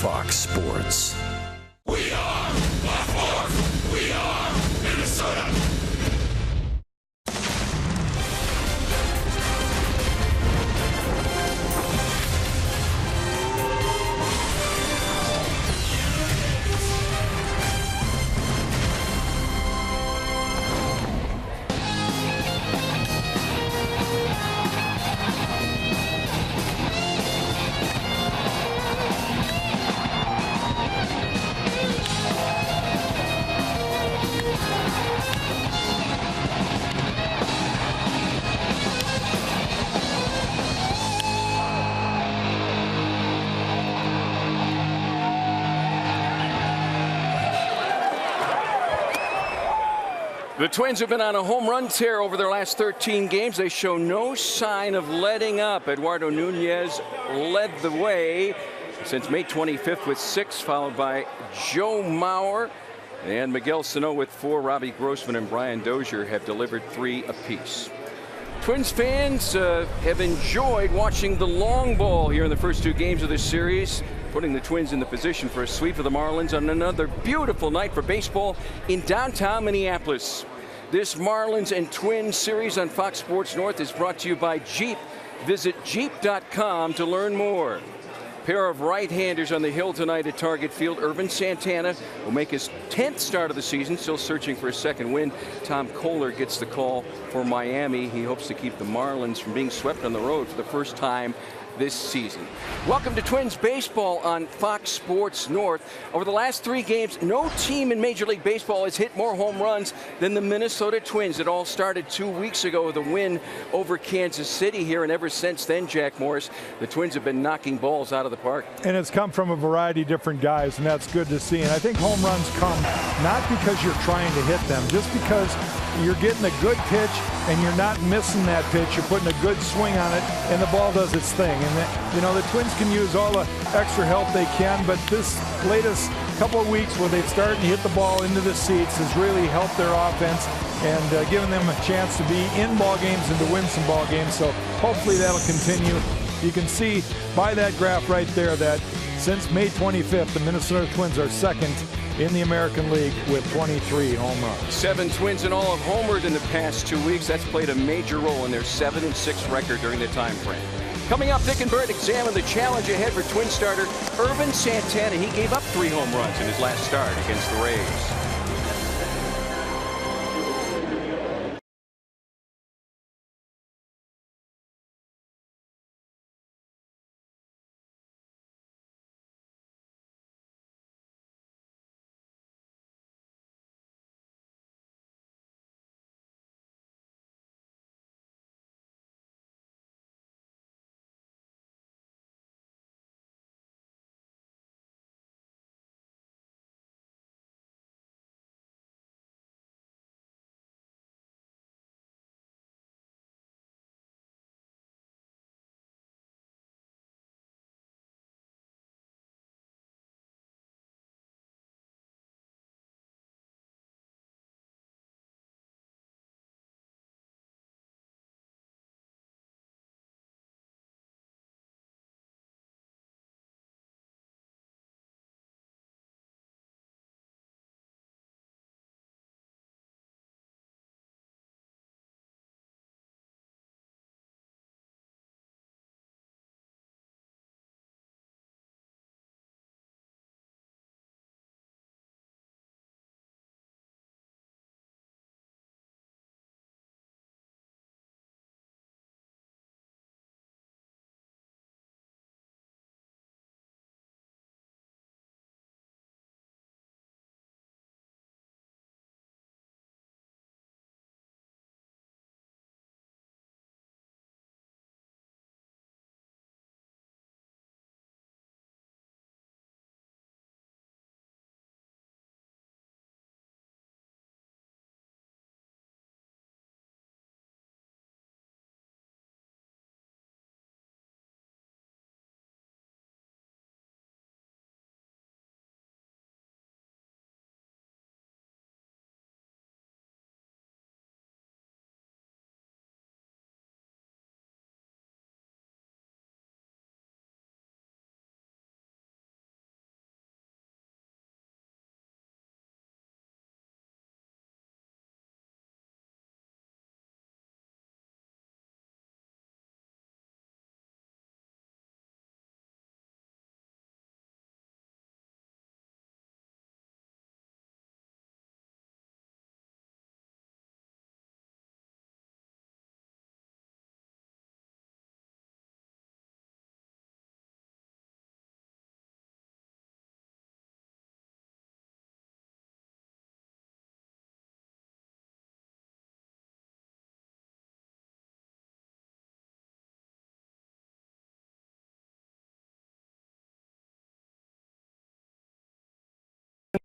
Fox Sports. We are Fox. We are Minnesota. The Twins have been on a home run tear over their last 13 games. They show no sign of letting up. Eduardo Nunez led the way since May 25th with 6, followed by Joe Mauer and Miguel Sano with 4. Robbie Grossman and Brian Dozier have delivered 3 apiece. Twins fans have enjoyed watching the long ball here in the first 2 games of this series, putting the Twins in the position for a sweep of the Marlins on another beautiful night for baseball in downtown Minneapolis. This Marlins and Twins series on Fox Sports North is brought to you by Jeep. Visit Jeep.com to learn more. Pair of right-handers on the hill tonight at Target Field. Irvin Santana will make his 10th start of the season, still searching for a second win. Tom Kohler gets the call for Miami. He hopes to keep the Marlins from being swept on the road for the first time this season. Welcome to Twins baseball on Fox Sports North. Over the last 3 games, no team in Major League Baseball has hit more home runs than the Minnesota Twins. It all started 2 weeks ago with a win over Kansas City here, and ever since then, Jack Morris, the Twins have been knocking balls out of the park. And it's come from a variety of different guys, and that's good to see. And I think home runs come not because you're trying to hit them, just because you're getting a good pitch and you're not missing that pitch. You're putting a good swing on it, and the ball does its thing. And the Twins can use all the extra help they can, but this latest couple of weeks where they've started to hit the ball into the seats has really helped their offense and given them a chance to be in ball games and to win some ball games. So hopefully that'll continue. You can see by that graph right there that since May 25th, the Minnesota Twins are second in the American League with 23 home runs. 7 Twins in all have homered in the past 2 weeks. That's played a major role in their 7-6 record during the time frame. Coming up, Dick and Bert examine the challenge ahead for Twin starter Irvin Santana. He gave up 3 home runs in his last start against the Rays.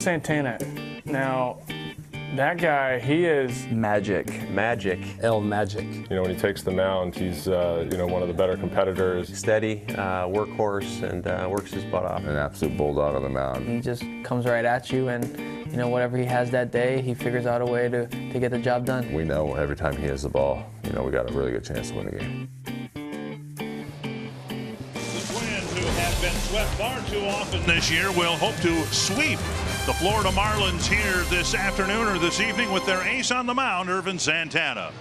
Santana. Now, that guy, he is magic. El Magic. You know, when he takes the mound, he's one of the better competitors. Steady, workhorse, and works his butt off. An absolute bulldog on the mound. He just comes right at you, and whatever he has that day, he figures out a way to get the job done. We know every time he has the ball, we got a really good chance to win the game. The Twins, who have been swept far too often this year, will hope to sweep the Florida Marlins here this afternoon or this evening with their ace on the mound, Ervin Santana.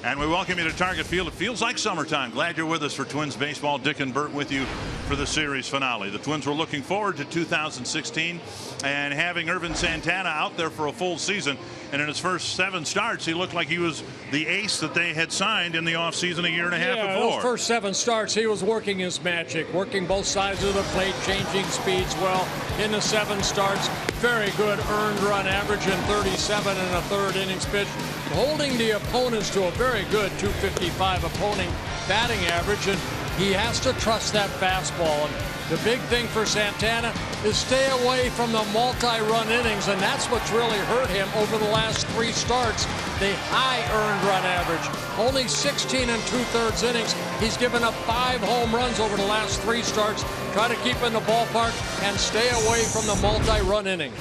And we welcome you to Target Field. It feels like summertime. Glad you're with us for Twins baseball. Dick and Bert with you for the series finale. The Twins were looking forward to 2016 and having Ervin Santana out there for a full season. And in his first 7 starts, he looked like he was the ace that they had signed in the offseason a year and a half before. Those first 7 starts, he was working his magic, working both sides of the plate, changing speeds well. In the 7 starts, very good earned run average in 37 and a third innings pitched, holding the opponents to a very good 255 opponent batting average, and he has to trust that fastball. And the big thing for Santana is stay away from the multi-run innings, and that's what's really hurt him over the last 3 starts. The high earned run average, only 16 and 2/3 innings. He's given up 5 home runs over the last 3 starts. Try to keep in the ballpark and stay away from the multi-run inning.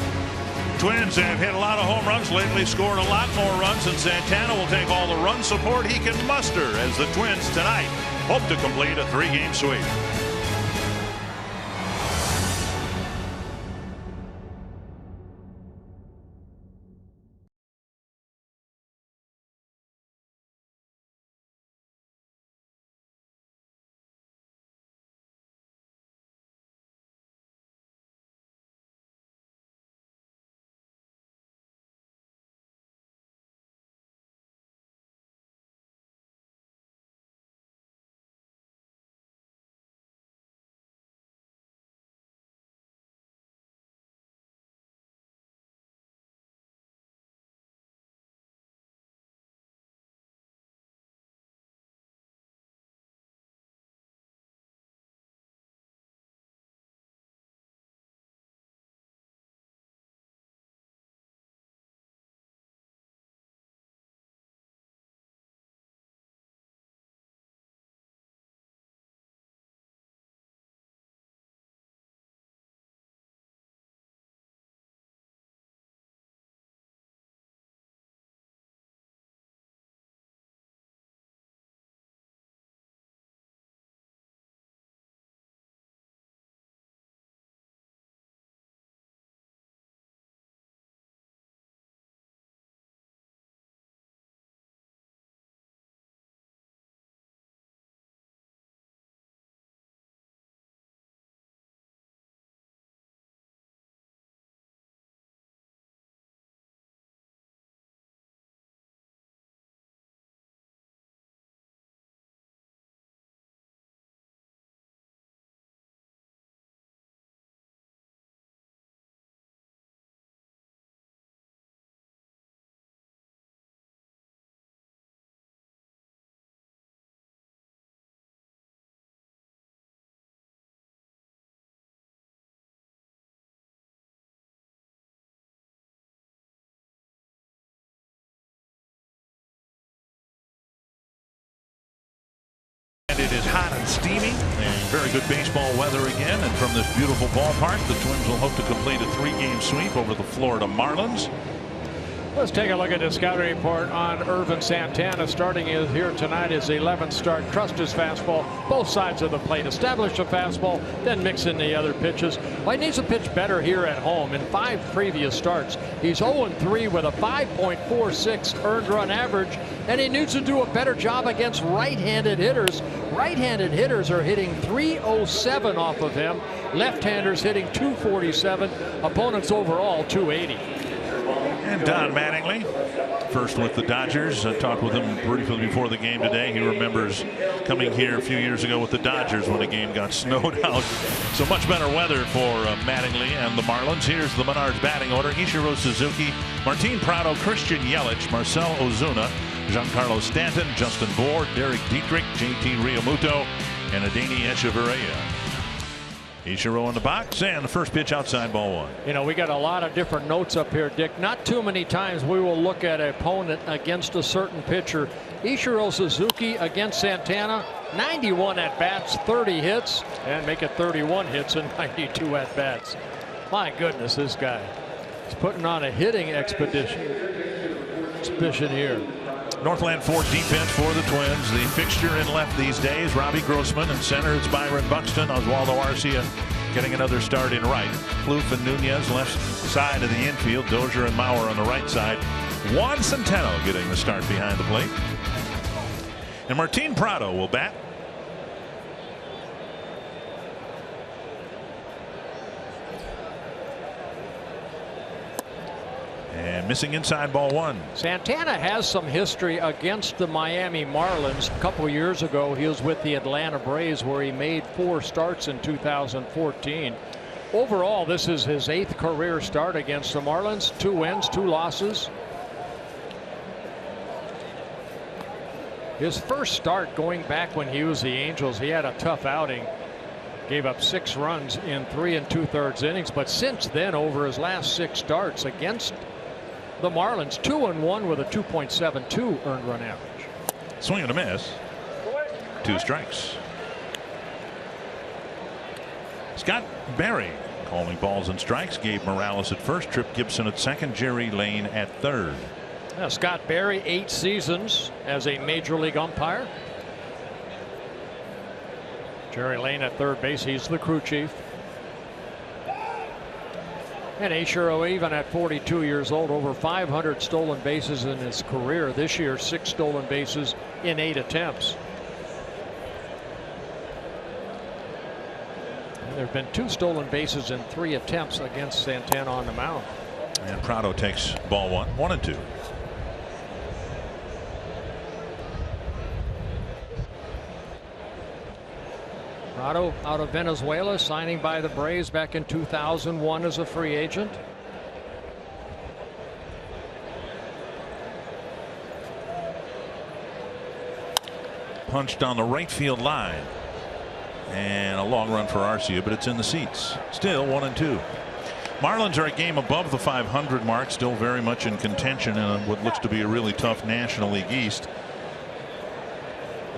Twins have hit a lot of home runs lately, scored a lot more runs, and Santana will take all the run support he can muster as the Twins tonight hope to complete a 3-game sweep. It is hot and steamy and very good baseball weather again. And from this beautiful ballpark, the Twins will hope to complete a 3-game sweep over the Florida Marlins. Let's take a look at the scouting report on Ervin Santana. Starting here tonight is the 11th start. Trust his fastball, both sides of the plate. Establish a fastball, then mix in the other pitches. Well, he needs to pitch better here at home. In 5 previous starts, he's 0-3 with a 5.46 earned run average, and he needs to do a better job against right-handed hitters. Right-handed hitters are hitting .307 off of him. Left-handers hitting .247. Opponents overall .280. And Don Mattingly, first with the Dodgers. I talked with him briefly before the game today. He remembers coming here a few years ago with the Dodgers when the game got snowed out. So much better weather for Mattingly and the Marlins. Here's the Menards batting order. Ichiro Suzuki, Martin Prado, Christian Yelich, Marcell Ozuna, Giancarlo Stanton, Justin Bour, Derek Dietrich, JT Realmuto, and Adeiny Echeverria. Ichiro in the box, and the first pitch outside, ball one. You know, we got a lot of different notes up here, Dick. Not too many times we will look at an opponent against a certain pitcher. Ichiro Suzuki against Santana, 91 at bats, 30 hits, and make it 31 hits and 92 at bats. My goodness, this guy is putting on a hitting expedition here. Northland Ford defense for the Twins. The fixture in left these days, Robbie Grossman. In center, it's Byron Buxton. Oswaldo Arcia getting another start in right. Plouffe and Nunez left side of the infield. Dozier and Mauer on the right side. Juan Centeno getting the start behind the plate. And Martin Prado will bat. And missing inside, ball one. Santana has some history against the Miami Marlins. A couple years ago, he was with the Atlanta Braves, where he made 4 starts in 2014. Overall, this is his 8th career start against the Marlins. 2 wins, 2 losses. His first start going back when he was the Angels, he had a tough outing. Gave up 6 runs in 3 2/3 innings. But since then, over his last 6 starts against the Marlins, 2-1 with a 2.72 earned run average. Swing and a miss. 2 strikes. Scott Berry calling balls and strikes. Gabe Morales at first, Trip Gibson at second, Jerry Lane at third. Now, Scott Berry, 8 seasons as a major league umpire. Jerry Lane at third base, he's the crew chief. And Ichiro, even at 42 years old, over 500 stolen bases in his career. This year, 6 stolen bases in 8 attempts. And there have been 2 stolen bases in 3 attempts against Santana on the mound. And Prado takes ball one, 1-2. Prado out of Venezuela, signing by the Braves back in 2001 as a free agent. Punched on the right field line. And a long run for Arcia, but it's in the seats. Still 1-2. Marlins are a game above the 500 mark, still very much in contention in what looks to be a really tough National League East.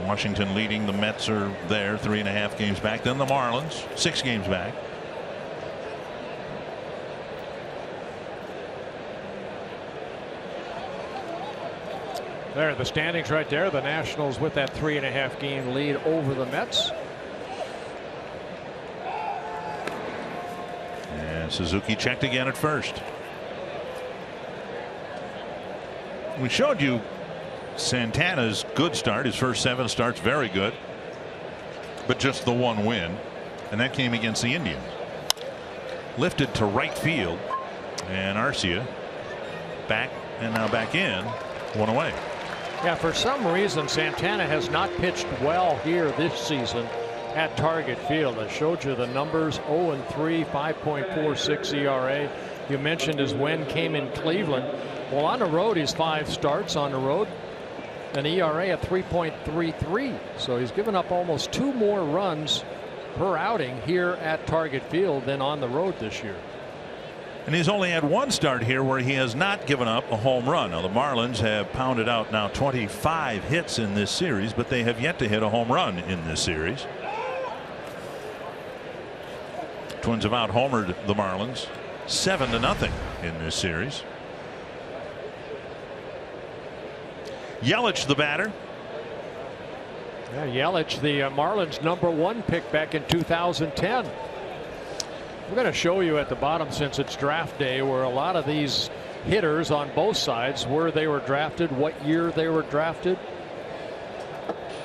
Washington leading, the Mets are there 3.5 games back, then the Marlins 6 games back. There, the standings right there. The Nationals with that 3.5 game lead over the Mets. And Suzuki checked again at first. We showed you Santana's good start. His first 7 starts very good, but just the 1 win, and that came against the Indians. Lifted to right field, and Arcia back, and now back in, 1 away. Yeah, for some reason Santana has not pitched well here this season at Target Field. I showed you the numbers: 0-3, 5.46 ERA. You mentioned his win came in Cleveland. Well, on the road, he's 5 starts on the road, an ERA at 3.33. So he's given up almost 2 more runs per outing here at Target Field than on the road this year. And he's only had 1 start here where he has not given up a home run. Now the Marlins have pounded out now 25 hits in this series, but they have yet to hit a home run in this series. Twins have out-homered the Marlins 7-0 in this series. Yelich the batter. Yeah, Yelich, the Marlins #1 pick back in 2010. We're going to show you at the bottom, since it's draft day, where a lot of these hitters on both sides, where they were drafted, what year they were drafted.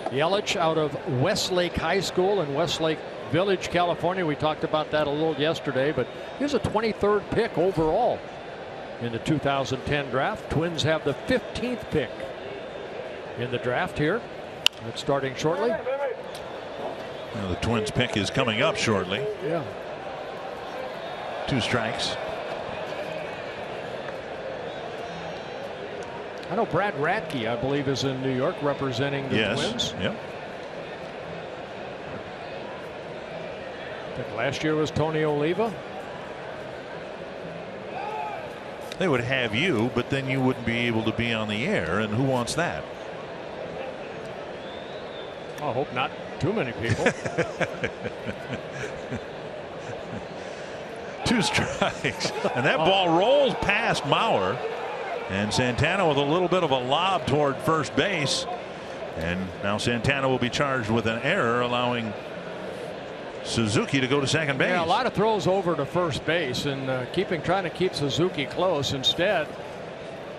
Yelich out of Westlake High School in Westlake Village, California. We talked about that a little yesterday, but he was a 23rd pick overall in the 2010 draft. Twins have the 15th pick in the draft here. It's starting shortly. Now the Twins pick is coming up shortly. Yeah. 2 strikes. I know Brad Radke, I believe, is in New York representing the Twins. Yep. Take Last year was Tony Oliva. They would have you, but then you wouldn't be able to be on the air, and who wants that? I hope not too many people. 2 strikes, and that ball rolls past Mauer, and Santana with a little bit of a lob toward first base, and now Santana will be charged with an error, allowing Suzuki to go to second base. Yeah, a lot of throws over to first base and trying to keep Suzuki close. Instead,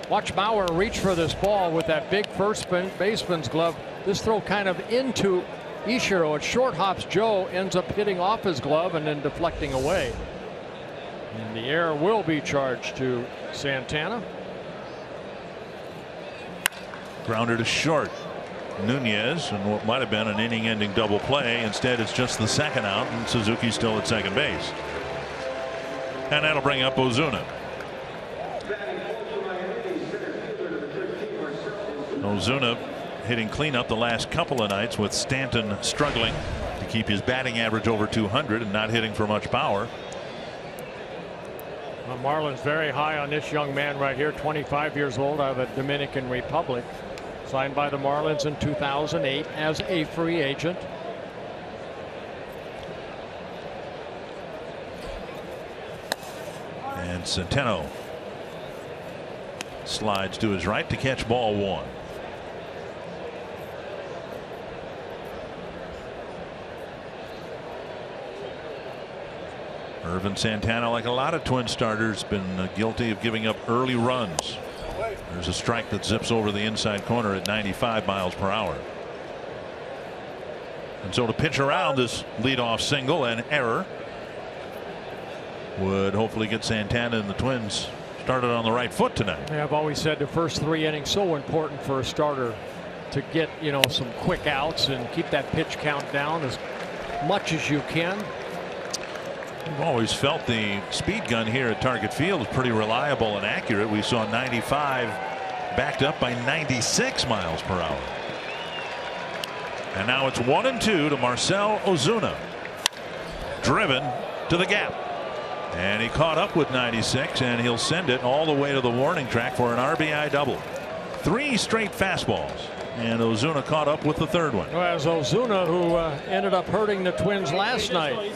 watch Mauer reach for this ball with that big first baseman's glove. This throw kind of into Ichiro. It short hops Joe, ends up hitting off his glove and then deflecting away. And the error will be charged to Santana. Grounder to short. Nunez, and what might have been an inning-ending double play. Instead, it's just the second out, and Suzuki's still at second base. And that'll bring up Ozuna. Ozuna hitting cleanup the last couple of nights, with Stanton struggling to keep his batting average over 200 and not hitting for much power. Well, Marlins very high on this young man right here, 25 years old, out of the Dominican Republic. Signed by the Marlins in 2008 as a free agent. And Centeno slides to his right to catch ball 1. Irvin Santana, like a lot of Twin starters, been guilty of giving up early runs. There's a strike that zips over the inside corner at 95 miles per hour. And so to pitch around this leadoff single and error would hopefully get Santana and the Twins started on the right foot tonight. Yeah, I've always said the first 3 innings so important for a starter to get some quick outs and keep that pitch count down as much as you can. We've always felt the speed gun here at Target Field is pretty reliable and accurate. We saw 95 backed up by 96 miles per hour. And now it's 1-2 to Marcell Ozuna. Driven to the gap. And he caught up with 96, and he'll send it all the way to the warning track for an RBI double. 3 straight fastballs. And Ozuna caught up with the third one. Well, as Ozuna, who ended up hurting the Twins last night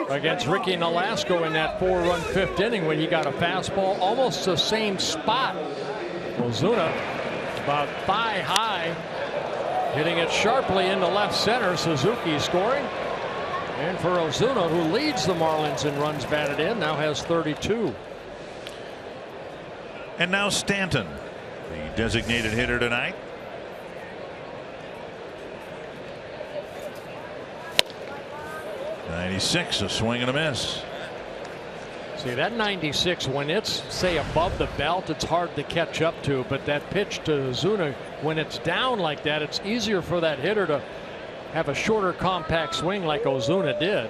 against Ricky Nolasco in that 4-run 5th inning when he got a fastball almost the same spot. Ozuna about thigh high, hitting it sharply into left center. Suzuki scoring. And for Ozuna, who leads the Marlins in runs batted in, now has 32. And now Stanton, the designated hitter tonight. '96, a swing and a miss. See, that 96, when it's, say, above the belt, it's hard to catch up to. But that pitch to Ozuna, when it's down like that, it's easier for that hitter to have a shorter, compact swing like Ozuna did.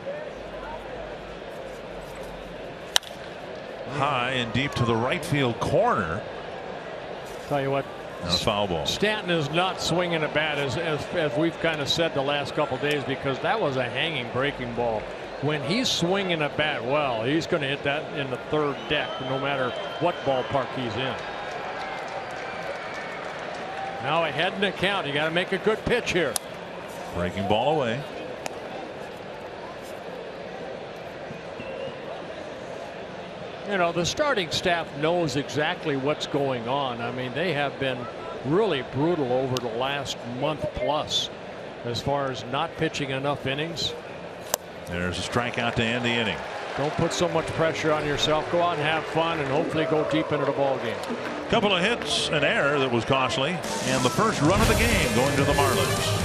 High and deep to the right field corner. Tell you what, a foul ball. Stanton is not swinging a bat as we've kind of said the last couple days, because that was a hanging breaking ball. When he's swinging a bat, well, he's going to hit that in the third deck no matter what ballpark he's in. Now ahead in the count. You got to make a good pitch here. Breaking ball away. You know, the starting staff knows exactly what's going on. I mean, they have been really brutal over the last month plus as far as not pitching enough innings. There's a strikeout to end the inning. Don't put so much pressure on yourself. Go out and have fun and hopefully go deep into the ball game. Couple of hits, an error that was costly, and the first run of the game going to the Marlins.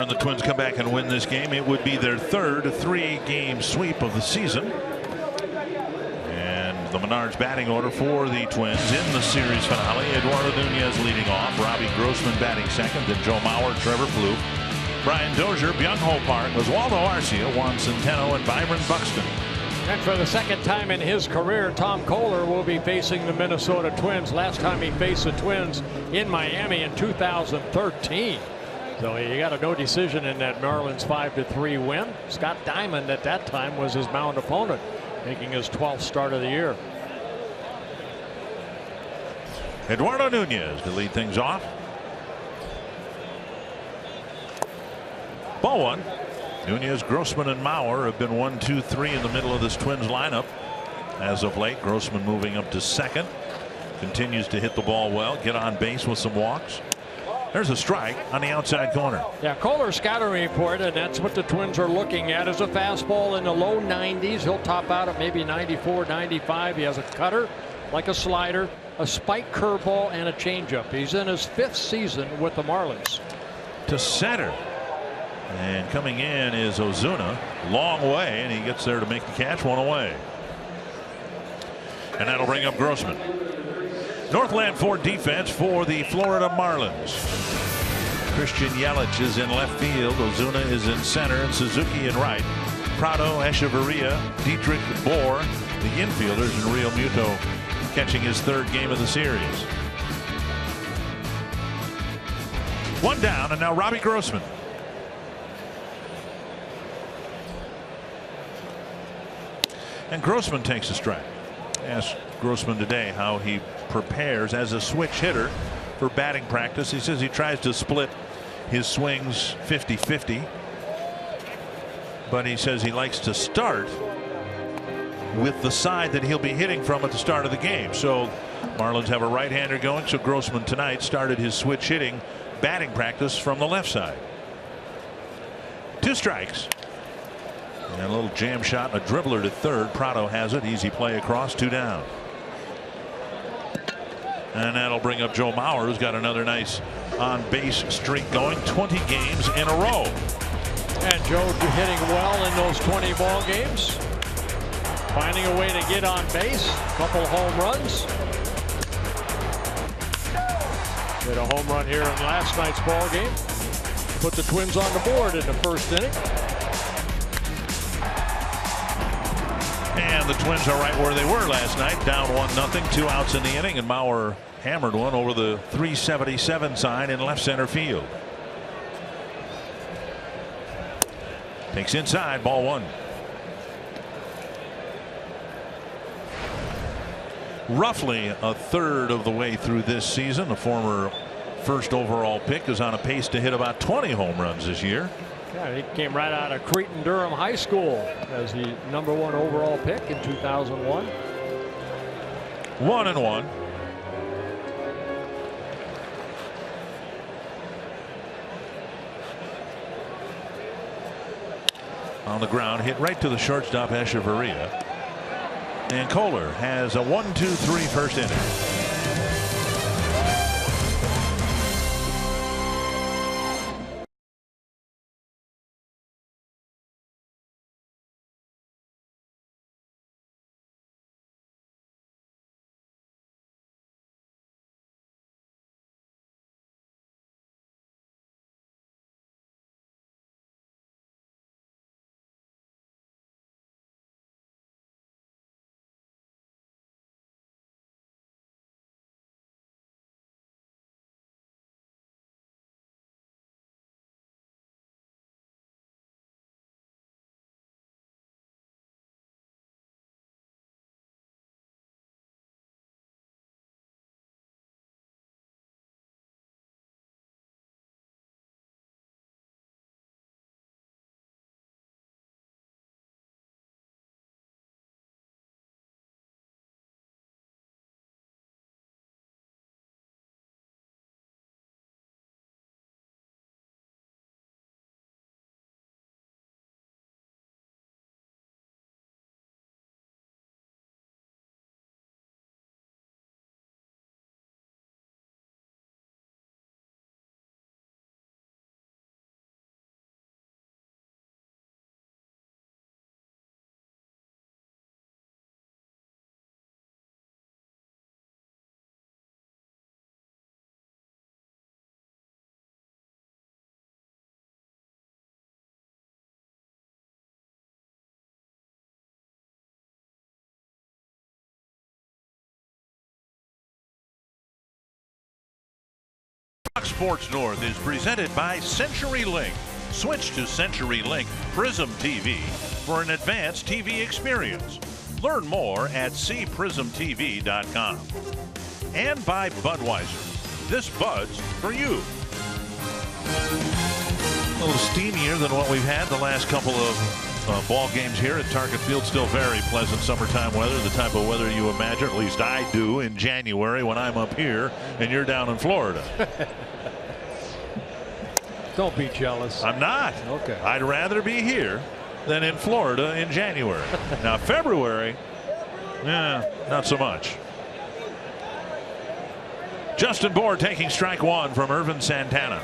And the Twins come back and win this game. It would be their third 3-game sweep of the season. And the Menards batting order for the Twins in the series finale. Eduardo Nunez leading off. Robbie Grossman batting second. Then Joe Mauer, Trevor Plouffe, Brian Dozier, Byung-Ho Park, Oswaldo Arcia, Juan Centeno, and Byron Buxton. And for the second time in his career, Tom Kohler will be facing the Minnesota Twins. Last time he faced the Twins in Miami in 2013. So he got a no decision in that Marlins 5-3 win. Scott Diamond at that time was his mound opponent, making his 12th start of the year. Eduardo Nunez to lead things off. Ball one. Nunez, Grossman, and Mauer have been 1, 2, 3 in the middle of this Twins lineup as of late. Grossman moving up to second. Continues to hit the ball well. Get on base with some walks. There's a strike on the outside corner. Yeah, Kohler's scouting report, and that's what the Twins are looking at, is a fastball in the low 90s. He'll top out at maybe 94, 95. He has a cutter, like a slider, a spike curveball, and a changeup. He's in his 5th season with the Marlins. To center. And coming in is Ozuna. Long way, and he gets there to make the catch. 1 away. And that'll bring up Grossman. Northland Ford defense for the Florida Marlins. Christian Yelich is in left field. Ozuna is in center, and Suzuki in right. Prado, Echeverria, Dietrich, Bohr, the infielders, and Real Muto catching his 3rd game of the series. 1 down, and now Robbie Grossman. And Grossman takes a strike. Asked Grossman today how he prepares as a switch hitter for batting practice. He says he tries to split his swings 50-50, but he says he likes to start with the side that he'll be hitting from at the start of the game. So Marlins have a right-hander going, so Grossman tonight started his switch hitting batting practice from the left side. 2 strikes. And a little jam shot, a dribbler to third. Prado has it. Easy play across. 2 down. And that'll bring up Joe Mauer, who's got another nice on-base streak going. 20 games in a row. And Joe hitting well in those 20 ball games. Finding a way to get on base. Couple home runs. Hit a home run here in last night's ball game. Put the Twins on the board in the 1st inning. And the Twins are right where they were last night, down 1-0, 2 outs in the inning, and Mauer hammered one over the 377 sign in left center field. Takes inside, ball 1. Roughly a third of the way through this season, the former 1st overall pick is on a pace to hit about 20 home runs this year. Yeah, he came right out of Creighton-Durham High School as the #1 overall pick in 2001. 1-1. On the ground, hit right to the shortstop Echeverria. And Kohler has a 1-2-3 1st inning. Sports North is presented by CenturyLink. Switch to CenturyLink Prism TV for an advanced TV experience. Learn more at cprismtv.com. And by Budweiser. This Bud's for you. A little steamier than what we've had the last couple of ball games here at Target Field. Still very pleasant summertime weather, the type of weather you imagine, at least I do, in January when I'm up here and you're down in Florida. Don't be jealous. I'm not. Okay. I'd rather be here than in Florida in January. Now February, not so much. Justin Bour taking strike one from Irvin Santana.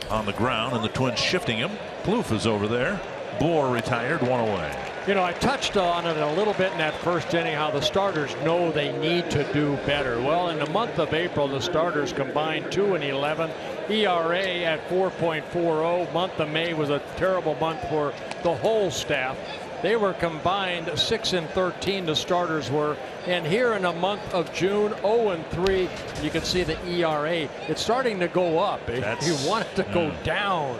On the ground, and the Twins shifting him. Plouffe is over there. Bour retired, one away. You know, I touched on it a little bit in that first inning, how the starters know they need to do better. Well, in the month of April, the starters combined 2-11, ERA at 4.40. Month of May was a terrible month for the whole staff. They were combined 6-13, the starters were. And here in the month of June, 0-3. You can see the ERA. It's starting to go up. You want it to go down.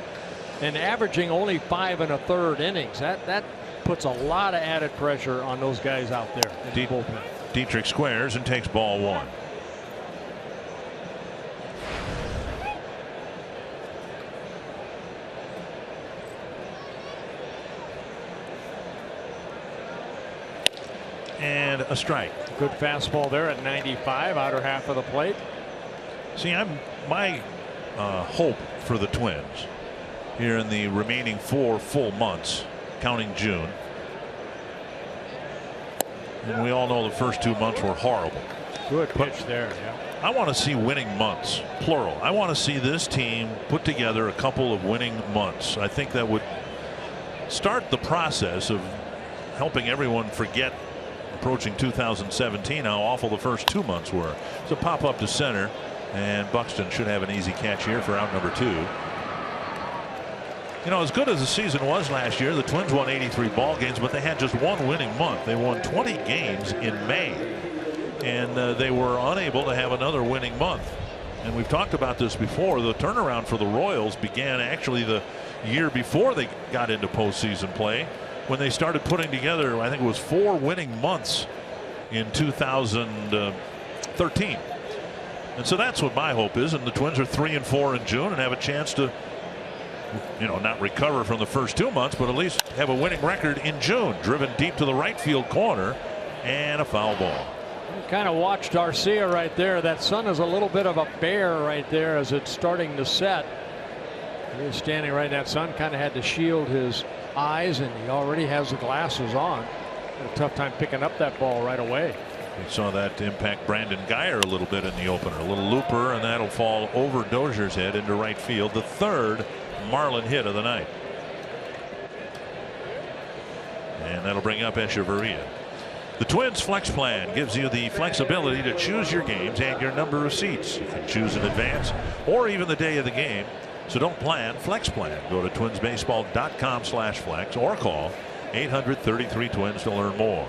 And averaging only 5 1/3 innings. That puts a lot of added pressure on those guys out there in the bullpen. Dietrich squares and takes ball one. And a strike. Good fastball there at 95, outer half of the plate. See, my hope for the Twins here in the remaining 4 full months, counting June. And we all know the first 2 months were horrible. Good pitch there. Yeah. I want to see winning months, plural. I want to see this team put together a couple of winning months. I think that would start the process of helping everyone forget, approaching 2017, how awful the first 2 months were. So pop up to center, and Buxton should have an easy catch here for out number 2. You know, as good as the season was last year, the Twins won 83 ball games, but they had just one winning month. They won 20 games in May, and they were unable to have another winning month. And we've talked about this before. The turnaround for the Royals began actually the year before they got into postseason play, when they started putting together, I think it was 4 winning months in 2013. And so that's what my hope is. And the Twins are 3-4 in June and have a chance to, you know, not recover from the first 2 months, but at least have a winning record in June. Driven deep to the right field corner, and a foul ball. You kind of watched Garcia right there. That sun is a little bit of a bear right there as it's starting to set. He was standing right in that sun, kind of had to shield his eyes, and he already has the glasses on. Had a tough time picking up that ball right away. We saw that impact Brandon Guyer a little bit in the opener. A little looper, and that'll fall over Dozier's head into right field. The 3rd Marlin hit of the night. And that'll bring up Echeverria. The Twins flex plan gives you the flexibility to choose your games and your number of seats. You can choose in advance or even the day of the game. So don't plan, flex plan. Go to twinsbaseball.com/flex or call 800-33-TWINS to learn more.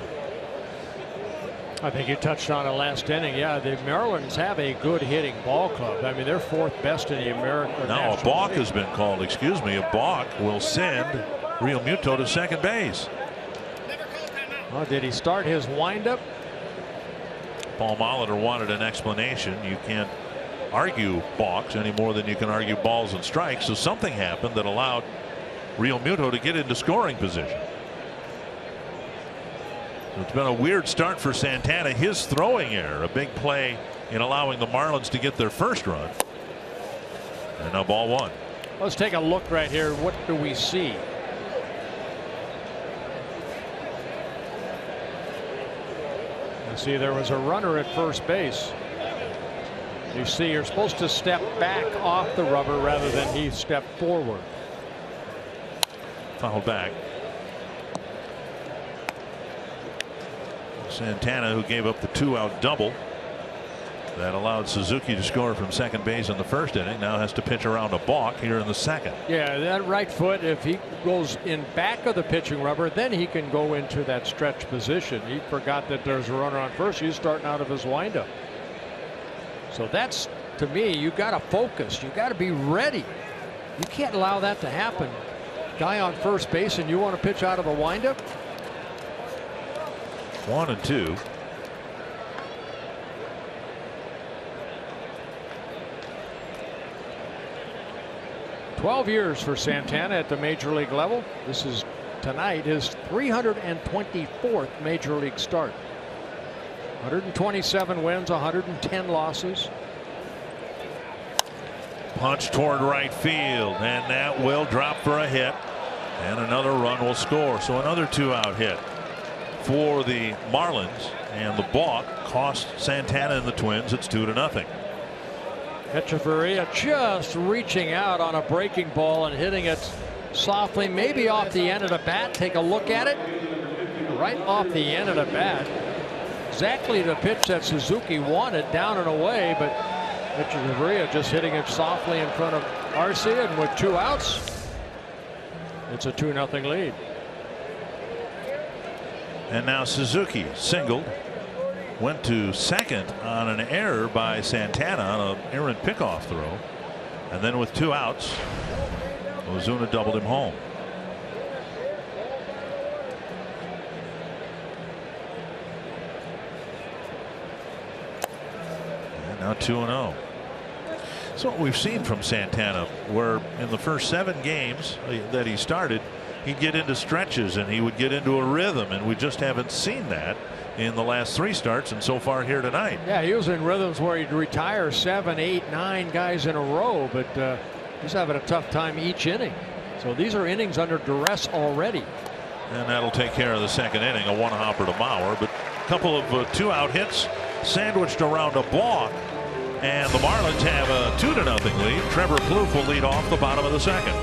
I think you touched on it last inning. Yeah, the Marlins have a good hitting ball club. I mean, they're 4th best in the American. Now a balk has been called. Excuse me. A balk will send Real Muto to second base. Oh, did he start his windup? Paul Molitor wanted an explanation. You can't argue balks any more than you can argue balls and strikes. So something happened that allowed Real Muto to get into scoring position. It's been a weird start for Santana. His throwing error, a big play in allowing the Marlins to get their first run. And now ball 1. Let's take a look right here. What do we see? You see there was a runner at first base. You see you're supposed to step back off the rubber rather than he stepped forward. Fouled back. Santana, who gave up the 2-out double that allowed Suzuki to score from second base in the first inning, now has to pitch around a balk here in the second. Yeah, that right foot, if he goes in back of the pitching rubber, then he can go into that stretch position. He forgot that there's a runner on first. He's starting out of his windup. So that's to me, you got to focus. You got to be ready. You can't allow that to happen. Guy on first base, and you want to pitch out of a windup? 1-2. "12 years for Santana at the major league level. This is tonight his 324th major league start. 127 wins, 110 losses. Punch toward right field, and that will drop for a hit, and another run will score. So another 2-out hit for the Marlins, and the balk cost Santana and the Twins. It's 2-0. Echeverria just reaching out on a breaking ball and hitting it softly, maybe off the end of the bat. Take a look at it. Right off the end of the bat. Exactly the pitch that Suzuki wanted, down and away, but Echeverria just hitting it softly in front of Arcia, and with 2 outs, it's a 2-0 lead. And now Suzuki singled, went to second on an error by Santana on an errant pickoff throw, and then with 2 outs, Ozuna doubled him home. And now 2-0. So what we've seen from Santana, where in the first 7 games that he started, he'd get into stretches and he would get into a rhythm, and we just haven't seen that in the last 3 starts and so far here tonight. Yeah, he was in rhythms where he'd retire 7, 8, 9 guys in a row, but he's having a tough time each inning. So these are innings under duress already. And that'll take care of the second inning, a 1-hopper to Mauer, but a couple of 2-out hits sandwiched around a balk, and the Marlins have a 2-0 lead. Trevor Plouffe will lead off the bottom of the second.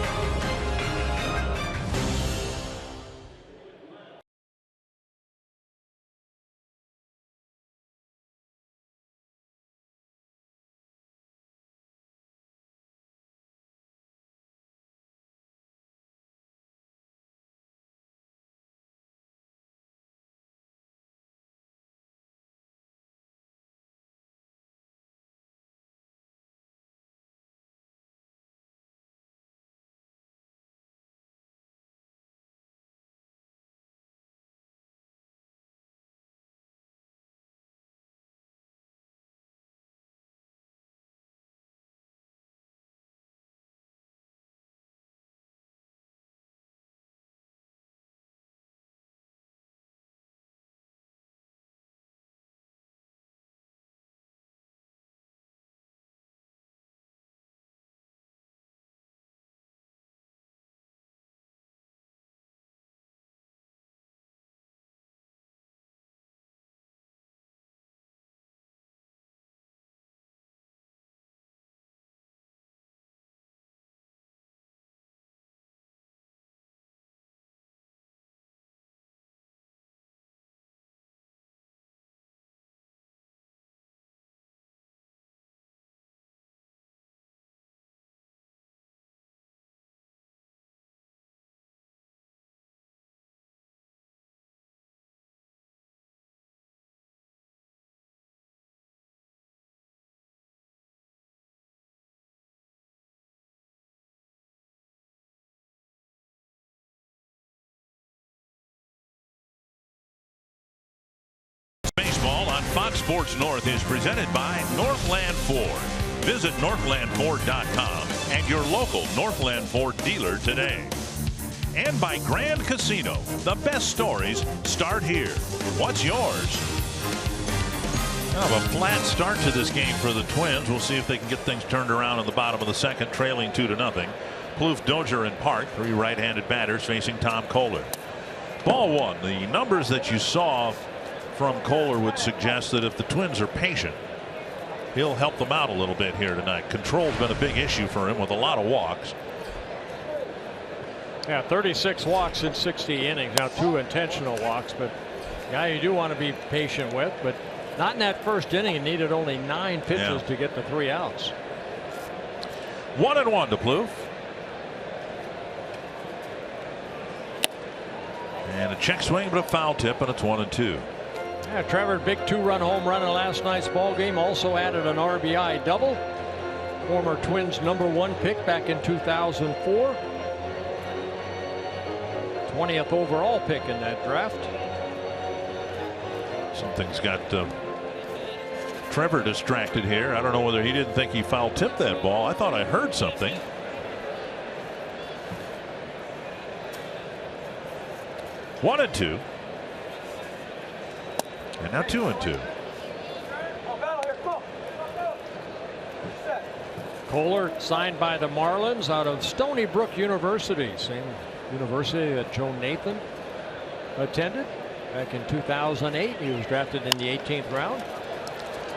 Baseball on Fox Sports North is presented by Northland Ford. Visit northlandford.com and your local Northland Ford dealer today. And by Grand Casino. The best stories start here. What's yours? Now, a flat start to this game for the Twins. We'll see if they can get things turned around in the bottom of the second, trailing 2-0. Plouffe, Dozier, and Park, 3 right-handed batters facing Tom Kohler. Ball 1. The numbers that you saw from Kohler would suggest that if the Twins are patient, he'll help them out a little bit here tonight. Control's been a big issue for him with a lot of walks. Yeah, 36 walks in 60 innings. Now 2 intentional walks, but guy you do want to be patient with, but not in that first inning. He needed only 9 pitches to get the 3 outs. 1-1 to Plouffe. And a check swing, but a foul tip, and it's 1-2. Yeah, Trevor, big 2-run home run in last night's ball game. Also added an RBI double. Former Twins #1 pick back in 2004. 20th overall pick in that draft. Something's got Trevor distracted here. I don't know whether he didn't think he foul tipped that ball. I thought I heard something. One and two. And now 2-2. Kohler signed by the Marlins out of Stony Brook University, same university that Joe Nathan attended back in 2008. He was drafted in the 18th round.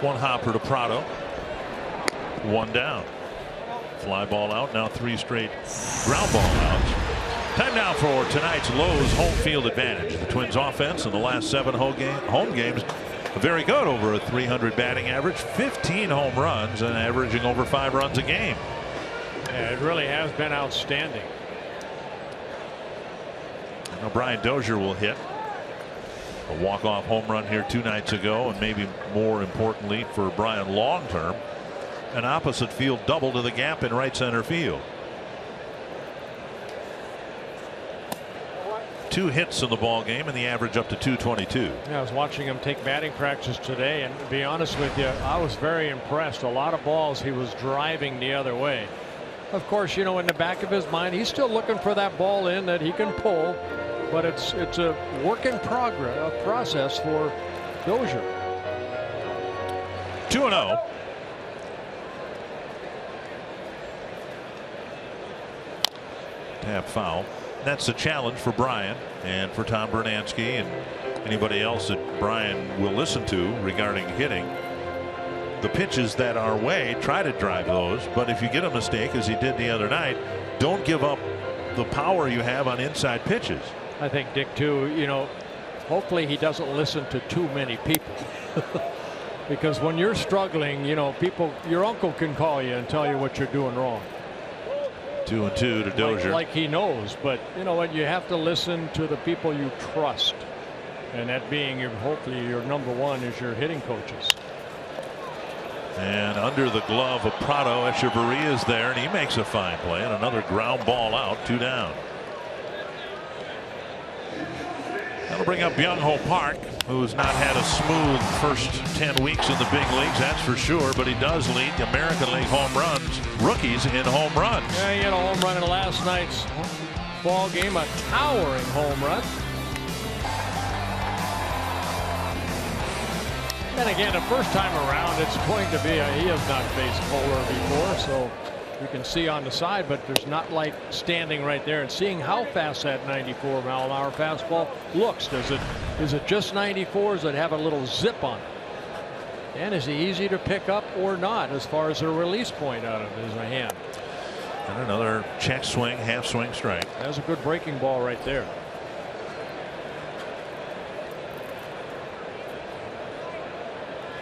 One hopper to Prado. One down. Fly ball out. Now 3 straight ground ball outs. Time now for tonight's Lowe's home field advantage. The Twins offense in the last 7 home games very good, over a .300 batting average, 15 home runs, and averaging over 5 runs a game. Yeah, it really has been outstanding. Now Brian Dozier will hit a walk-off home run here 2 nights ago, and maybe more importantly for Brian long term, an opposite field double to the gap in right center field. 2 hits in the ball game, and the average up to .222. Yeah, I was watching him take batting practice today, and to be honest with you, I was very impressed. A lot of balls he was driving the other way. Of course, you know, in the back of his mind, he's still looking for that ball in that he can pull, but it's a work in progress, a process for Dozier. 2-0. Tap foul. That's a challenge for Brian and for Tom Bernansky and anybody else that Brian will listen to regarding hitting. The pitches that are way, try to drive those, but if you get a mistake as he did the other night, don't give up the power you have on inside pitches. I think Dick too, you know, hopefully he doesn't listen to too many people. Because when you're struggling, you know, people, your uncle can call you and tell you what you're doing wrong. 2-2 to Dozier. Like he knows, but you know what, you have to listen to the people you trust, and that being hopefully your #1 is your hitting coaches. And under the glove of Prado, Echeverria is there, and he makes a fine play, and another ground ball out, 2 down. That'll bring up Byung-Ho Park, who's not had a smooth first 10 weeks in the big leagues, that's for sure, but he does lead the American League home runs, rookies in home runs. Yeah, he had a home run in last night's ball game, a towering home run. And again, the first time around, it's going to be he has not faced Kohler before, so you can see on the side, but there's not like standing right there and seeing how fast that 94-mile-an-hour fastball looks. Is it just 94? Does it have a little zip on it? And is he easy to pick up or not as far as a release point out of his hand? And another check swing, half swing strike. That's a good breaking ball right there.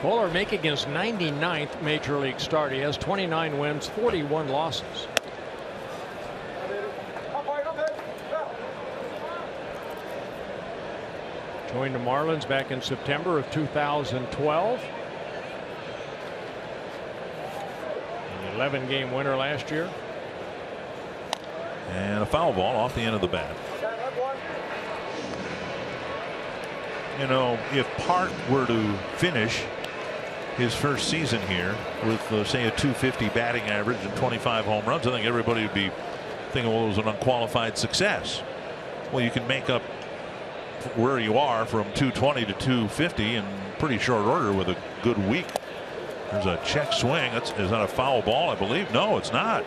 Kohler making his 99th major league start. He has 29 wins, 41 losses. Joined the Marlins back in September of 2012. An 11-game winner last year. And a foul ball off the end of the bat. You know, if Park were to finish his first season here with say a .250 batting average and 25 home runs, I think everybody would be thinking, well, it was an unqualified success. Well, you can make up where you are from .220 to .250 in pretty short order with a good week. There's a check swing. Is that a foul ball, I believe? No, it's not.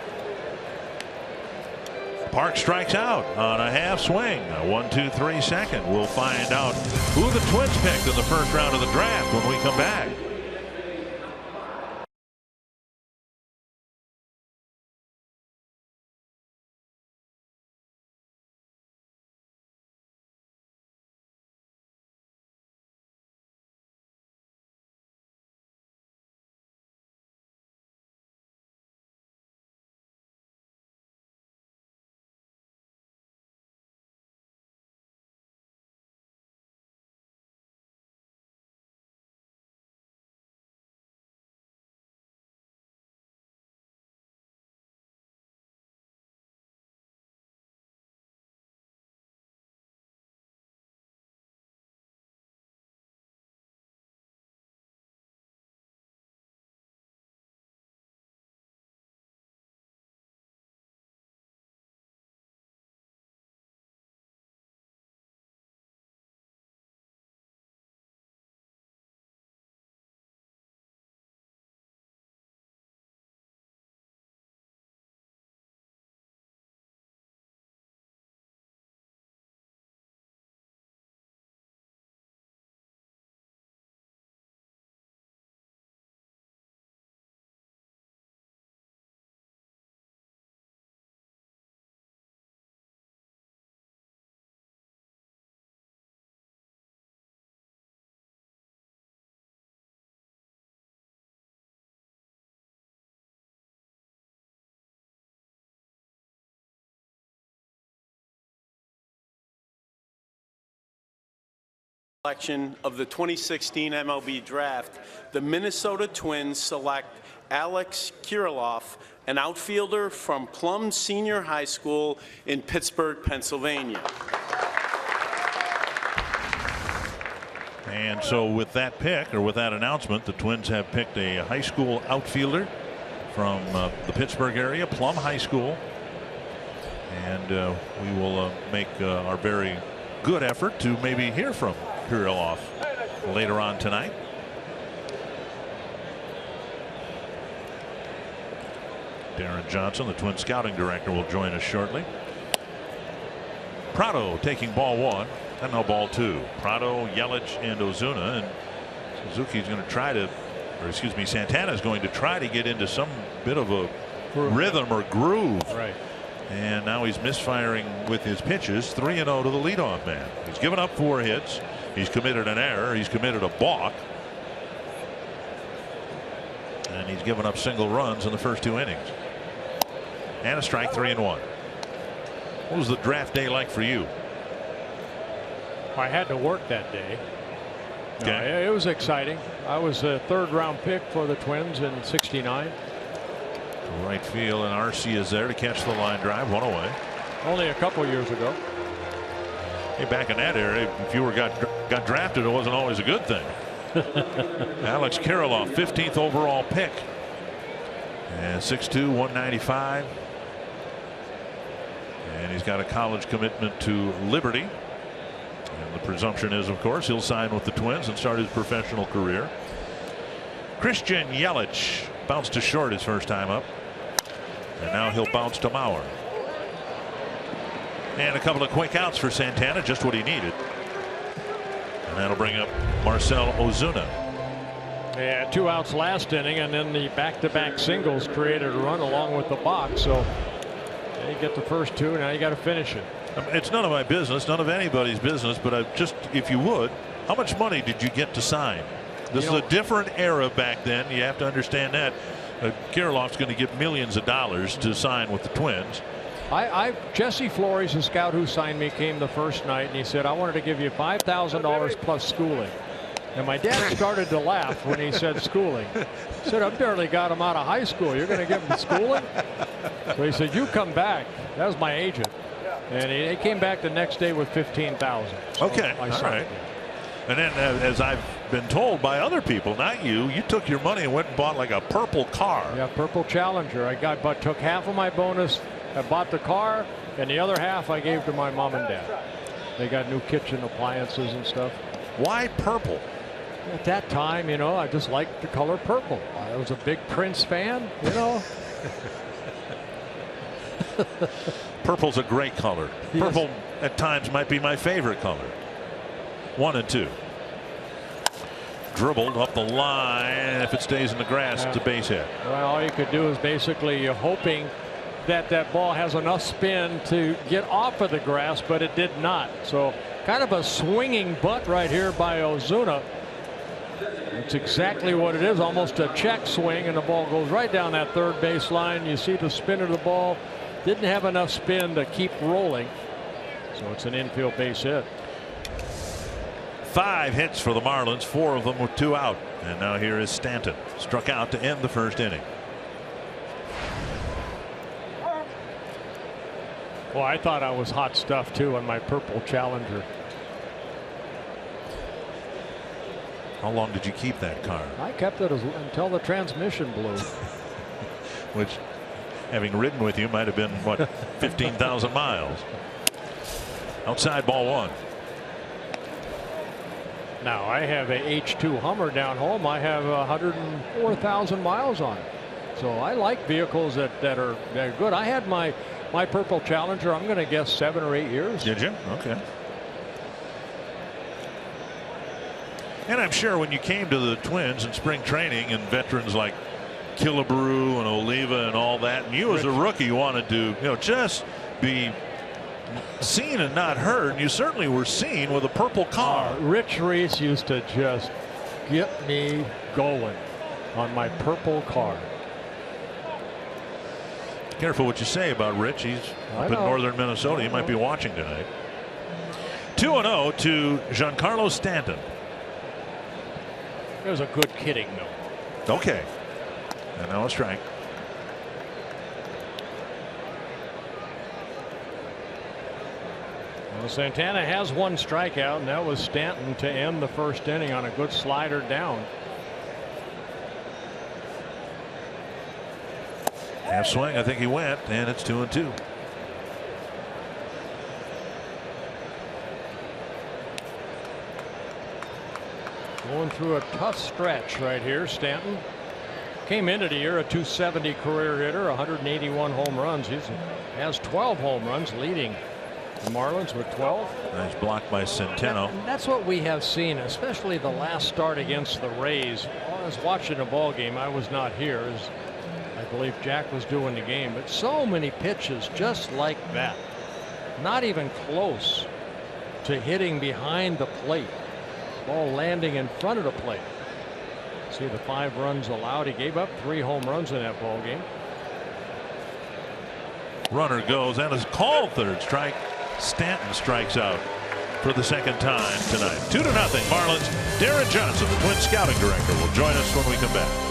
Park strikes out on a half swing. A 1-2-3 second. We'll find out who the Twins picked in the first round of the draft when we come back. Selection of the 2016 MLB Draft, the Minnesota Twins select Alex Kirilloff, an outfielder from Plum Senior High School in Pittsburgh, Pennsylvania. And so with that pick, or with that announcement, the Twins have picked a high school outfielder from the Pittsburgh area, Plum High School. And we will make our very good effort to maybe hear from Kirilloff later on tonight. Darren Johnson, the Twin scouting director, will join us shortly. Prado taking ball 1 and now ball 2. Prado, Yelich, and Ozuna, and Suzuki's going to try to, or excuse me, Santana's going to try to get into some bit of a rhythm or groove. Right. And now he's misfiring with his pitches. 3-0 to the leadoff man. He's given up 4 hits. He's committed an error. He's committed a balk. And he's given up single runs in the first 2 innings. And a strike, 3-1. What was the draft day like for you? I had to work that day. Okay. No, it was exciting. I was a 3rd round pick for the Twins in '69. Right field, and RC is there to catch the line drive, 1 away. Only a couple years ago. Hey, back in that era, if you got drafted, it wasn't always a good thing. Alex Kirilloff, 15th overall pick, and 6'2", 195, and he's got a college commitment to Liberty. And the presumption is, of course, he'll sign with the Twins and start his professional career. Christian Yelich bounced to short his first time up, and now he'll bounce to Mauer. And a couple of quick outs for Santana, just what he needed. And that'll bring up Marcell Ozuna. Yeah, 2 outs last inning, and then the back-to-back singles created a run along with the box. So you get the first 2, now you got to finish it. It's none of my business, none of anybody's business, but if you would, how much money did you get to sign? This is a different era back then. You have to understand that. Kirilloff's going to get millions of dollars to sign with the Twins. Jesse Flores, the scout who signed me, came the first night, and he said, I wanted to give you $5,000 plus schooling. And my dad started to laugh when he said schooling. He said, I barely got him out of high school. You're going to give him schooling? So he said, you come back. That was my agent. And he came back the next day with $15,000. So okay, all right. And then, as I've been told by other people, not you, you took your money and went and bought like a purple car. Yeah, purple Challenger. But took half of my bonus. I bought the car, and the other half I gave to my mom and dad. They got new kitchen appliances and stuff. Why purple? At that time, you know, I just liked the color purple. I was a big Prince fan, you know. Purple's a great color. Yes. Purple at times might be my favorite color. 1 and 2. Dribbled up the line. If it stays in the grass, it's a base hit. Well, all you could do is basically hoping that that ball has enough spin to get off of the grass, but it did not. So kind of a swinging butt right here by Ozuna. It's exactly what it is, almost a check swing, and the ball goes right down that third base line. You see the spin of the ball didn't have enough spin to keep rolling, so it's an infield base hit. 5 hits for the Marlins, 4 of them with 2 out, and now here is Stanton, struck out to end the first inning. Well, I thought I was hot stuff too on my purple Challenger. How long did you keep that car? I kept it until the transmission blew. Which, having ridden with you, might have been, what, 15,000 miles. Outside, ball 1. Now, I have a H2 Hummer down home. I have 104,000 miles on it. So I like vehicles that are good. I had my purple Challenger, I'm going to guess 7 or 8 years. Did you? Okay. And I'm sure when you came to the Twins in spring training, and veterans like Killebrew and Oliva and all that, and you as a rookie wanted to, just be seen and not heard, and you certainly were seen with a purple car. Rich Reese used to just get me going on my purple car. Careful what you say about Rich. He's up in northern Minnesota. He might be watching tonight. 2-0 to Giancarlo Stanton. It was a good kidding note. Okay. And now a strike. Well, Santana has one strikeout, and that was Stanton to end the first inning on a good slider down. Half swing, I think he went, and it's 2-2. Going through a tough stretch right here. Stanton came into the year a .270 career hitter, 181 home runs. He has 12 home runs, leading the Marlins with 12. Nice block by Centeno. That's what we have seen, especially the last start against the Rays. I was watching a ball game. I was not here, as I believe Jack was doing the game, but so many pitches just like that. Not even close to hitting behind the plate. Ball landing in front of the plate. See the 5 runs allowed. He gave up 3 home runs in that ball game. Runner goes and is called third strike. Stanton strikes out for the second time tonight. 2-0 Marlins. Darren Johnson, the Twins scouting director, will join us when we come back.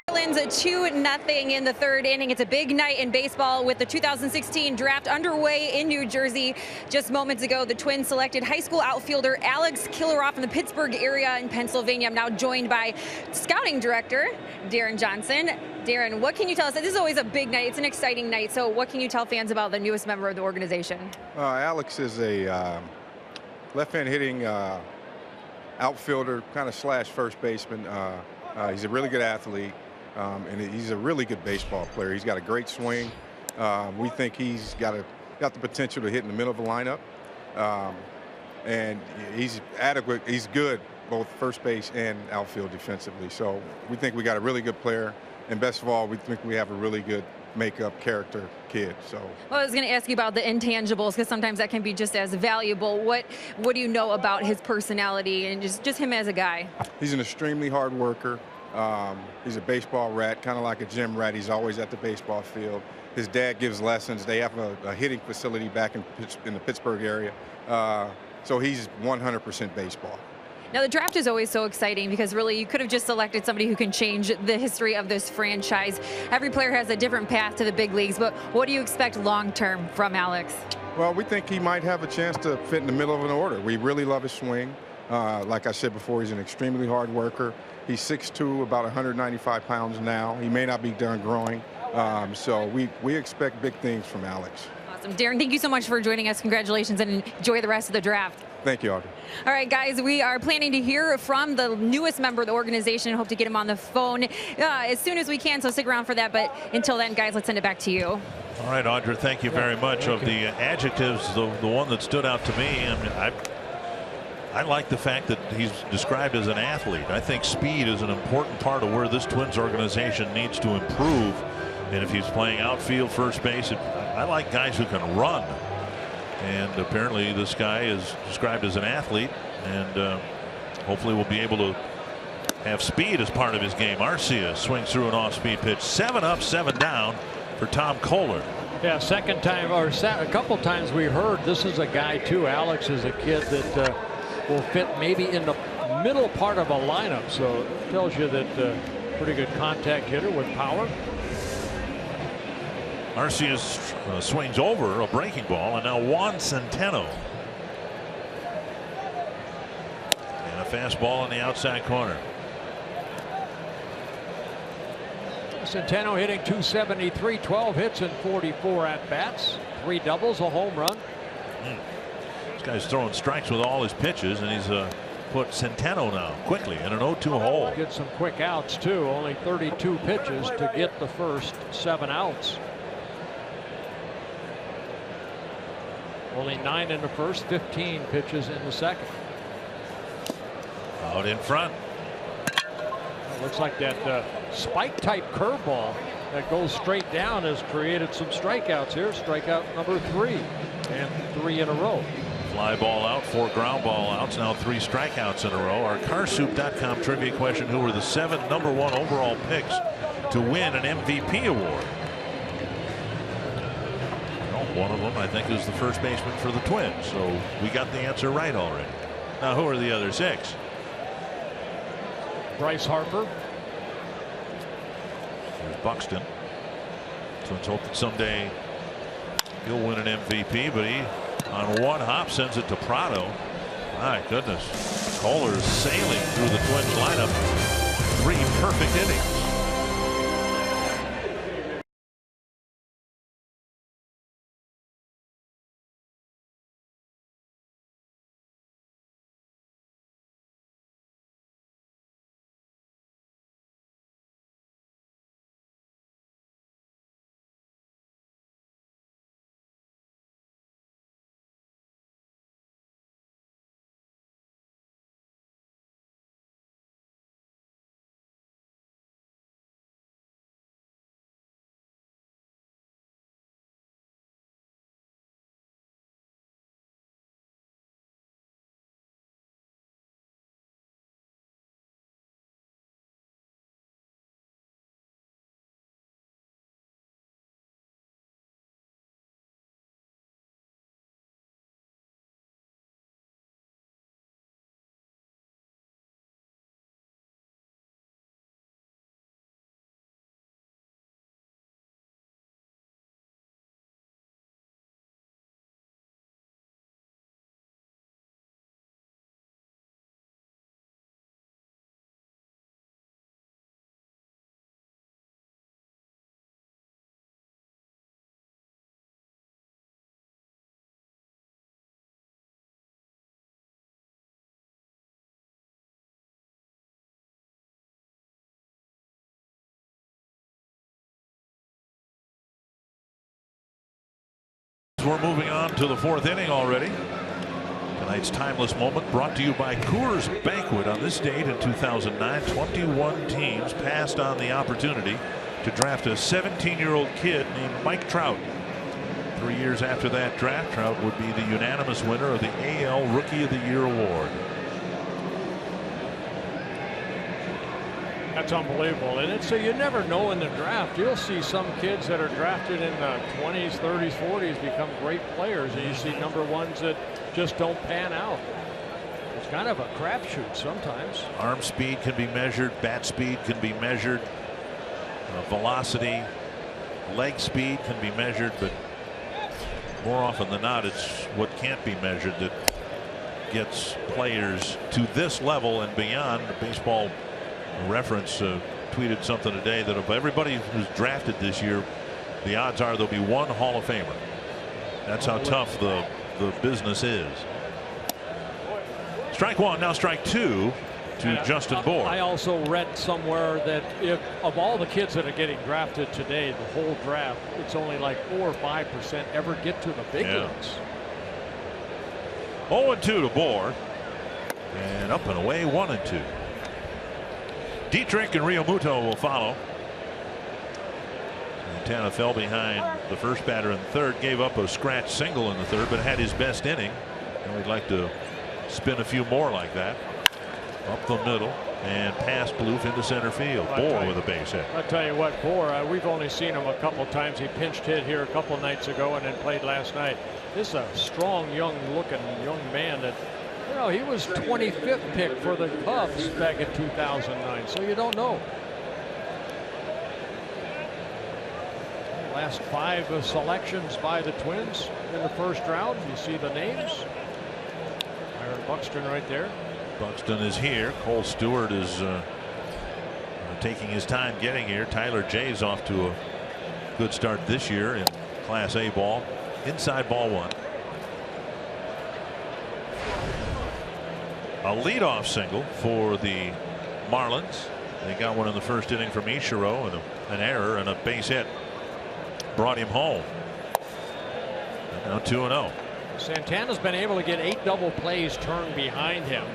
Marlins 2-0 in the third inning. It's a big night in baseball with the 2016 draft underway in New Jersey. Just moments ago, the Twins selected high school outfielder Alex Killaroff from the Pittsburgh area in Pennsylvania. I'm now joined by scouting director Darren Johnson. Darren, what can you tell us? This is always a big night. It's an exciting night. So what can you tell fans about the newest member of the organization? Alex is a left-hand hitting outfielder, kind of slash first baseman. He's a really good athlete. And he's a really good baseball player. He's got a great swing. We think he's got the potential to hit in the middle of the lineup. And he's adequate. He's good both first base and outfield defensively. So we think we got a really good player. And best of all, we think we have a really good makeup character kid. So well, I was going to ask you about the intangibles, because sometimes that can be just as valuable. What do you know about his personality and just him as a guy? He's an extremely hard worker. He's a baseball rat, kind of like a gym rat. He's always at the baseball field. His dad gives lessons. They have a hitting facility back in the Pittsburgh area. So he's 100% baseball. Now, the draft is always so exciting because really you could have just selected somebody who can change the history of this franchise. Every player has a different path to the big leagues, but what do you expect long-term from Alex? Well, we think he might have a chance to fit in the middle of an order. We really love his swing. Like I said before, he's an extremely hard worker. He's 6'2", about 195 pounds now. He may not be done growing. So we expect big things from Alex. Awesome. Darren, thank you so much for joining us. Congratulations and enjoy the rest of the draft. Thank you, Audrey. All right, guys, we are planning to hear from the newest member of the organization. Hope to get him on the phone as soon as we can, so stick around for that. But until then, guys, let's send it back to you. All right, Audrey, thank you very much. Of the adjectives, the one that stood out to me, I mean, I like the fact that he's described as an athlete. I think speed is an important part of where this Twins organization needs to improve. And if he's playing outfield, first base, I like guys who can run. And apparently this guy is described as an athlete, and hopefully we'll be able to have speed as part of his game. Arcia swings through an off-speed pitch. 7 up, 7 down for Tom Kohler. Yeah, second time or a couple times we heard this is a guy too. Alex is a kid that will fit maybe in the middle part of a lineup, so it tells you that pretty good contact hitter with power. Arcia swings over a breaking ball, and now Juan Centeno. And a fastball on the outside corner. Centeno hitting .273, 12 hits and 44 at-bats, 3 doubles, a home run. This guy's throwing strikes with all his pitches, and he's put Centeno now quickly in an 0-2 hole. Get some quick outs too. Only 32 pitches to get the first 7 outs. Only 9 in the first, 15 pitches in the second. Out in front. Looks like that spike type curveball that goes straight down has created some strikeouts here. Strikeout number 3 and 3 in a row. Fly ball out, 4 ground ball outs, now 3 strikeouts in a row. Our Carsoup.com trivia question: who were the 7 #1 overall picks to win an MVP award? Well, one of them I think is the first baseman for the Twins, so we got the answer right already. Now who are the other 6? Bryce Harper. There's Buxton. Twins hope that someday he'll win an MVP, but he on one hop sends it to Prado. My goodness. Kohler is sailing through the Twins lineup. 3 perfect innings. We're moving on to the 4th inning already. Tonight's timeless moment brought to you by Coors Banquet. On this date in 2009, 21 teams passed on the opportunity to draft a 17-year-old kid named Mike Trout. 3 years after that draft, Trout would be the unanimous winner of the AL Rookie of the Year award. That's unbelievable. And so you never know in the draft. You'll see some kids that are drafted in the 20s, 30s, 40s become great players, and you see #1s that just don't pan out. It's kind of a crapshoot sometimes. Arm speed can be measured, bat speed can be measured, velocity, leg speed can be measured, but more often than not, it's what can't be measured that gets players to this level and beyond. Baseball Reference tweeted something today that of everybody who's drafted this year, the odds are there'll be 1 Hall of Famer. That's how tough the business is. Strike 1, now strike 2 to Justin Bour. I also read somewhere that if of all the kids that are getting drafted today, the whole draft, it's only like 4 or 5% ever get to the big leagues. 0-2 to Bour. And up and away, 1-2. Dietrich and Realmuto will follow. Santana fell behind the first batter in the third, gave up a scratch single in the third, but had his best inning. And we'd like to spin a few more like that. Up the middle and past Bloof into center field. Bohr with a base hit. I'll tell you what, Bohr, we've only seen him a couple times. He pinched hit here a couple nights ago and then played last night. This is a strong, young-looking young man that, you know, he was 25th pick for the Cubs back in 2009, so you don't know. Last 5 selections by the Twins in the first round. You see the names. Aaron Buxton right there. Buxton is here. Cole Stewart is taking his time getting here. Tyler Jay's off to a good start this year in Class A ball. Inside ball 1. A leadoff single for the Marlins. They got one in the first inning from Ichiro, and an error and a base hit brought him home. And now 2-0. Santana's been able to get 8 double plays turned behind him.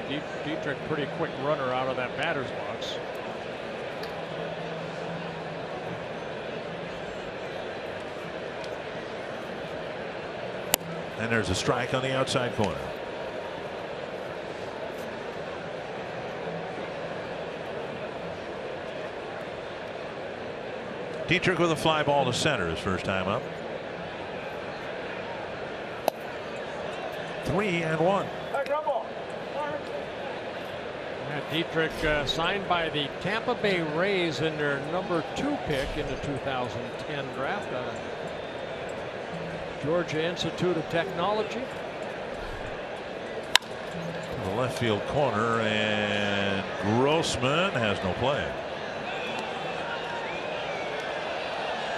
Dietrich, pretty quick runner out of that batter's box. And there's a strike on the outside corner. Dietrich with a fly ball to center his first time up. 3-1. Dietrich signed by the Tampa Bay Rays in their number 2 pick in the 2010 draft out of Georgia Institute of Technology. To the left field corner, and Grossman has no play.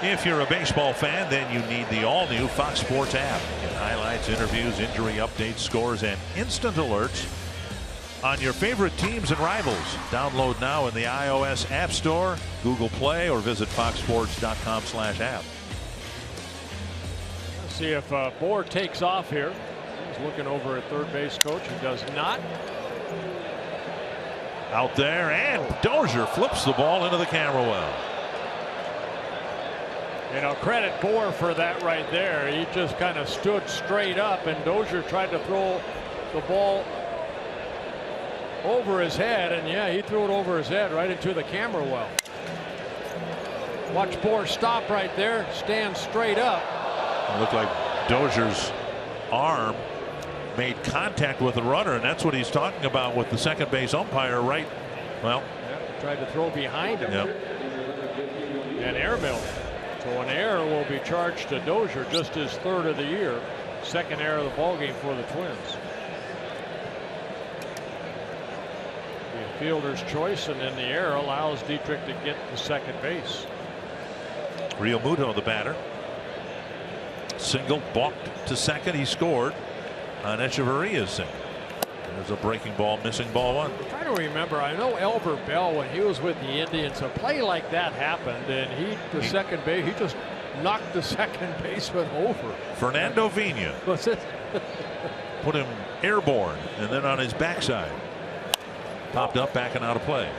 If you're a baseball fan, then you need the all-new Fox Sports app. Get highlights, interviews, injury updates, scores, and instant alerts on your favorite teams and rivals. Download now in the iOS App Store, Google Play, or visit foxsports.com/app. Let's see if Bohr takes off here. He's looking over at third base coach. He does not. Out there, and Dozier flips the ball into the camera well. You know, credit Bohr for that right there. He just kind of stood straight up, and Dozier tried to throw the ball over his head, and yeah, he threw it over his head right into the camera well. Watch Bohr stop right there, stand straight up. It looked like Dozier's arm made contact with the runner, and that's what he's talking about with the second base umpire right. Well, yeah, tried to throw behind him. Yep. And airmailed. So an error will be charged to Dozier, just his 3rd of the year. Second error of the ballgame for the Twins. The fielder's choice, and then the error allows Dietrich to get to second base. Realmuto, the batter. Single, balked to second. He scored on Echeverria's single. There's a breaking ball, missing ball 1. I'm trying to remember. I know Albert Bell, when he was with the Indians, a play like that happened, and the second base, he just knocked the second baseman over. Fernando Vina. What's it? Put him airborne, and then on his backside. Popped up, back and out of play.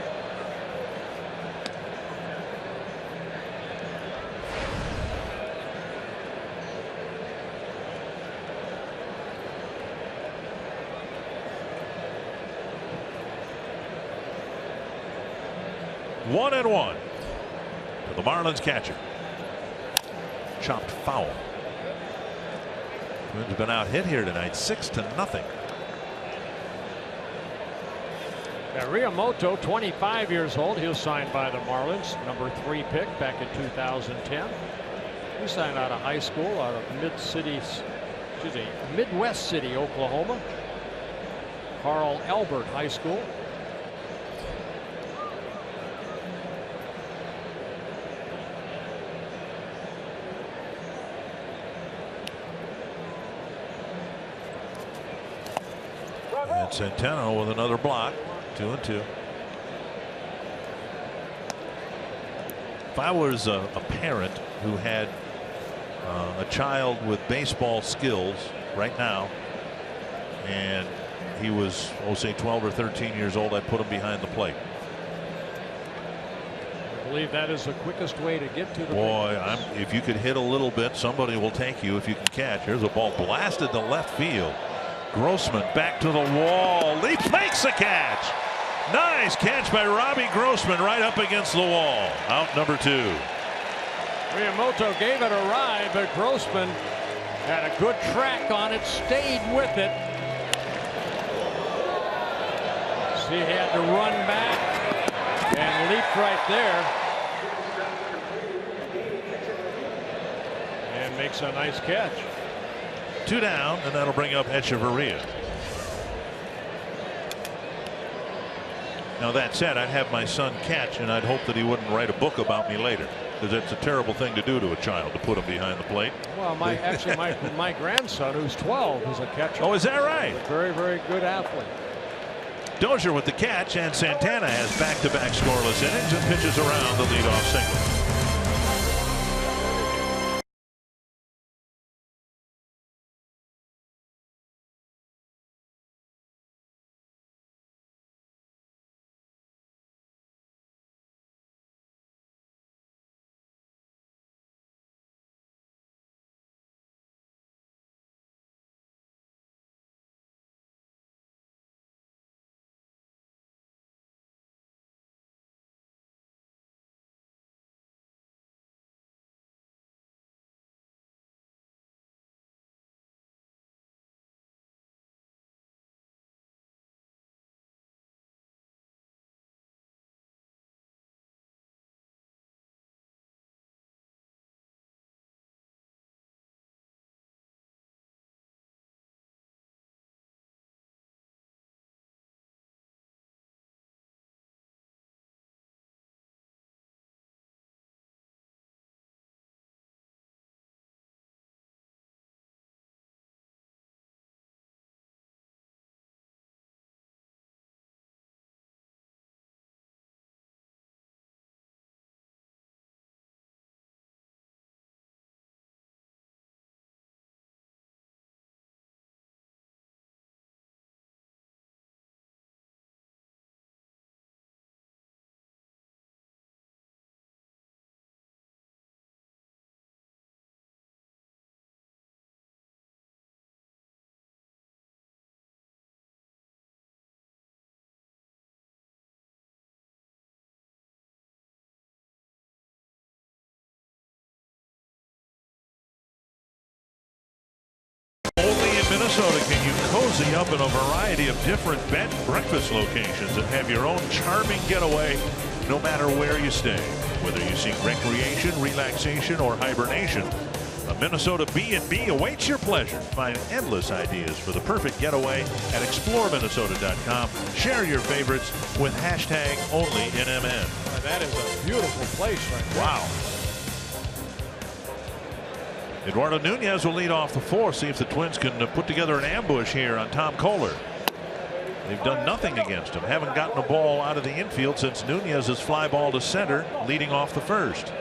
One and one to the Marlins catcher. Chopped foul. Twins have been out hit here tonight, 6-0. Realmuto, 25 years old. He was signed by the Marlins, number 3 pick back in 2010. He signed out of high school out of Midwest City, Oklahoma. Carl Albert High School. And Centeno with another block. 2-2. If I was a parent who had a child with baseball skills right now, and he was, say 12 or 13 years old, I'd put him behind the plate. I believe that is the quickest way to get to the boy. If you could hit a little bit, somebody will take you if you can catch. Here's a ball blasted to left field. Grossman back to the wall, leaps, makes the catch. Nice catch by Robbie Grossman right up against the wall. Out number 2. Miyamoto gave it a ride, but Grossman had a good track on it, stayed with it. See, he had to run back and leap right there. And makes a nice catch. 2 down, and that'll bring up Echeverria. Now that said, I'd have my son catch, and I'd hope that he wouldn't write a book about me later, because it's a terrible thing to do to a child, to put him behind the plate. Well, my grandson, who's 12, is a catcher. Oh, is that right? A very, very good athlete. Dozier with the catch, and Santana has back-to-back scoreless innings and pitches around the leadoff single. Minnesota, can you cozy up in a variety of different bed and breakfast locations and have your own charming getaway no matter where you stay? Whether you seek recreation, relaxation, or hibernation, a Minnesota B&B awaits your pleasure. Find endless ideas for the perfect getaway at exploreminnesota.com. Share your favorites with #OnlyNMN. That is a beautiful place right now. Wow. Eduardo Nunez will lead off the 4th. See if the Twins can put together an ambush here on Tom Kohler. They've done nothing against him. Haven't gotten a ball out of the infield since Nunez's fly ball to center, leading off the 1st.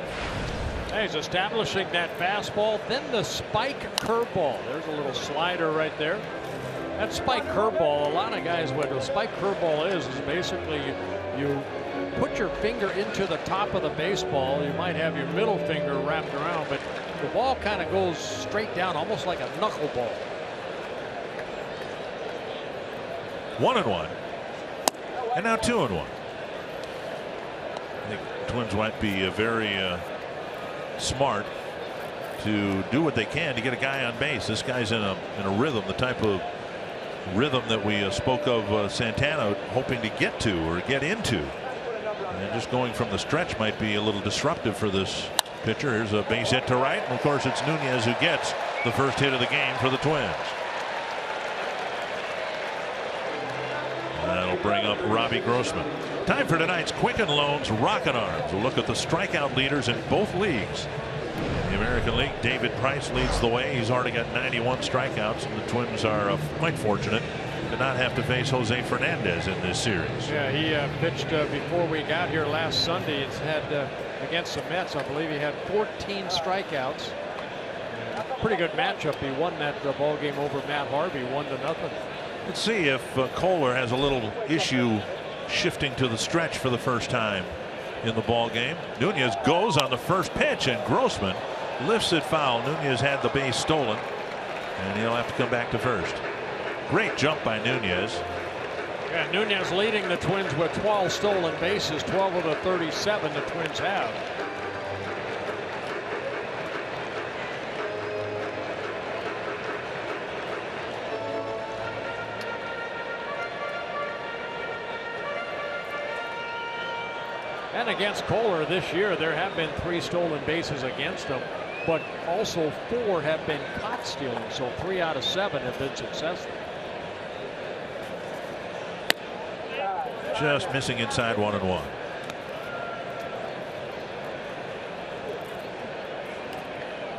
He's establishing that fastball, then the spike curveball. There's a little slider right there. That spike curveball, a lot of guys, what a spike curveball is basically you put your finger into the top of the baseball. You might have your middle finger wrapped around, but the ball kind of goes straight down, almost like a knuckleball. 1-1. And now 2-1. I think Twins might be very smart to do what they can to get a guy on base. This guy's in a rhythm, the type of rhythm that we spoke of Santana hoping to get to or get into. And just going from the stretch might be a little disruptive for this pitcher. Here's a base hit to right, and of course it's Nunez who gets the first hit of the game for the Twins. That'll bring up Robbie Grossman. Time for tonight's Quicken Loans Rocket Arms. We'll look at the strikeout leaders in both leagues. In the American League, David Price leads the way. He's already got 91 strikeouts, and the Twins are quite fortunate to not have to face Jose Fernandez in this series. Yeah, he pitched before we got here last Sunday. It's had against the Mets, I believe he had 14 strikeouts. Pretty good matchup. He won that ball game over Matt Harvey 1-0. Let's see if Kohler has a little issue shifting to the stretch for the first time in the ball game. Nunez goes on the first pitch, and Grossman lifts it foul. Nunez had the base stolen, and he'll have to come back to first. Great jump by Nunez. Yeah, Nunez leading the Twins with 12 stolen bases, 12 of the 37 the Twins have. And against Kohler this year, there have been 3 stolen bases against him, but also 4 have been caught stealing, so 3 out of 7 have been successful. Just missing inside 1-1.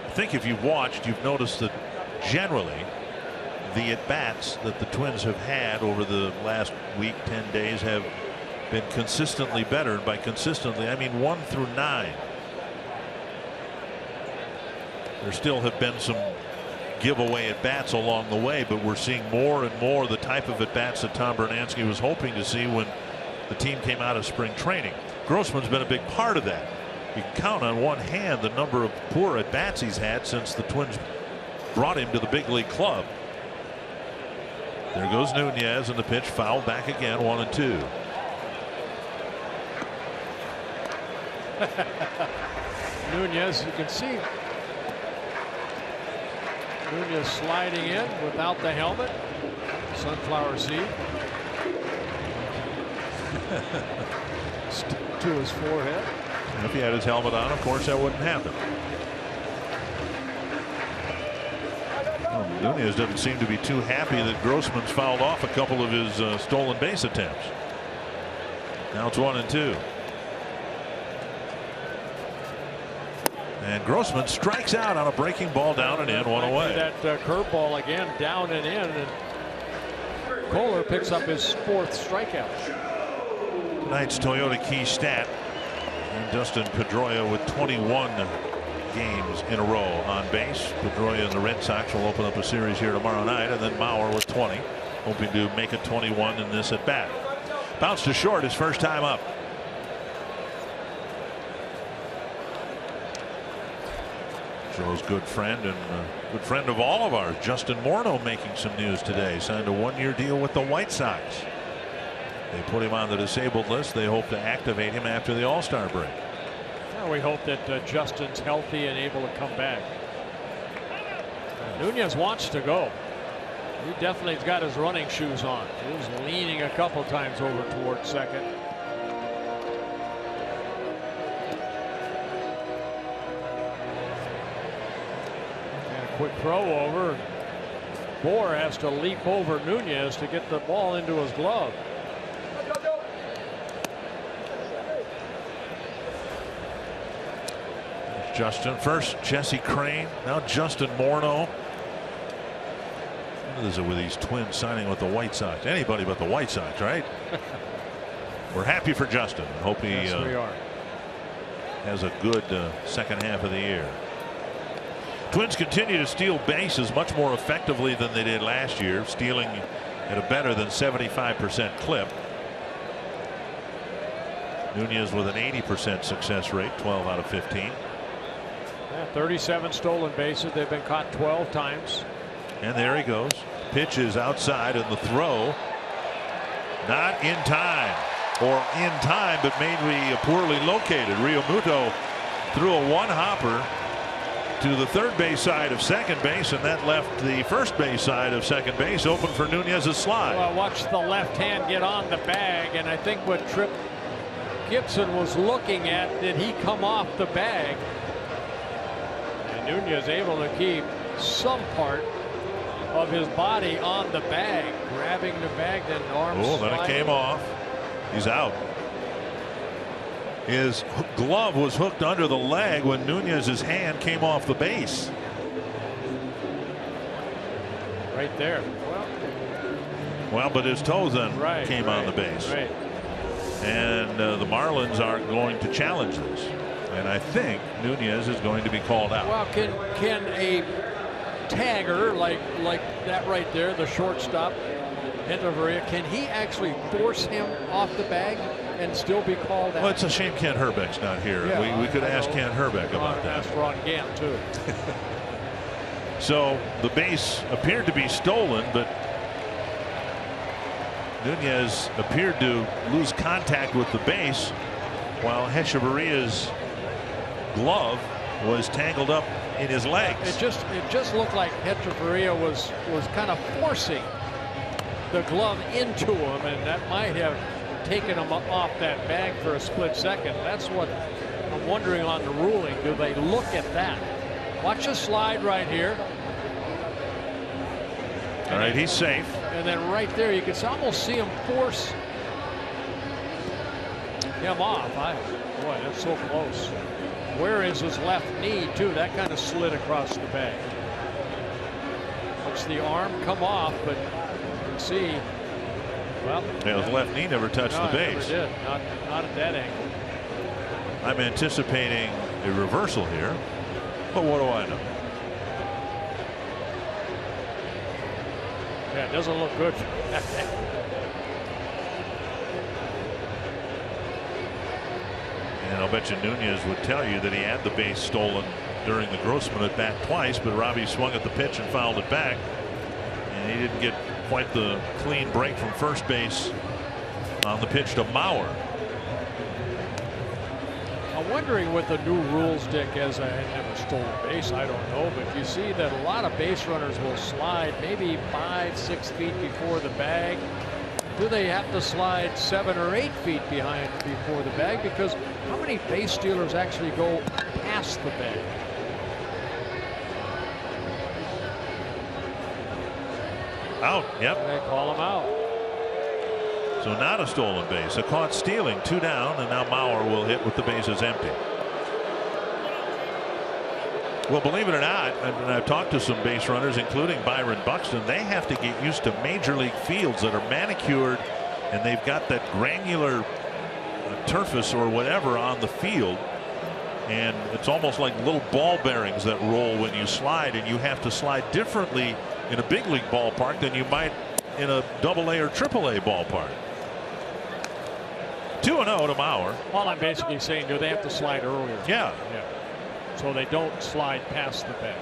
I think if you've watched, you've noticed that generally the at-bats that the Twins have had over the last week, 10 days, have been consistently better. And by consistently, I mean 1 through 9. There still have been some giveaway at bats along the way, but we're seeing more and more the type of at bats that Tom Bernansky was hoping to see when the team came out of spring training. Grossman's been a big part of that. You can count on one hand the number of poor at bats he's had since the Twins brought him to the big league club. There goes Nunez, and the pitch fouled back again, 1-2. Nunez, you can see Nunez sliding in without the helmet. Sunflower seed to his forehead. If he had his helmet on, of course, that wouldn't happen. Well, Nunez doesn't seem to be too happy that Grossman's fouled off a couple of his stolen base attempts. Now it's 1-2. And Grossman strikes out on a breaking ball down and in, 1 away. That curveball again, down and in, and Kohler picks up his 4th strikeout. Tonight's Toyota Key stat, and Dustin Pedroia with 21 games in a row on base. Pedroia and the Red Sox will open up a series here tomorrow night, and then Mauer with 20, hoping to make it 21 in this at bat. Bounced to short his first time up. Joe's good friend and good friend of all of ours, Justin Morneau, making some news today. Signed a 1-year deal with the White Sox. They put him on the disabled list. They hope to activate him after the All-Star break. Well, we hope that Justin's healthy and able to come back. Nunez wants to go. He definitely's got his running shoes on. He was leaning a couple times over towards second. Quick throw over. Bohr has to leap over Nunez to get the ball into his glove. Justin first, Jesse Crane, now Justin Morneau. What is it with these Twins signing with the White Sox? Anybody but the White Sox, right? We're happy for Justin. Hope he yes, we are. Has a good second half of the year. Twins continue to steal bases much more effectively than they did last year, stealing at a better than 75% clip. Nunez with an 80% success rate, 12 out of 15. Yeah, 37 stolen bases. They've been caught 12 times. And there he goes. Pitch is outside, and the throw not in time, or in time, but maybe poorly located. Realmuto threw a one-hopper to the third base side of second base, and that left the first base side of second base open for Nunez's slide. Well, watch the left hand get on the bag, and I think what Tripp Gibson was looking at, did he come off the bag? And Nunez able to keep some part of his body on the bag, grabbing the bag, then arms. Oh, then it came off. He's out. His glove was hooked under the leg when Nunez's hand came off the base. Right there. Well, but his toe then came on the base. Right. And the Marlins are going to challenge this. And I think Nunez is going to be called out. Well, can a tagger like that right there, the shortstop, Hechavarria, can he actually force him off the bag and still be called out? Well, it's a shame Kent Herbeck's not here. Yeah, we could ask Kent Herbeck about that. Ask Ron Gant too. So the base appeared to be stolen, but Nunez appeared to lose contact with the base while Hechavarria's glove was tangled up in his legs. It just looked like Hechavarria was kind of forcing the glove into him, and that might have taken him off that bag for a split second. That's what I'm wondering on the ruling. Do they look at that? Watch the slide right here. All right, he's safe. And then right there, you can almost see him force him off. Boy, that's so close. Where is his left knee, too? That kind of slid across the bag. Watch the arm come off, but you can see, well. Yeah, his left knee never touched the base. Never did. Not at that angle. I'm anticipating a reversal here, but what do I know? Yeah, it doesn't look good. And I'll bet you Nunez would tell you that he had the base stolen during the Grossman at bat twice, but Robbie swung at the pitch and fouled it back. And he didn't get quite the clean break from first base on the pitch to Mauer. I'm wondering with the new rules, Dick, as I had never stolen base, I don't know, but you see that a lot of base runners will slide maybe 5-6 feet before the bag. Do they have to slide 7 or 8 feet behind before the bag? Because how many base stealers actually go past the bag? Out. Yep. They call him out. So not a stolen base, a caught stealing, 2 down, and now Mauer will hit with the bases empty. Well, believe it or not, and I've talked to some base runners, including Byron Buxton, they have to get used to major league fields that are manicured, and they've got that granular turfus or whatever on the field, and it's almost like little ball bearings that roll when you slide, and you have to slide differently in a big league ballpark than you might in a AA or AAA ballpark. 2-0 to Mauer. All I'm basically saying, do they have to slide earlier? Yeah. So they don't slide past the bag.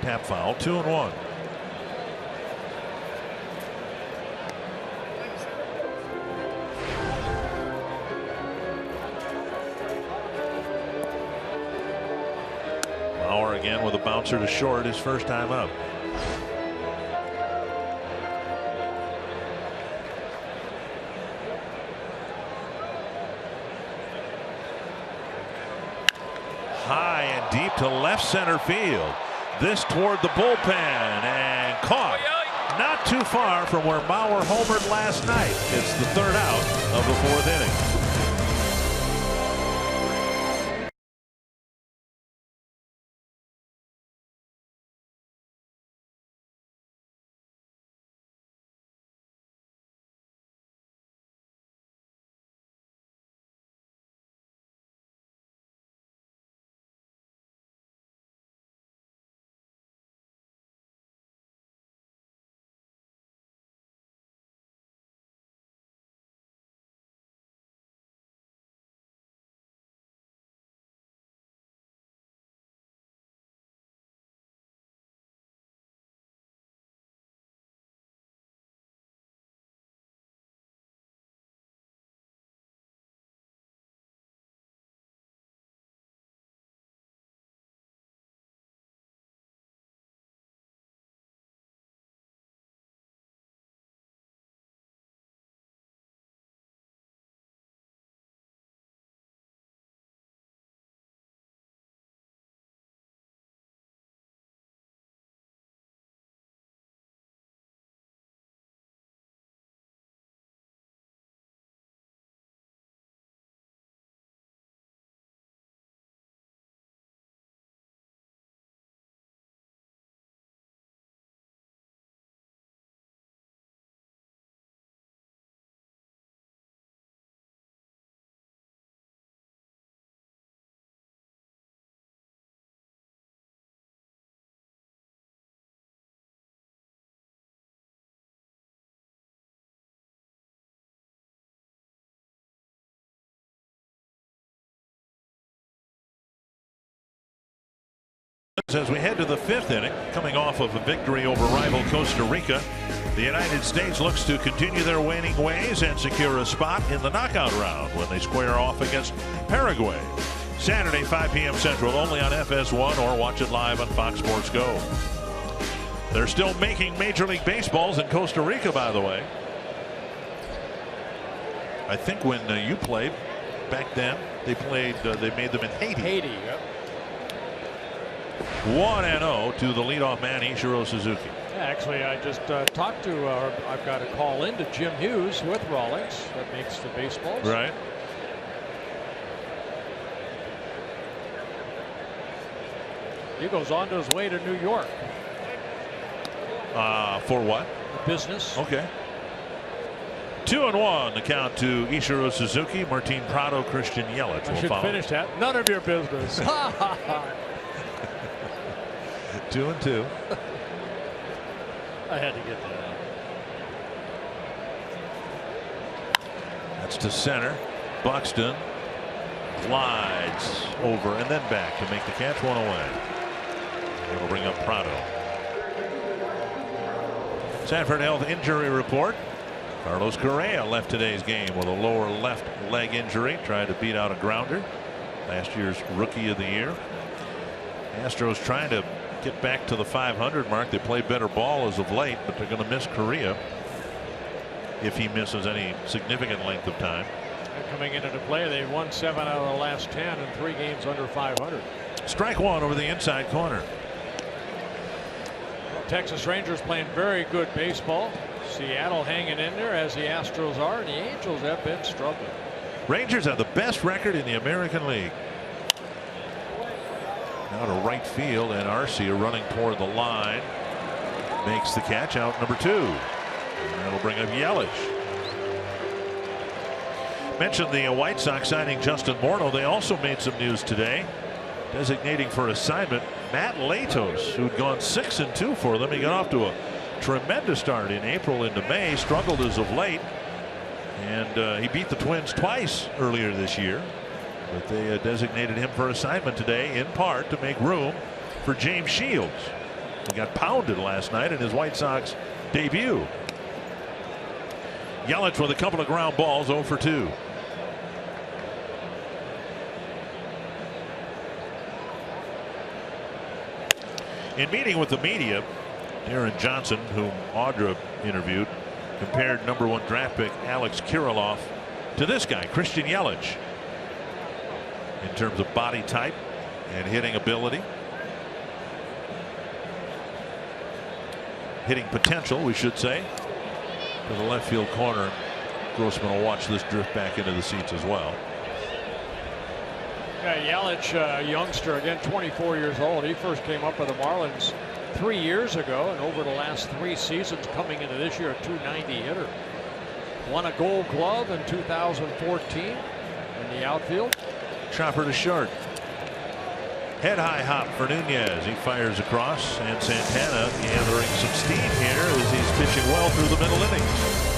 Tap foul, 2-1. Mauer again with a bouncer to short, his first time up. High and deep to left center field. This toward the bullpen and caught. Not too far from where Mauer homered last night. It's the 3rd out of the 4th inning. As we head to the 5th inning, coming off of a victory over rival Costa Rica, the United States looks to continue their winning ways and secure a spot in the knockout round when they square off against Paraguay. Saturday, 5 p.m. Central, only on FS1 or watch it live on Fox Sports Go. They're still making Major League Baseballs in Costa Rica, by the way. I think when you played back then, they made them in Haiti. Haiti, yep. 1-0 to the leadoff man, Ichiro Suzuki. Yeah, actually, I just talked to, I've got a call in to Jim Hughes with Rawlings that makes the baseballs. Right. He goes on to his way to New York. For what? Business. Okay. 2-1 the count to Ichiro Suzuki. Martin Prado, Christian Yelich will I should follow. finish that. None of your business. 2-2. I had to get that. That's to center. Buxton glides over and then back to make the catch, one away. It'll bring up Prado. Sanford Health injury report. Carlos Correa left today's game with a lower left leg injury. Tried to beat out a grounder. Last year's Rookie of the Year. Astros trying to get back to the 500 mark. They play better ball as of late, but they're going to miss Correa if he misses any significant length of time. And coming into the play, they've won 7 out of the last 10 and 3 games under 500. Strike one over the inside corner. Well, Texas Rangers playing very good baseball. Seattle hanging in there as the Astros are, and the Angels have been struggling. Rangers have the best record in the American League. Now to right field, and Arcia running toward the line makes the catch, out number 2. And that'll bring up Yelich. Mentioned the White Sox signing Justin Morneau. They also made some news today, designating for assignment Matt Latos, who'd gone 6-2 for them. He got off to a tremendous start in April into May, struggled as of late, and he beat the Twins twice earlier this year. But they designated him for assignment today, in part to make room for James Shields, who got pounded last night in his White Sox debut. Yelich with a couple of ground balls, 0 for 2. In meeting with the media, Darren Johnson, whom Audra interviewed, compared #1 draft pick Alex Kirilloff to this guy, Christian Yelich, in terms of body type and hitting ability. Hitting potential, we should say. To the left field corner. Grossman will watch this drift back into the seats as well. Yeah, Yelich, youngster, again, 24 years old. He first came up with the Marlins 3 years ago, and over the last 3 seasons coming into this year, a .290 hitter. Won a Gold Glove in 2014 in the outfield. Chopper to short. Head high hop for Nunez. He fires across, and Santana gathering some steam here as he's pitching well through the middle innings.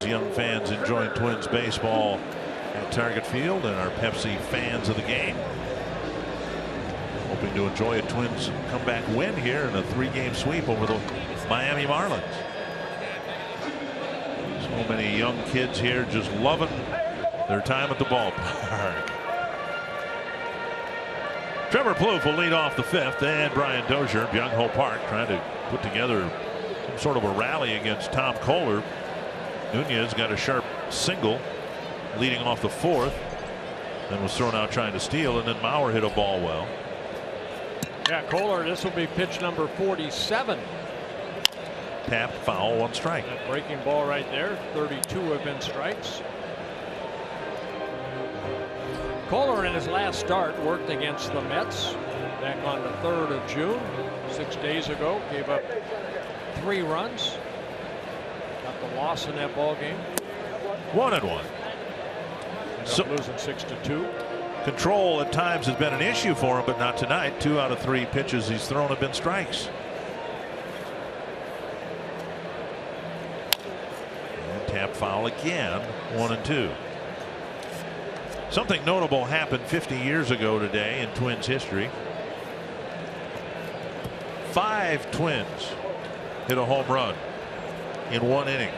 young fans enjoying Twins baseball at Target Field and our Pepsi fans of the game. Hoping to enjoy a Twins comeback win here in a 3-game sweep over the Miami Marlins. So many young kids here just loving their time at the ballpark. Trevor Plouffe will lead off the 5th, and Brian Dozier, Byung-Ho Park, trying to put together some sort of a rally against Tom Kohler. Nunez got a sharp single leading off the 4th, then was thrown out trying to steal, and then Mauer hit a ball well. Yeah, Kohler, this will be pitch number 47. Tap, foul, 1 strike. That breaking ball right there. 32 have been strikes. Kohler in his last start worked against the Mets back on the 3rd of June, 6 days ago. Gave up 3 runs. Got the loss in that ball game. 1-1. So losing 6-2. Control at times has been an issue for him, but not tonight. 2 out of 3 pitches he's thrown have been strikes. And tap foul again. 1-2. Something notable happened 50 years ago today in Twins history. 5 Twins hit a home run in 1 inning.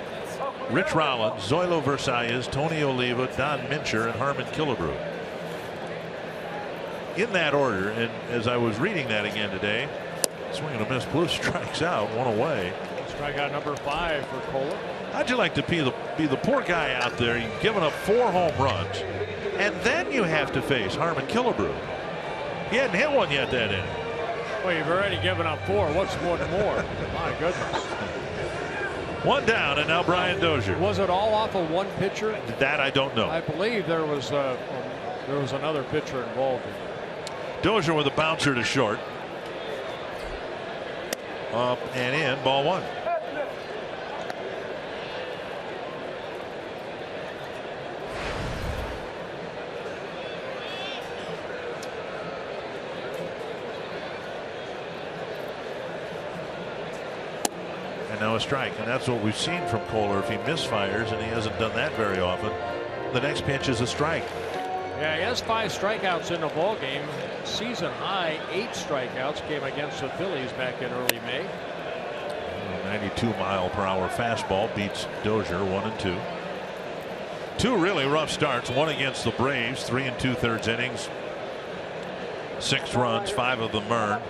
Rich Rollins, Zoilo Versalles, Tony Oliva, Don Mincher, and Harmon Killebrew. In that order, and as I was reading that again today, swing and a miss. Plouffe strikes out, 1 away. Strikeout number 5 for Kohler. How'd you like to be the poor guy out there? You've given up 4 home runs, and then you have to face Harmon Killebrew. He hadn't hit one yet that inning. Well, you've already given up 4. What's one more? My goodness. 1 down, and now Brian Dozier. Was it all off of 1 pitcher? That I don't know. I believe there was another pitcher involved. Dozier with a bouncer to short. Up and in, ball 1. And now a strike, and that's what we've seen from Kohler. If he misfires, and he hasn't done that very often, the next pitch is a strike. Yeah, he has 5 strikeouts in the ball game. Season high 8 strikeouts came against the Phillies back in early May. 92-mile-per-hour fastball beats Dozier 1-2. 2 really rough starts. 1 against the Braves, 3 2/3 innings, 6 runs, 5 of them earned.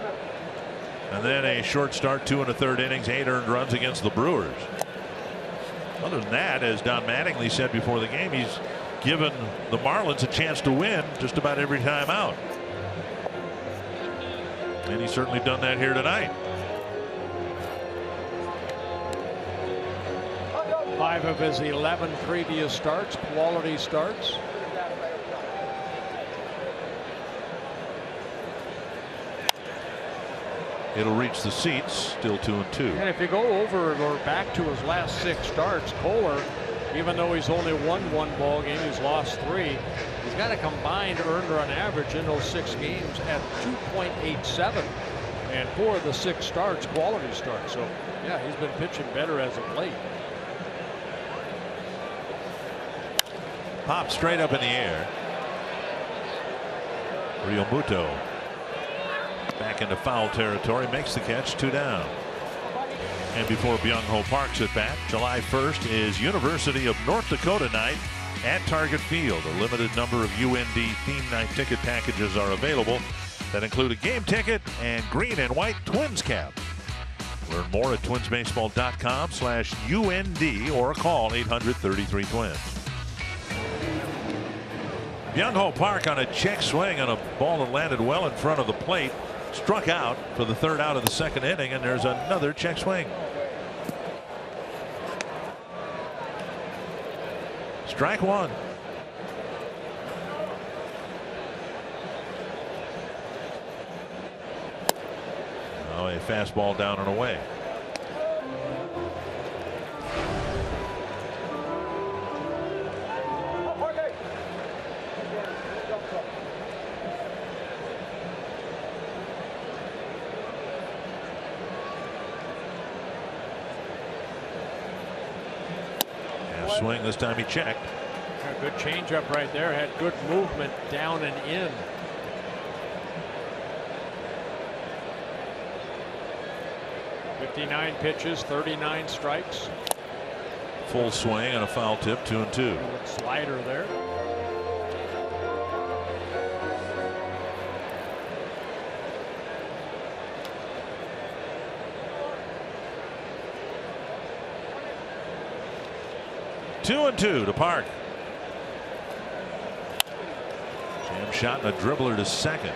And then a short start, 2 1/3 innings, 8 earned runs against the Brewers. Other than that, as Don Mattingly said before the game, he's given the Marlins a chance to win just about every time out. And he's certainly done that here tonight. 5 of his 11 previous starts, quality starts. It'll reach the seats, still 2-2. And if you go over or back to his last 6 starts, Kohler, even though he's only won 1 ball game, he's lost 3. He's got a combined earned run average in those 6 games at 2.87, and 4 of the 6 starts quality starts. So yeah, he's been pitching better as of late. Pop straight up in the air. Real Muto back into foul territory, makes the catch, 2 down. And before Byung-Ho Park's at bat, July 1st is University of North Dakota night at Target Field. A limited number of UND theme night ticket packages are available that include a game ticket and green and white Twins cap. Learn more at twinsbaseball.com/UND or call 800-33-TWINS. Byung-Ho Park on a check swing on a ball that landed well in front of the plate. Struck out for the 3rd out of the 2nd inning, and there's another check swing. Strike 1. Now a fastball down and away. swing. This time he checked. A good changeup right there. Had good movement down and in. .59 pitches, 39 strikes. Full swing and a foul tip, 2-2. Slider there. Two and two to Park. Jam shot and a dribbler to second.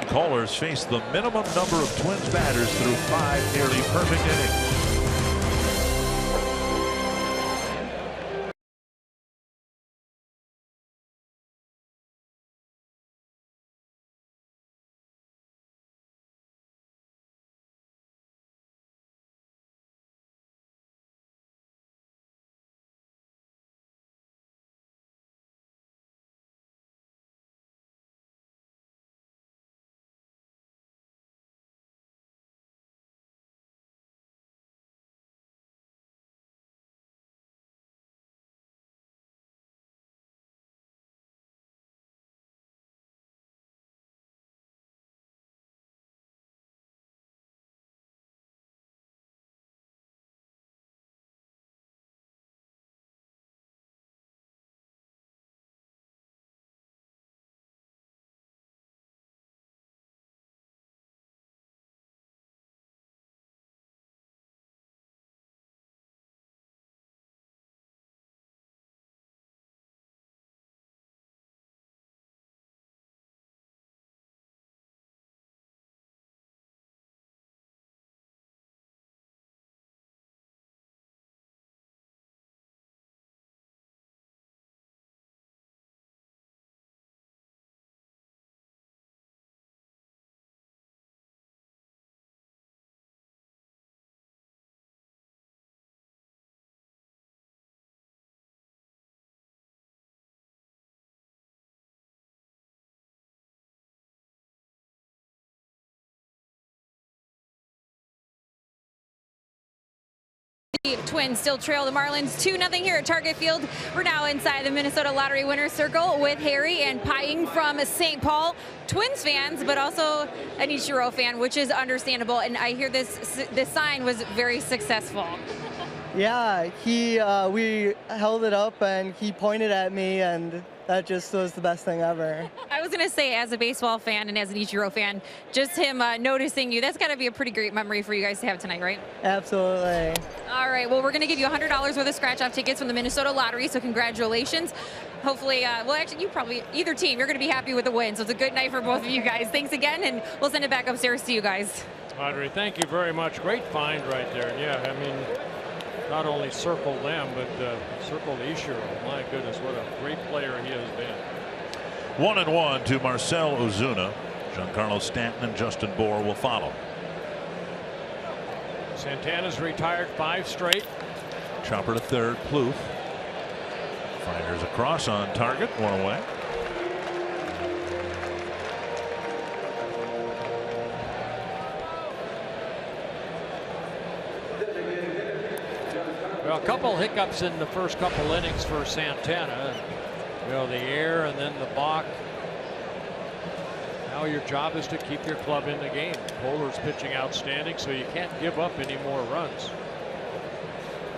Kohler's faced the minimum number of Twins batters through 5 nearly perfect innings. The Twins still trail the Marlins 2-0 here at Target Field. We're now inside the Minnesota Lottery Winners Circle with Harry and Pying from St. Paul. Twins fans, but also an Ichiro fan, which is understandable. And I hear this sign was very successful. Yeah, we held it up and he pointed at me, and that just was the best thing ever. I was going to say, as a baseball fan and as an Ichiro fan, just him noticing you, that's got to be a pretty great memory for you guys to have tonight, right? Absolutely. All right, well, we're going to give you $100 worth of scratch-off tickets from the Minnesota Lottery, so congratulations. Hopefully, well, actually, you probably, either team, you're going to be happy with the win, so it's a good night for both of you guys. Thanks again, and we'll send it back upstairs to you guys. Audrey, thank you very much. Great find right there. And yeah, I mean, not only circle them, but circle Ichiro. My goodness, what a great player he has been. 1-1 to Marcell Ozuna. Giancarlo Stanton and Justin Bour will follow. Santana's retired 5 straight. Chopper to third, Plouffe. Fires across on target, 1 away. Well, a couple hiccups in the first couple innings for Santana. You know, the air and then the balk. Now your job is to keep your club in the game. Kohler's pitching outstanding, so you can't give up any more runs.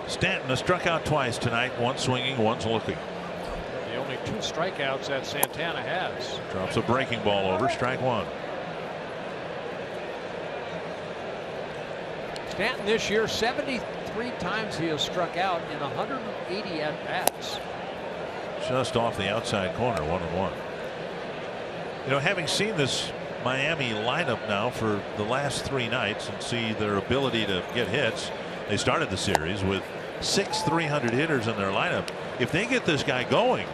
Stanton has struck out twice tonight, 1 swinging, 1's looking. The only 2 strikeouts that Santana has. Drops a breaking ball over, strike 1. Stanton this year, 73 times he has struck out in 180 at-bats. Just off the outside corner, 1-1. You know, having seen this Miami lineup now for the last 3 nights and see their ability to get hits, they started the series with 6 300 hitters in their lineup. If they get this guy going,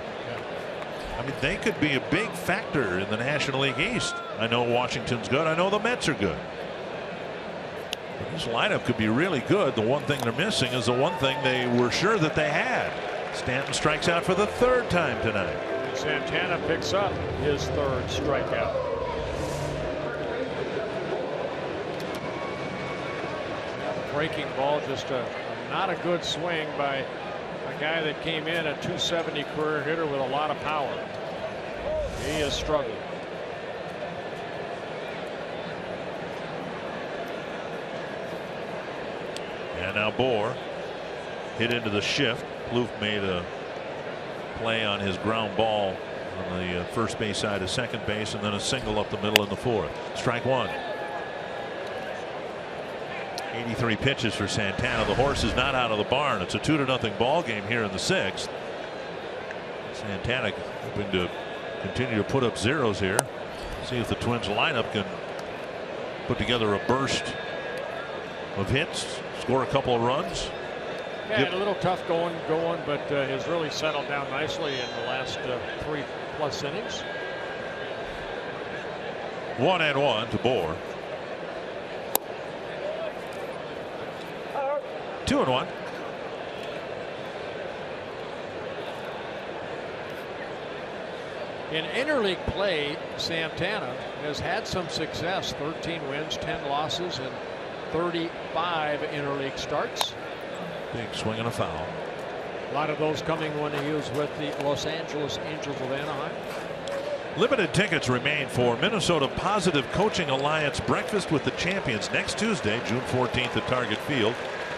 I mean, they could be a big factor in the National League East. I know Washington's good. I know the Mets are good. But this lineup could be really good. The one thing they're missing is the one thing they were sure that they had. Stanton strikes out for the 3rd time tonight. Santana picks up his 3rd strikeout. Breaking ball, just not a good swing by A guy that came in a .270 career hitter with a lot of power. He has struggled. And now Bohr hit into the shift. Plouffe made a play on his ground ball on the first base side of second base, and then a single up the middle in the fourth. Strike one. 83 pitches for Santana. The horse is not out of the barn. It's a 2-0 ball game here in the sixth. Santana hoping to continue to put up zeros here. See if the Twins lineup can put together a burst of hits, score a couple of runs. Yeah, had a little tough going, but has really settled down nicely in the last 3+ innings. 1-1 to Bohr. 2-1. In interleague play, Santana has had some success. 13 wins, 10 losses, and 35 interleague starts. Big swing and a foul. A lot of those coming when he was with the Los Angeles Angels of Anaheim. Limited tickets remain for Minnesota Positive Coaching Alliance Breakfast with the Champions next Tuesday, June 14th at Target Field.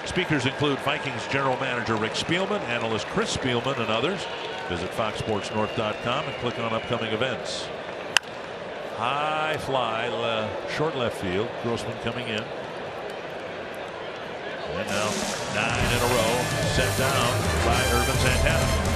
Speakers include Vikings General Manager Rick Spielman, analyst Chris Spielman, and others. Visit foxsportsnorth.com and click on upcoming events. High fly, short left field. Grossman coming in. And now 9 in a row set down by Ervin Santana.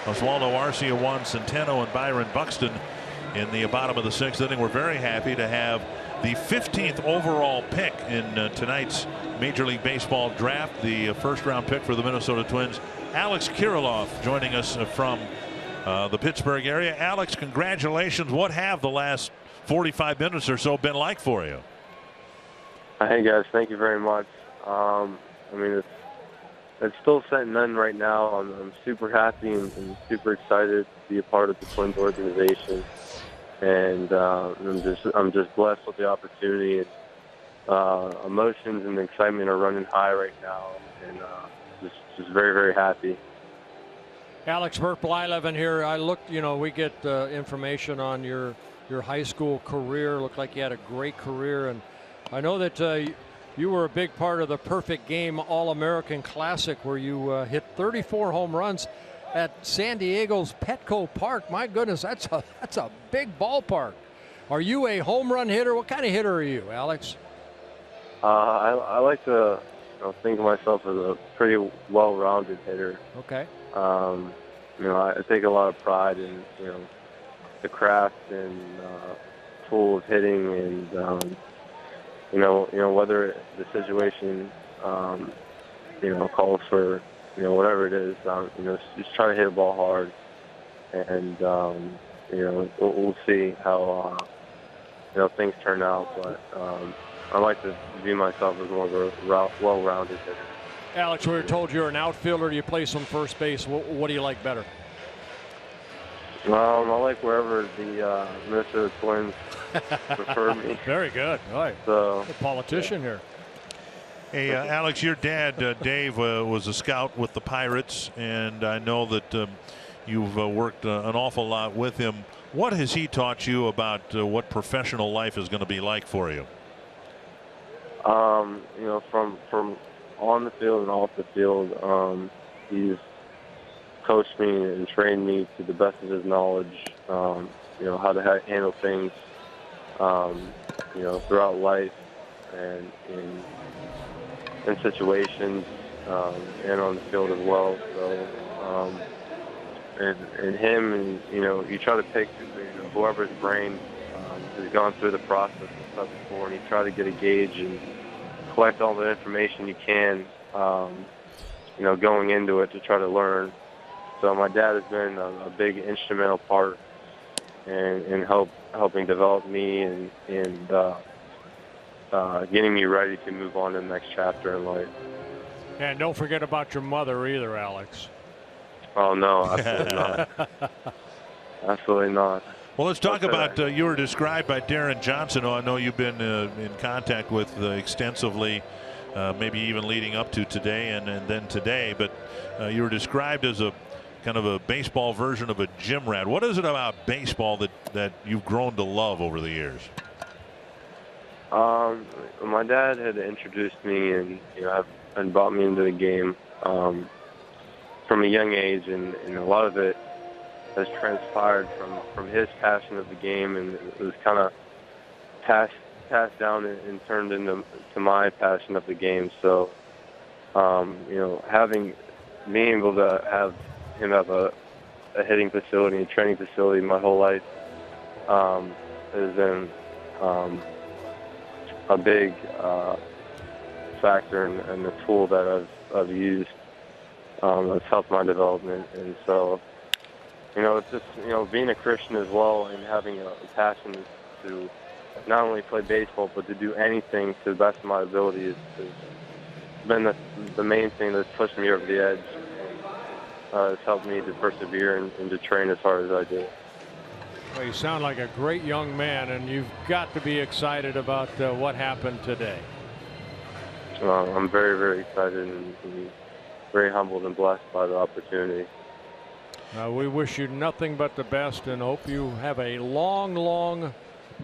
Oswaldo Arcia won, Centeno and Byron Buxton in the bottom of the sixth inning. We're very happy to have the 15th overall pick in tonight's Major League Baseball draft, the first-round pick for the Minnesota Twins, Alex Kirilloff, joining us from the Pittsburgh area. Alex, congratulations. What have the last 45 minutes or so been like for you? Hey, guys. Thank you very much. I mean, it's still set and done right now. I'm super happy and super excited to be a part of the Twins organization, and I'm just blessed with the opportunity. And emotions and excitement are running high right now, and just very, very happy. Alex, Bert Blyleven here. I looked, we get information on your high school career. Looked like you had a great career, and I know that you were a big part of the Perfect Game All-American Classic, where you hit 34 home runs at San Diego's Petco Park. My goodness, that's a big ballpark. Are you a home run hitter? What kind of hitter are you, Alex? I like to think of myself as a pretty well-rounded hitter. Okay. I take a lot of pride in the craft and tool of hitting, and whether the situation, calls for, whatever it is, just try to hit the ball hard, and we'll see how things turn out. But I like to view myself as more of a well-rounded hitter. Alex, we were told you're an outfielder. You play some first base. What do you like better? I like wherever the Minnesota Twins prefer me. Very good. All right. So, a politician here. Hey, Alex, your dad, Dave, was a scout with the Pirates, and I know that you've worked an awful lot with him. What has he taught you about what professional life is going to be like for you? From on the field and off the field, he's coached me and trained me to the best of his knowledge, how to handle things, throughout life and in situations, and on the field as well. So, and him, and you try to pick whoever's brain has gone through the process and stuff before, and you try to get a gauge and collect all the information you can, going into it to try to learn. So my dad has been a big instrumental part in helping develop me and getting me ready to move on to the next chapter in life. And don't forget about your mother either, Alex. Oh, no, absolutely not. Absolutely not. Well, let's talk about you were described by Darren Johnson, who I know you've been in contact with extensively, maybe even leading up to today and then today. But you were described as a kind of a baseball version of a gym rat. What is it about baseball that you've grown to love over the years? My dad had introduced me and brought me into the game from a young age, and a lot of it has transpired from his passion of the game, and it was kind of passed down and turned into my passion of the game. So, being able to have him have a hitting facility and training facility my whole life has been a big factor and a tool that I've used that's helped my development. And so, it's just, being a Christian as well and having a passion to not only play baseball but to do anything to the best of my ability has been the main thing that's pushed me over the edge. It's helped me to persevere and to train as hard as I do. Well, you sound like a great young man, and you've got to be excited about what happened today. I'm very, very excited and very humbled and blessed by the opportunity. We wish you nothing but the best and hope you have a long, long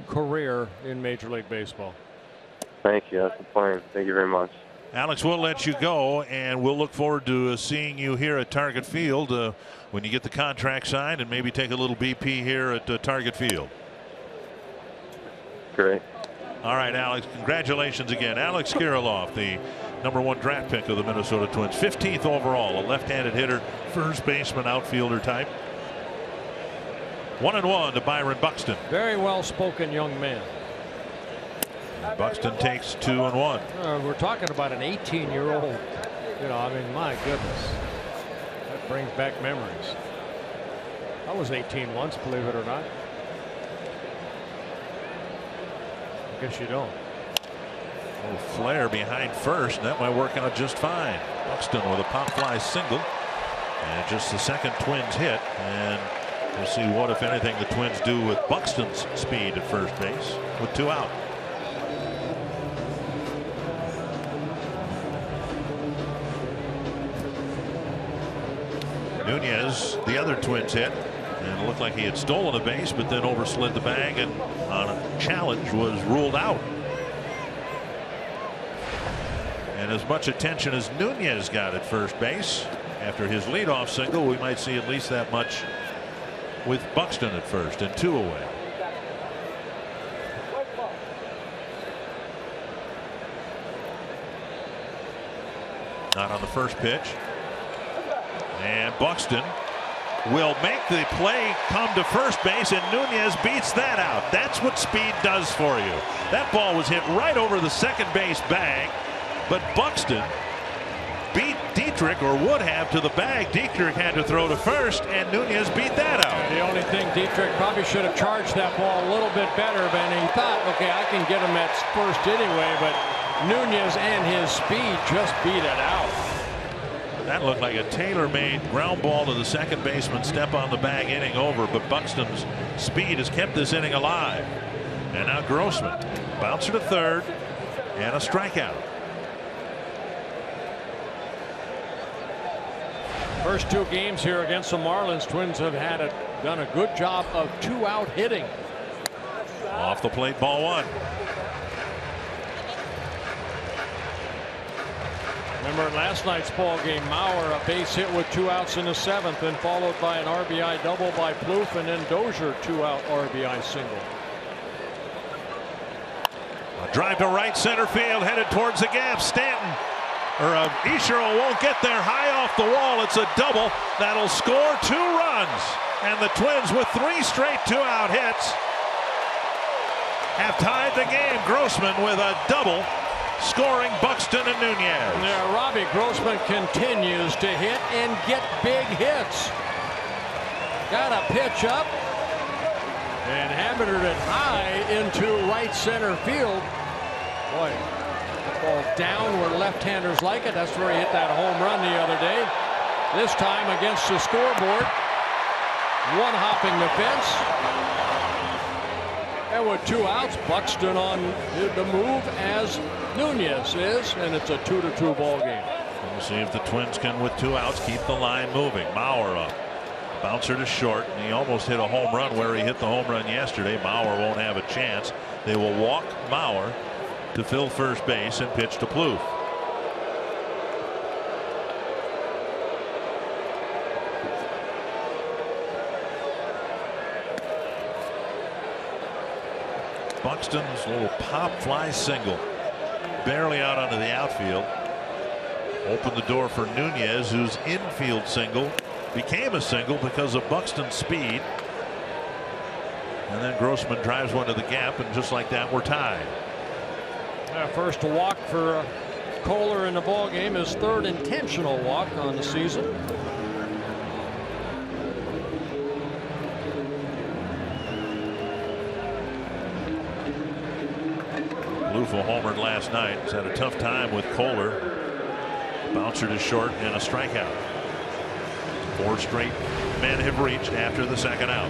career in Major League Baseball. Thank you. That's the plan. Thank you very much. Alex, we'll let you go, and we'll look forward to seeing you here at Target Field when you get the contract signed, and maybe take a little BP here at Target Field. Great. All right, Alex, congratulations again. Alex Kirilloff, the #1 draft pick of the Minnesota Twins, 15th overall, a left-handed hitter, first baseman, outfielder type. 1-1 to Byron Buxton. Very well-spoken young man. Buxton takes 2-1. We're talking about an 18-year-old. My goodness. That brings back memories. I was 18 once, believe it or not. I guess you don't. A little flare behind first, and that might work out just fine. Buxton with a pop fly single. And just the second Twins hit. And we'll see what, if anything, the Twins do with Buxton's speed at first base with 2 out. Nunez, the other Twins hit, and it looked like he had stolen a base, but then overslid the bag and on a challenge was ruled out. And as much attention as Nunez got at first base after his leadoff single, we might see at least that much with Buxton at first, and 2 away. Not on the first pitch. And Buxton will make the play come to first base, and Nunez beats that out. That's what speed does for you. That ball was hit right over the second base bag, but Buxton beat Dietrich, or would have, to the bag. Dietrich had to throw to first, and Nunez beat that out. The only thing, Dietrich probably should have charged that ball a little bit better, but he thought, okay, I can get him at first anyway, but Nunez and his speed just beat it out. That looked like a tailor-made ground ball to the second baseman, step on the bag, inning over, but Buxton's speed has kept this inning alive. And now Grossman, bouncer to third, and a strikeout. First 2 games here against the Marlins, Twins have done a good job of 2-out hitting. Off the plate, ball 1. Remember in last night's ball game, Mauer a base hit with 2 outs in the 7th, and followed by an RBI double by Plouffe, and then Dozier 2-out RBI single. A drive to right center field, headed towards the gap. Stanton, or Ichiro won't get there. High off the wall, it's a double that'll score 2 runs, and the Twins, with 3 straight 2-out hits, have tied the game. Grossman with a double, scoring Buxton and Nunez. Yeah, Robbie Grossman continues to hit and get big hits. Got a pitch up and hammered it high into right center field. Boy, ball down where left-handers like it. That's where he hit that home run the other day. This time against the scoreboard. One hopping the fence. And with 2 outs, Buxton on the move as Nunez is, and it's a 2-2 ball game. We'll see if the Twins can, with 2 outs, keep the line moving. Mauer up. Bouncer to short, and he almost hit a home run where he hit the home run yesterday. Mauer won't have a chance. They will walk Mauer to fill first base and pitch to Plouffe. Buxton's little pop fly single, barely out onto the outfield, opened the door for Nunez, whose infield single became a single because of Buxton's speed. And then Grossman drives one to the gap, and just like that, we're tied. First walk for Kohler in the ball game, his 3rd intentional walk on the season. Plouffe homered last night. He's had a tough time with Kohler. Bouncer to short and a strikeout. 4 straight men have reached after the 2nd out.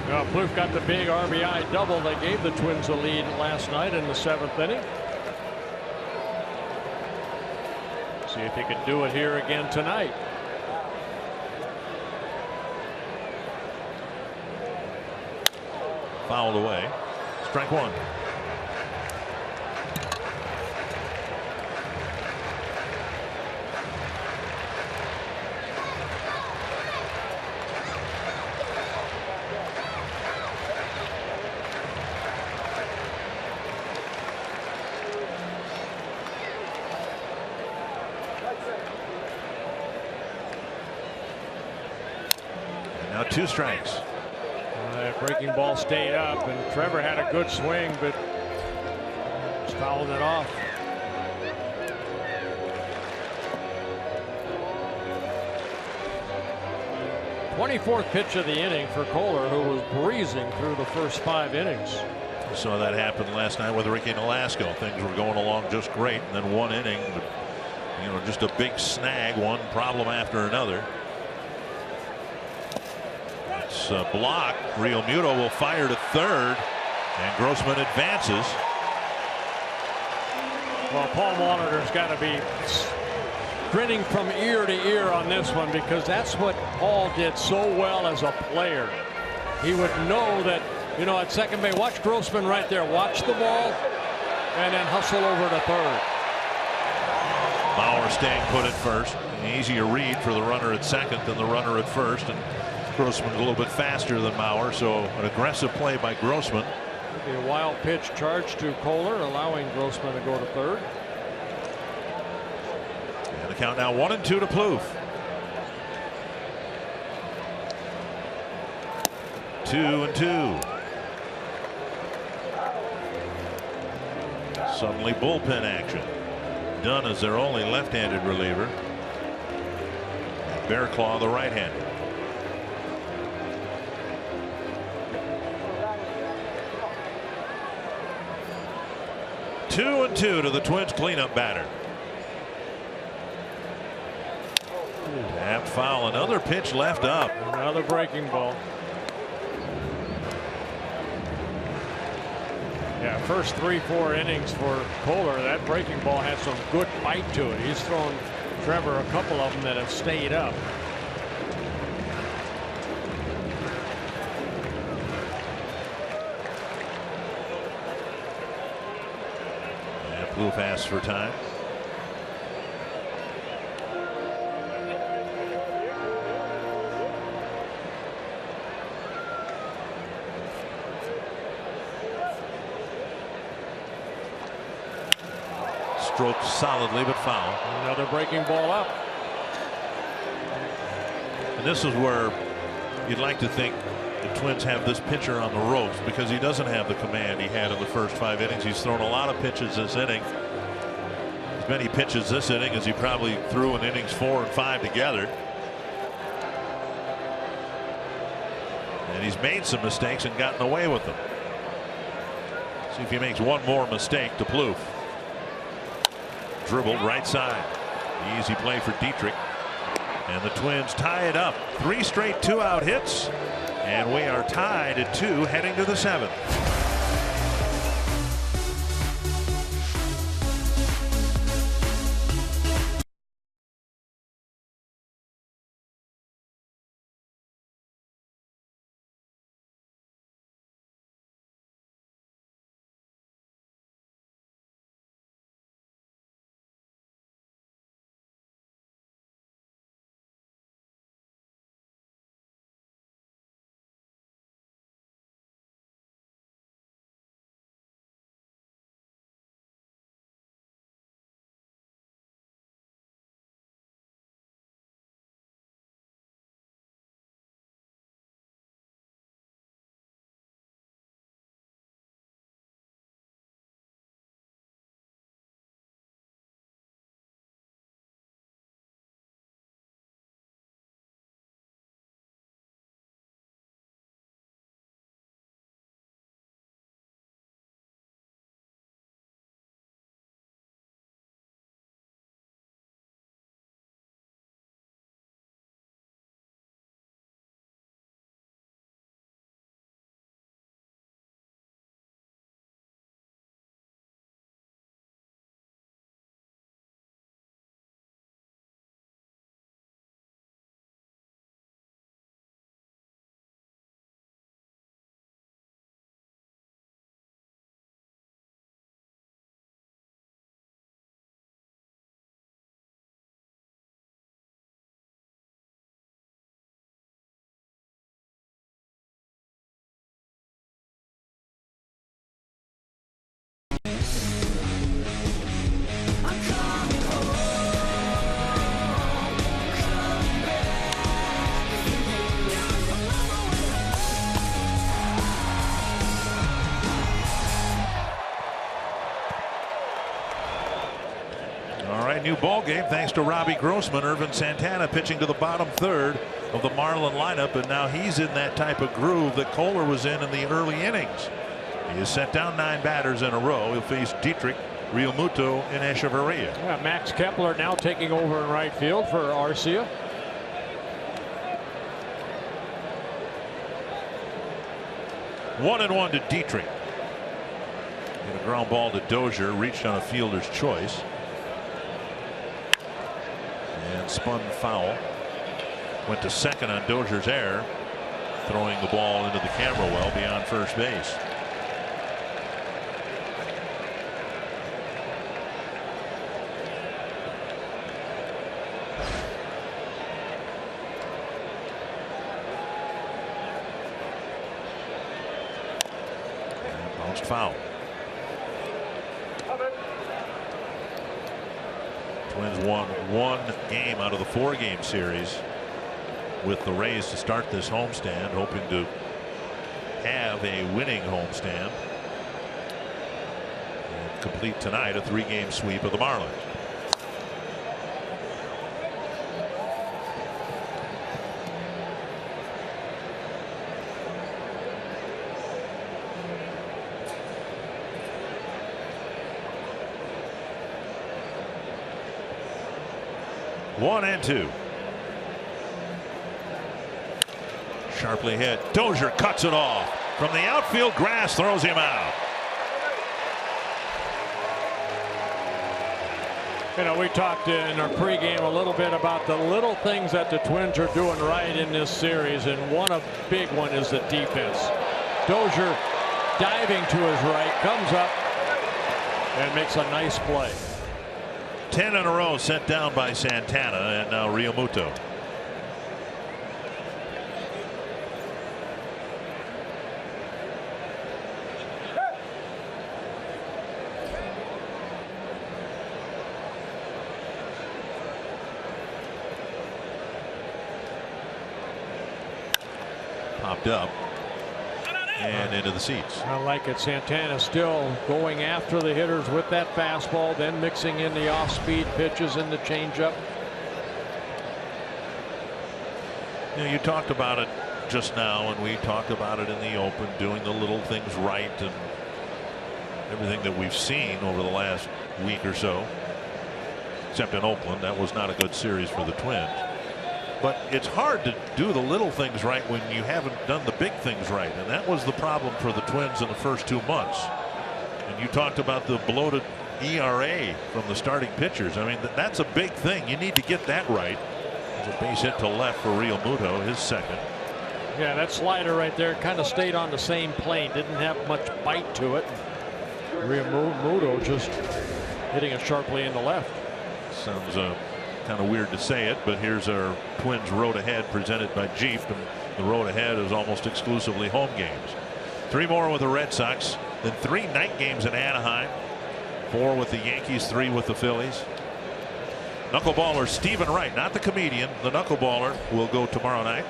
Well, Plouffe got the big RBI double that gave the Twins a lead last night in the 7th inning. See if he can do it here again tonight. Fouled away. Strike 1. Now 2 strikes. That breaking ball stayed up, and Trevor had a good swing, but just fouled it off. '24th pitch of the inning for Kohler, who was breezing through the first 5 innings. We saw that happen last night with Ricky Nolasco. Things were going along just great, and then 1 inning, just a big snag, one problem after another. It's a block. Real Muto will fire to third, and Grossman advances. Well, Paul Molitor's got to be grinning from ear to ear on this one, because that's what Paul did so well as a player. He would know that, at second base, watch Grossman right there, watch the ball, and then hustle over to third. Mauer staying put at first. An easier read for the runner at second than the runner at first, and Grossman's a little bit faster than Mauer, so an aggressive play by Grossman. A wild pitch charge to Kohler, allowing Grossman to go to third. And the count now 1-2 to Plouffe. 2-2. Suddenly bullpen action. Dunn is their only left-handed reliever. Bearclaw the right-hander. Two and two to the Twins cleanup batter. Tapped foul. Another pitch left up. Another breaking ball. Yeah, first 3-4 innings for Kohler. That breaking ball had some good bite to it. He's thrown Trevor a couple of them that have stayed up. And Plouffe asks for time. Stroked solidly, but foul. Another breaking ball up. And this is where you'd like to think the Twins have this pitcher on the ropes, because he doesn't have the command he had in the first 5 innings. He's thrown a lot of pitches this inning. As many pitches this inning as he probably threw in innings 4 and 5 together. And he's made some mistakes and gotten away with them. See if he makes one more mistake to Plouffe. Dribbled right side. Easy play for Dietrich. And the Twins tie it up. 3 straight 2-out hits. And we are tied at 2 heading to the 7th. New ball game thanks to Robbie Grossman. Irvin Santana pitching to the bottom third of the Marlin lineup, and now he's in that type of groove that Kohler was in the early innings. He has set down 9 batters in a row. He'll face Dietrich, Realmuto, and Echeverria. Yeah, Max Kepler now taking over in right field for Arcia. One and one to Dietrich. Hit a ground ball to Dozier, reached on a fielder's choice. And spun foul. Went to second on Dozier's error, throwing the ball into the camera well beyond first base. Bounced foul. Twins won one game out of the 4-game series with the Rays to start this homestand, hoping to have a winning homestand and complete tonight a 3-game sweep of the Marlins. One and two. Sharply hit. Dozier cuts it off from the outfield grass, throws him out. You know, we talked in our pregame a little bit about the little things that the Twins are doing right in this series, and one big one is the defense. Dozier diving to his right, comes up and makes a nice play. 10 in a row sent down by Santana, and now Realmuto. Popped up and into the seats. I like it. Santana still going after the hitters with that fastball, then mixing in the off-speed pitches and the changeup. You know, you talked about it just now, and we talked about it in the open, doing the little things right and everything that we've seen over the last week or so, except in Oakland. That was not a good series for the Twins. But it's hard to do the little things right when you haven't done the big things right. And that was the problem for the Twins in the first 2 months. And you talked about the bloated ERA from the starting pitchers. I mean, that's a big thing. You need to get that right. There's a base hit to left for Realmuto, his second. Yeah, that slider right there kind of stayed on the same plane. Didn't have much bite to it. Realmuto just hitting it sharply in the left. Sounds kind of weird to say it, but here's our Twins road ahead presented by Jeep, and the road ahead is almost exclusively home games. 3 more with the Red Sox, then 3 night games in Anaheim, 4 with the Yankees, 3 with the Phillies. Knuckleballer Stephen Wright, not the comedian, the knuckleballer, will go tomorrow night.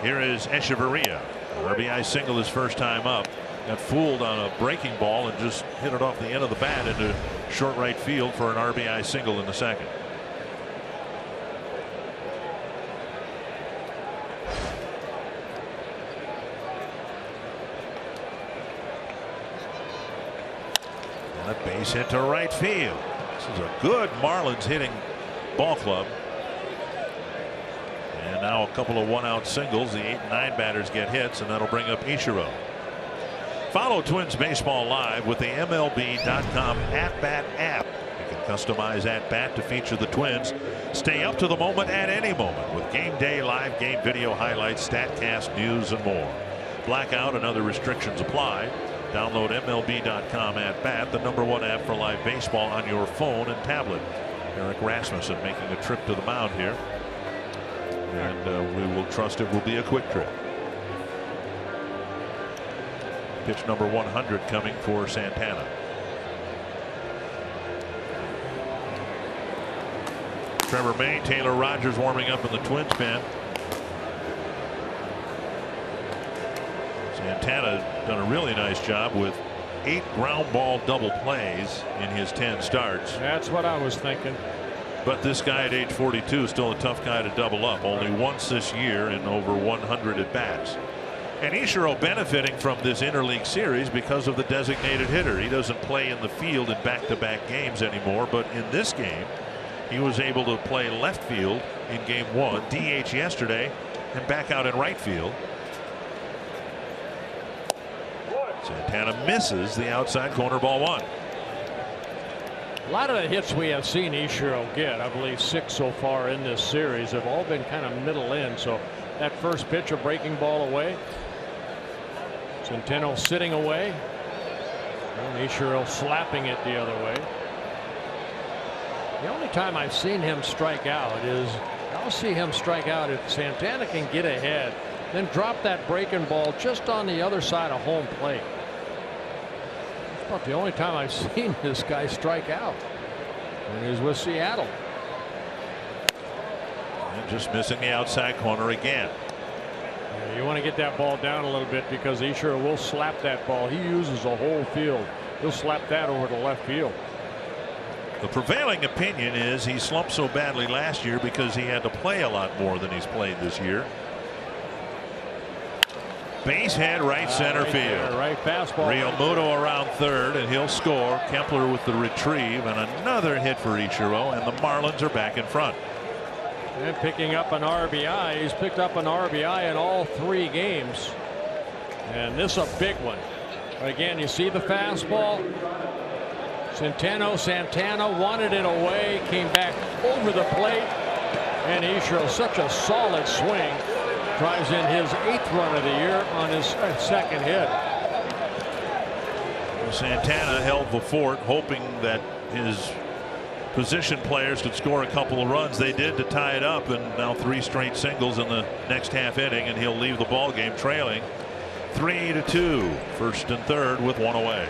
Here is Echeverria. RBI single his first time up. Got fooled on a breaking ball and just hit it off the end of the bat into short right field for an RBI single in the second. And a base hit to right field. This is a good Marlins hitting ball club. And now a couple of 1-out singles. The 8 and 9 batters get hits, and that'll bring up Ichiro. Follow Twins Baseball live with the MLB.com at-bat app. You can customize at-bat to feature the Twins. Stay up to the moment at any moment with game day, live game video highlights, StatCast, news, and more. Blackout and other restrictions apply. Download MLB.com at-bat, the #1 app for live baseball on your phone and tablet. Eric Rasmussen making a trip to the mound here. And we will trust it will be a quick trip. Pitch number 100 coming for Santana. Trevor May, Taylor Rogers warming up in the Twins pen. Santana done a really nice job with 8 ground ball double plays in his 10 starts. That's what I was thinking. But this guy at age 42 is still a tough guy to double up. Only once this year in over 100 at bats. And Ichiro benefiting from this interleague series because of the designated hitter. He doesn't play in the field in back-to-back games anymore, but in this game he was able to play left field in game 1, DH yesterday, and back out in right field. Santana misses the outside corner, ball 1. A lot of the hits we have seen Ichiro get, I believe 6 so far in this series, have all been kind of middle in. So that first pitch, a breaking ball away. Centeno sitting away. And Ichiro slapping it the other way. The only time I've seen him strike out is, I'll see him strike out if Santana can get ahead then dropped that breaking ball just on the other side of home plate. It's about the only time I've seen this guy strike out. And he was with Seattle. And just missing the outside corner again. You want to get that ball down a little bit because Isher will slap that ball. He uses the whole field. He'll slap that over to left field. The prevailing opinion is he slumped so badly last year because he had to play a lot more than he's played this year. Base hit right center right field. There, right fastball. Realmuto around third, and he'll score. Kepler with the retrieve, and another hit for Ichiro, and the Marlins are back in front. And picking up an RBI. He's picked up an RBI in all 3 games. And this is a big one. Again, you see the fastball. Santana wanted it away, came back over the plate, and Ichiro, such a solid swing, drives in his 8th run of the year on his 2nd hit. Santana held the fort, hoping that his position players could score a couple of runs. They did to tie it up, and now 3 straight singles in the next half inning, and he'll leave the ball game trailing 3-2, 1st and 3rd with 1 away.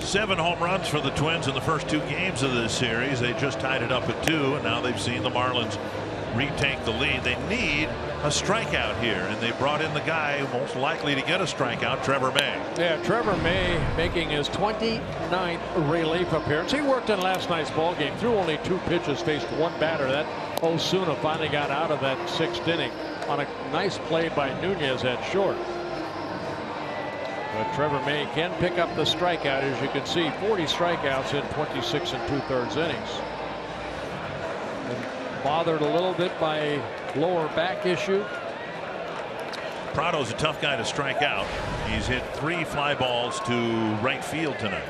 Seven home runs for the Twins in the first 2 games of this series. They just tied it up at 2, and now they've seen the Marlins retake the lead. They need a strikeout here, and they brought in the guy most likely to get a strikeout, Trevor May. Yeah, Trevor May making his 29th relief appearance. He worked in last night's ball game, threw only 2 pitches, faced 1 batter. That Osuna finally got out of that 6th inning on a nice play by Nunez at short. But Trevor May can pick up the strikeout. As you can see, 40 strikeouts in 26 2/3 innings. And bothered a little bit by lower back issue. Prado's a tough guy to strike out. He's hit 3 fly balls to right field tonight.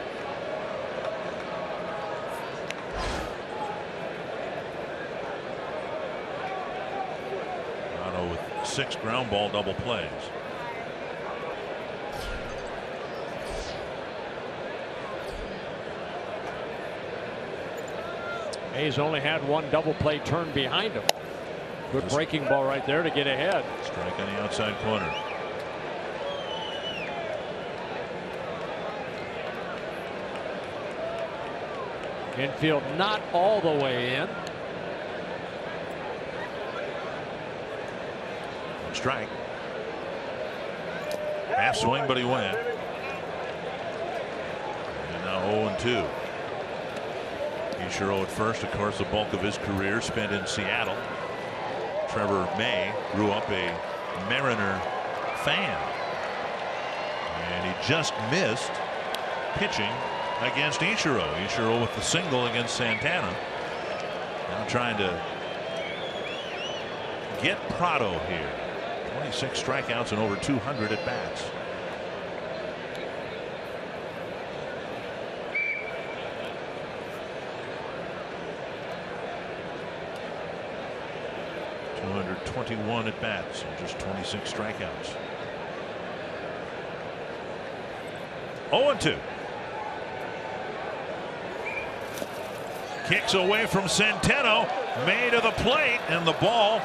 Prado with 6 ground ball double plays. He's only had 1 double play turn behind him. Good breaking ball right there to get ahead. Strike on the outside corner. Infield not all the way in. Strike. Half swing, but he went. And now 0-2. Ichiro at first, of course, the bulk of his career spent in Seattle. Trevor May grew up a Mariner fan, and he just missed pitching against Ichiro. Ichiro with the single against Santana. Now trying to get Prado here. 26 strikeouts and over 200 at bats. .221 at bats and just 26 strikeouts. 0-2. Kicks away from Centeno. May to the plate, and the ball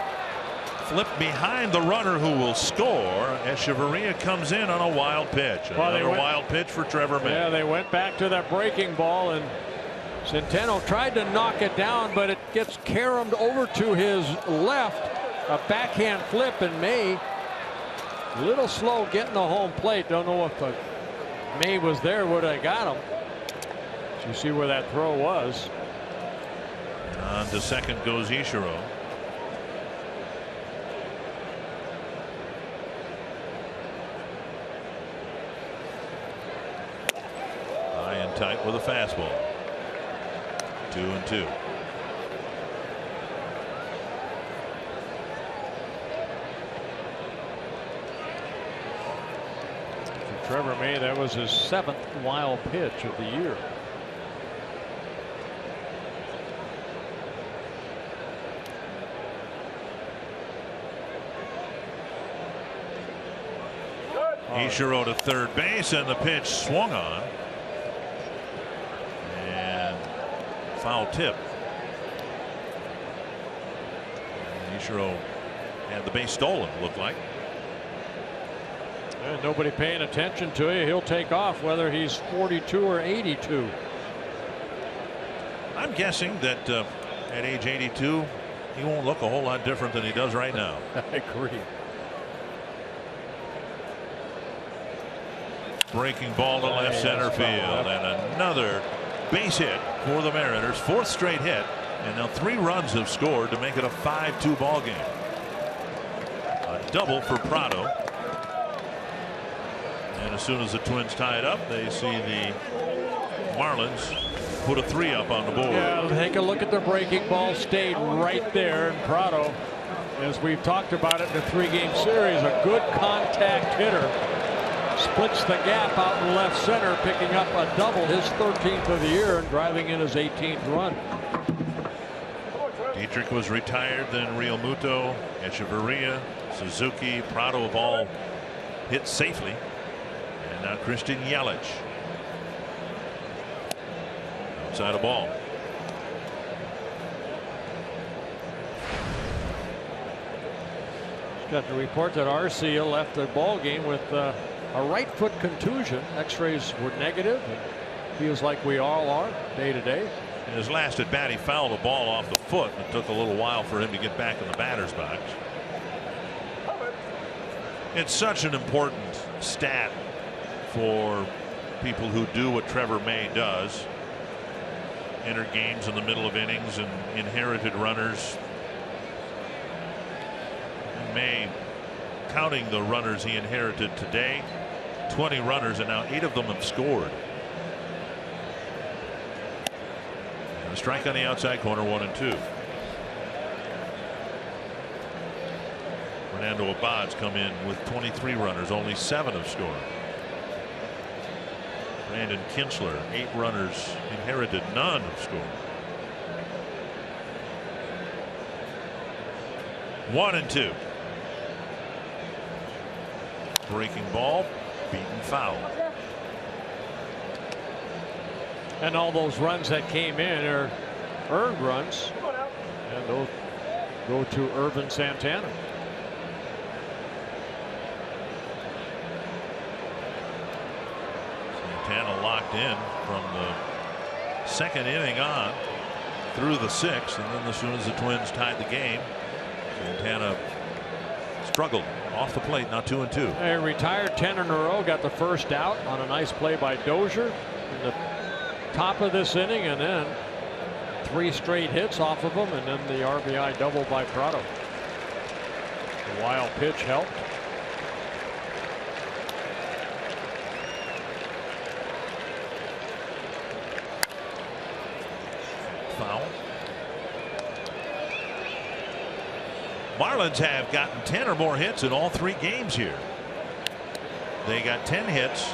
flipped behind the runner who will score. Echeverria comes in on a wild pitch. Another wild pitch for Trevor May. Yeah, they went back to that breaking ball, and Centeno tried to knock it down, but it gets caromed over to his left. A backhand flip, and May a little slow getting the home plate. Don't know if May was there, would have got him. You see where that throw was. On to second goes Ichiro. High and tight with a fastball. 2-2. For Trevor May, that was his 7th wild pitch of the year. Ichiro to third base, and the pitch swung on and foul tip. And Ichiro had the base stolen, looked like. And nobody paying attention to it. He'll take off whether he's 42 or 82. I'm guessing that at age 82 he won't look a whole lot different than he does right now. I agree. Breaking ball to left center field, and another base hit for the Mariners. 4th straight hit, and now 3 runs have scored to make it a 5-2 ball game. A double for Prado, and as soon as the Twins tie it up, they see the Marlins put a 3 up on the board. Yeah, take a look at the breaking ball. Stayed right there, and Prado, as we've talked about it in the 3-game series, a good contact hitter. Splits the gap out in left center, picking up a double, his 13th of the year, and driving in his 18th run. Dietrich was retired, then Real Muto, Echeverria, Suzuki, Prado have all hit safely, and now Christian Yelich. Outside a ball. Got the report that Arcia left the ball game with a right foot contusion. X-rays were negative, and feels like we all are day to day. In his last at bat, he fouled a ball off the foot, and it took a little while for him to get back in the batter's box. It's such an important stat for people who do what Trevor May does. Enter games in the middle of innings and inherited runners. May, counting the runners he inherited today, 20 runners, and now 8 of them have scored. And a strike on the outside corner, 1-2. Fernando Abad's come in with 23 runners, only 7 have scored. Brandon Kintzler, 8 runners inherited, none have scored. 1-2. Breaking ball, beaten foul. And all those runs that came in are earned runs, and those go to Irvin Santana. Santana locked in from the 2nd inning on through the 6th, and then as soon as the Twins tied the game, Santana struggled off the plate, now 2-2. They retired 10 in a row, got the first out on a nice play by Dozier in the top of this inning, and then 3 straight hits off of him, and then the RBI double by Prado. Wild pitch helped. Foul. Marlins have gotten 10 or more hits in all 3 games here. They got 10 hits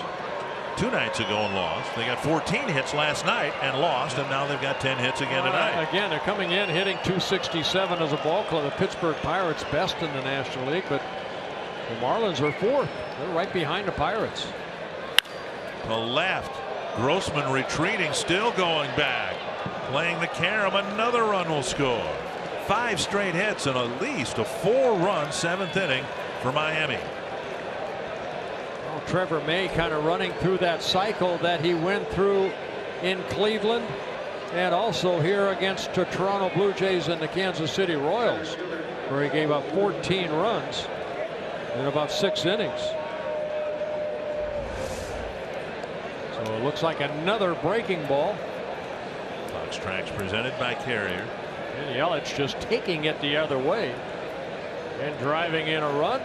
2 nights ago and lost. They got 14 hits last night and lost, and now they've got 10 hits again tonight. Again, they're coming in hitting .267 as a ball club. The Pittsburgh Pirates best in the National League, but the Marlins are 4th. They're right behind the Pirates. To left. Grossman retreating, still going back. Playing the carom, another run will score. 5 straight hits and at least a 4-run 7th inning for Miami. Well, Trevor May kind of running through that cycle that he went through in Cleveland and also here against the Toronto Blue Jays and the Kansas City Royals, where he gave up 14 runs in about 6 innings. So it looks like another breaking ball. Fox Tracks presented by Carrier. And Yelich just taking it the other way and driving in a run.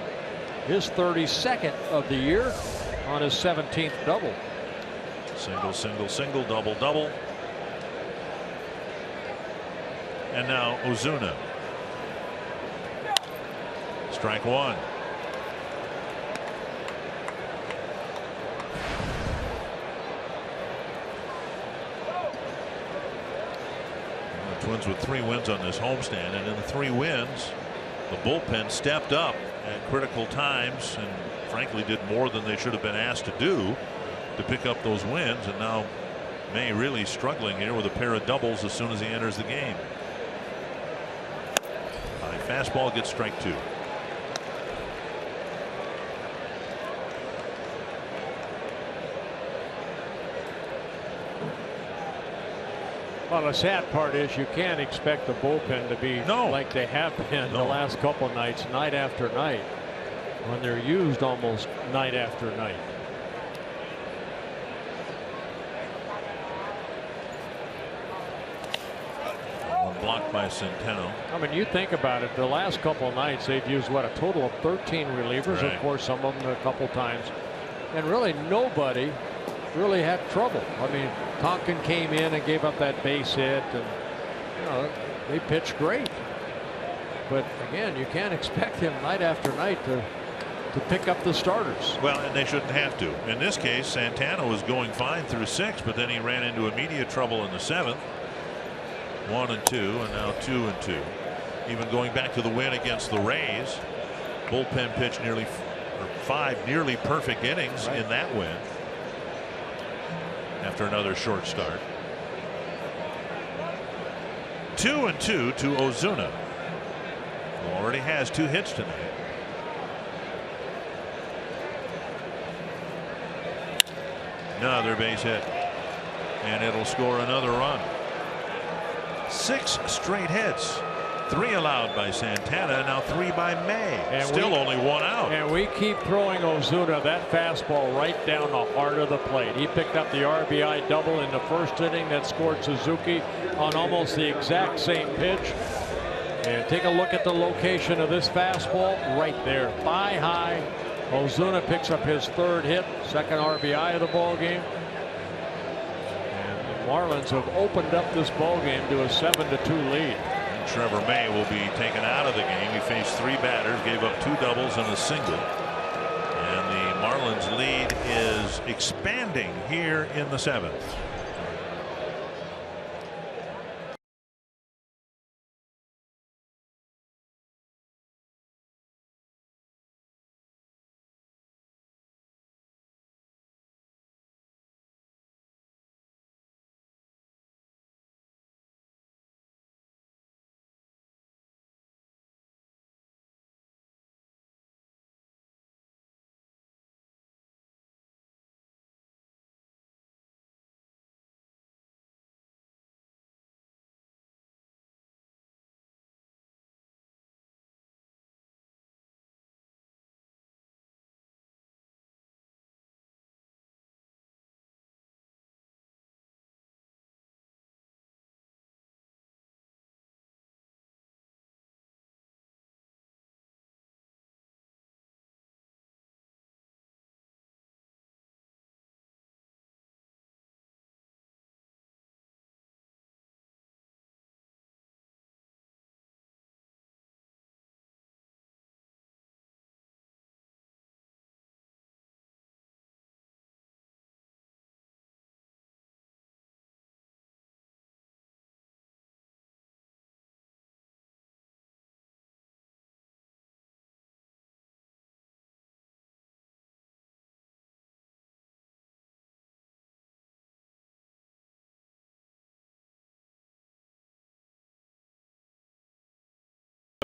His 32nd of the year on his 17th double. Single, single, single, double, double. And now Ozuna. Strike 1. The Twins with 3 wins on this homestand, and in the 3 wins, the bullpen stepped up at critical times and frankly did more than they should have been asked to do to pick up those wins. And now May really struggling here with a pair of doubles as soon as he enters the game. High fastball gets strike 2. Well, the sad part is you can't expect the bullpen to be like they have been the last couple nights, night after night, when they're used almost night after night. One blocked by Centeno. I mean, you think about it, the last couple of nights they've used what, a total of 13 relievers. Right. Of course, some of them a couple times, and really nobody really had trouble. I mean, Tonkin came in and gave up that base hit, and you know, they pitched great. But again, you can't expect him night after night to pick up the starters. Well, and they shouldn't have to. In this case, Santana was going fine through 6, but then he ran into immediate trouble in the 7th. 1 and 2, and now 2 and 2. Even going back to the win against the Rays, bullpen pitched 5 nearly perfect innings in that win. After another short start. 2 and 2 to Ozuna, who already has 2 hits tonight. Another base hit, and it'll score another run. 6 straight hits. 3 allowed by Santana, now 3 by May. And still only 1 out. And we keep throwing Ozuna that fastball right down the heart of the plate. He picked up the RBI double in the 1st inning that scored Suzuki on almost the exact same pitch. And take a look at the location of this fastball right there, thigh high. Ozuna picks up his 3rd hit, 2nd RBI of the ball game. And the Marlins have opened up this ball game to a 7-2 lead. Trevor May will be taken out of the game. He faced 3 batters, gave up 2 doubles and a single. And the Marlins lead is expanding here in the 7th.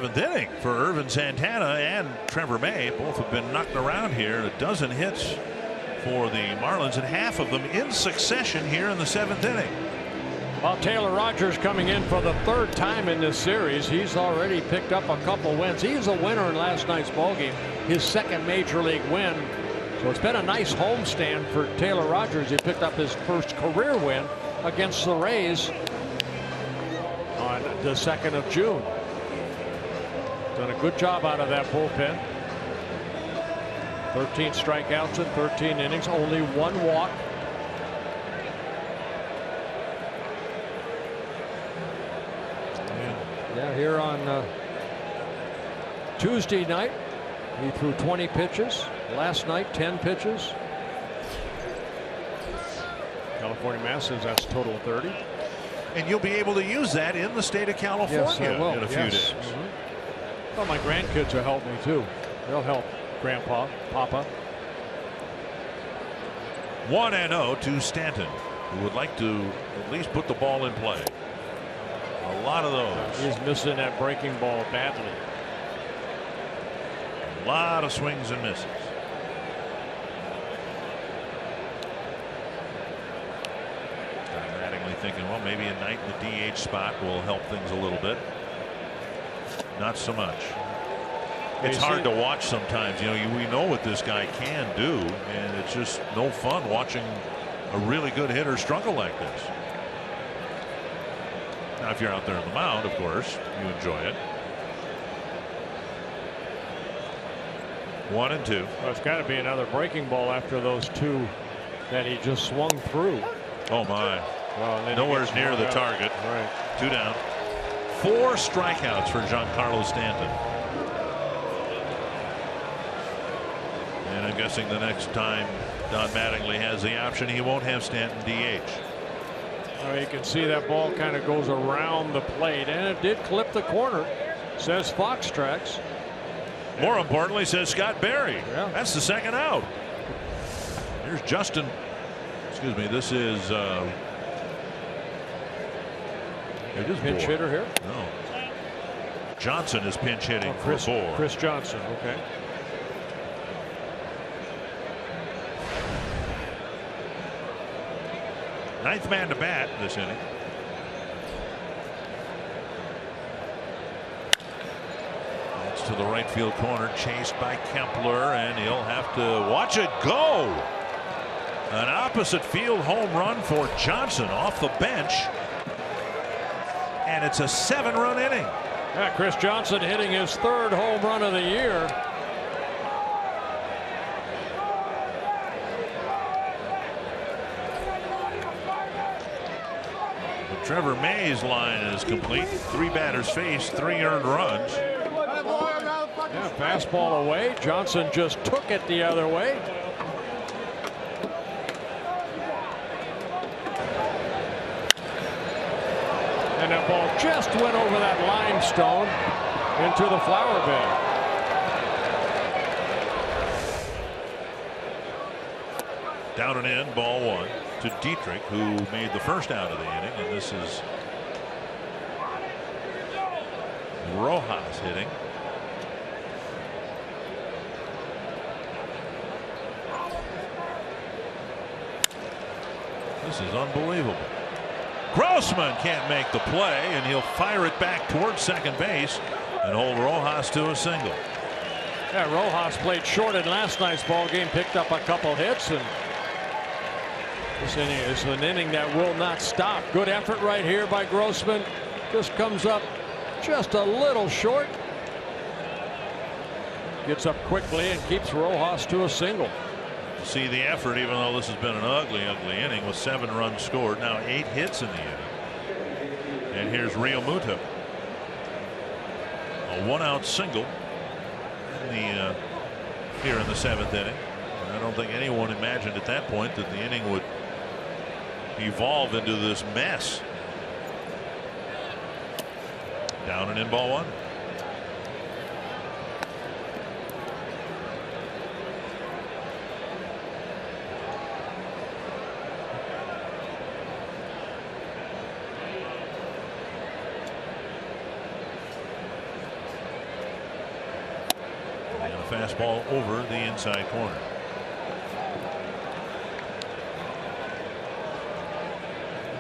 7th inning for Irvin Santana and Trevor May. Both have been knocked around here. A dozen hits for the Marlins, and half of them in succession here in the 7th inning. Well, Taylor Rogers coming in for the 3rd time in this series. He's already picked up a couple wins. He was a winner in last night's ballgame, his 2nd major league win. So it's been a nice homestand for Taylor Rogers. He picked up his 1st career win against the Rays on the 2nd of June. Done a good job out of that bullpen. 13 strikeouts in 13 innings, only 1 walk. Yeah, here on Tuesday night, he threw 20 pitches. Last night, 10 pitches. California Masters, that's a total of 30. And you'll be able to use that in the state of California in a few days. Well, my grandkids will help me too. They'll help Grandpa, Papa. 1-0 to Stanton, who would like to at least put the ball in play. A lot of those. He's missing that breaking ball badly. A lot of swings and misses. Automatically thinking, well, maybe a night in the DH spot will help things a little bit. Not so much. It's hard to watch sometimes. You know, we know what this guy can do, and it's just no fun watching a really good hitter struggle like this. Now, if you're out there on the mound, of course, you enjoy it. 1-2. Well, it's got to be another breaking ball after those 2 that he just swung through. Oh my! Well, nowhere's near the target. Right. 2 down. 4 strikeouts for Giancarlo Stanton. And I'm guessing the next time Don Mattingly has the option, he won't have Stanton DH. Well, you can see that ball kind of goes around the plate, and it did clip the corner, says Fox Tracks. More importantly, says Scott Berry. Yeah. That's the 2nd out. Here's Justin. Excuse me. This is pinch hitter here. No. Johnson is pinch hitting for Bohr. Chris Johnson. Okay. Ninth man to bat this inning. That's to the right field corner, chased by Kepler, and he'll have to watch it go. An opposite field home run for Johnson off the bench. And it's a 7-run inning. Yeah, Chris Johnson hitting his 3rd home run of the year. Trevor May's line is complete. 3 batters faced, 3 earned runs. Yeah, fastball away. Johnson just took it the other way. And that ball just went over that limestone into the flower bed. Down and in, ball 1 to Dietrich, who made the 1st out of the inning, and this is Rojas hitting. This is unbelievable. Grossman can't make the play, and he'll fire it back towards second base and hold Rojas to a single. Yeah, Rojas played short in last night's ball game, picked up a couple hits, and this inning is an inning that will not stop. Good effort right here by Grossman. Just comes up just a little short. Gets up quickly and keeps Rojas to a single. See the effort, even though this has been an ugly inning with 7 runs scored. Now 8 hits in the inning. And here's Real Muto. A 1-out single here in the 7th inning. And I don't think anyone imagined at that point that the inning would evolve into this mess. Down and in, ball 1. A fastball over the inside corner.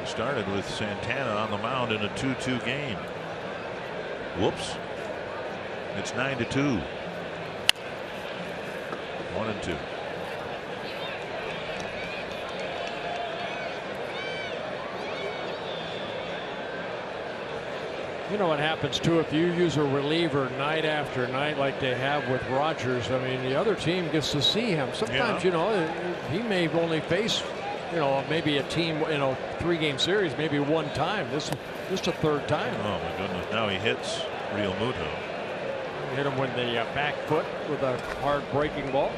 Started with Santana on the mound in a 2-2 game. Whoops. It's 9-2. 1-2. You know what happens too if you use a reliever night after night like they have with Rogers. I mean, the other team gets to see him. Sometimes, you know, he may only face, you know, maybe a team in a 3-game series, maybe one time. This a third time. Oh my goodness! Now he hits Real Muto. Hit him with the back foot with a hard breaking ball.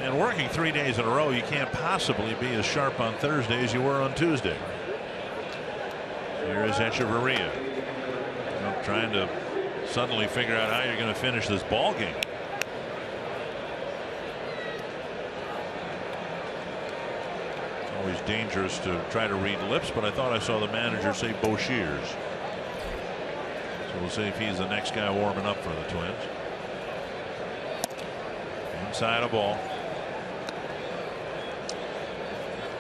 And working 3 days in a row, you can't possibly be as sharp on Thursday as you were on Tuesday. Here is Echeverria, trying to suddenly figure out how you're going to finish this ball game. It's always dangerous to try to read lips, but I thought I saw the manager say Boshiers. So we'll see if he's the next guy warming up for the Twins. Inside a ball.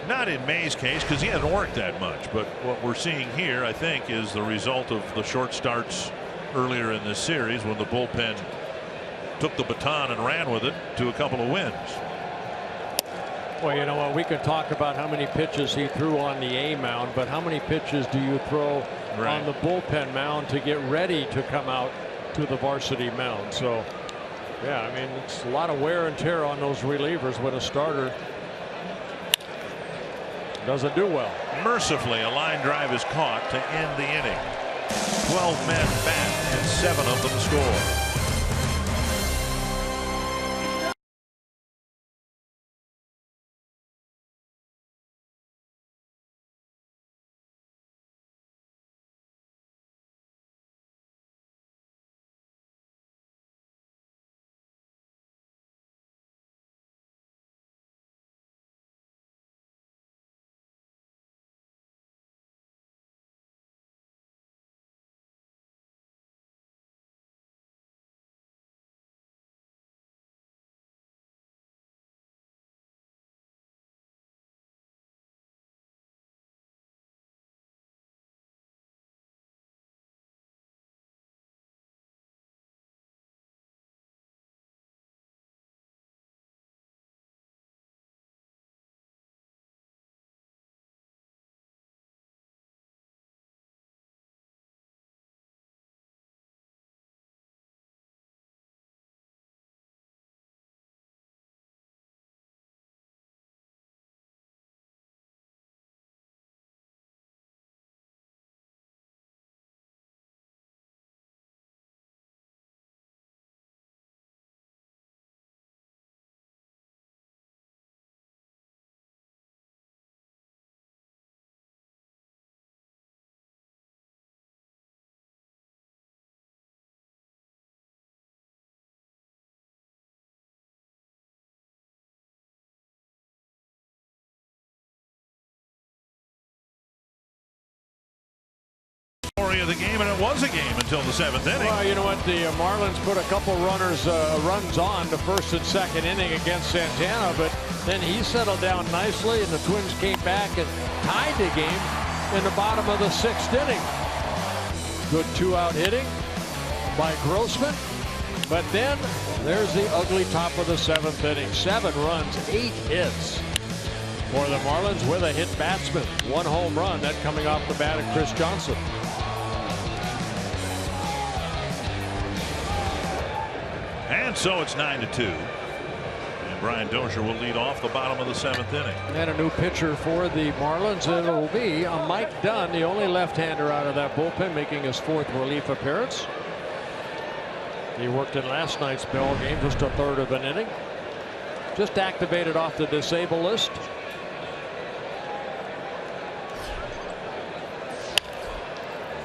Not in May's case because he hasn't worked that much, but what we're seeing here I think is the result of the short starts earlier in this series when the bullpen took the baton and ran with it to a couple of wins. Well, you know what, we could talk about how many pitches he threw on the A mound, but how many pitches do you throw on the bullpen mound to get ready to come out to the varsity mound? So yeah, I mean, it's a lot of wear and tear on those relievers when a starter doesn't do well. Mercifully, a line drive is caught to end the inning. 12 men bat and 7 of them score. Of the game, and it was a game until the 7th inning. Well, you know what, the Marlins put a couple runs on the first and second inning against Santana, but then he settled down nicely and the Twins came back and tied the game in the bottom of the 6th inning. Good 2-out hitting by Grossman, but then there's the ugly top of the 7th inning. 7 runs, 8 hits for the Marlins with a hit batsman. 1 home run, that coming off the bat of Chris Johnson. And so it's 9-2. And Brian Dozier will lead off the bottom of the 7th inning. And a new pitcher for the Marlins. It will be Mike Dunn, the only left-hander out of that bullpen, making his 4th relief appearance. He worked in last night's ball game, just a 1/3 of an inning. Just activated off the disabled list.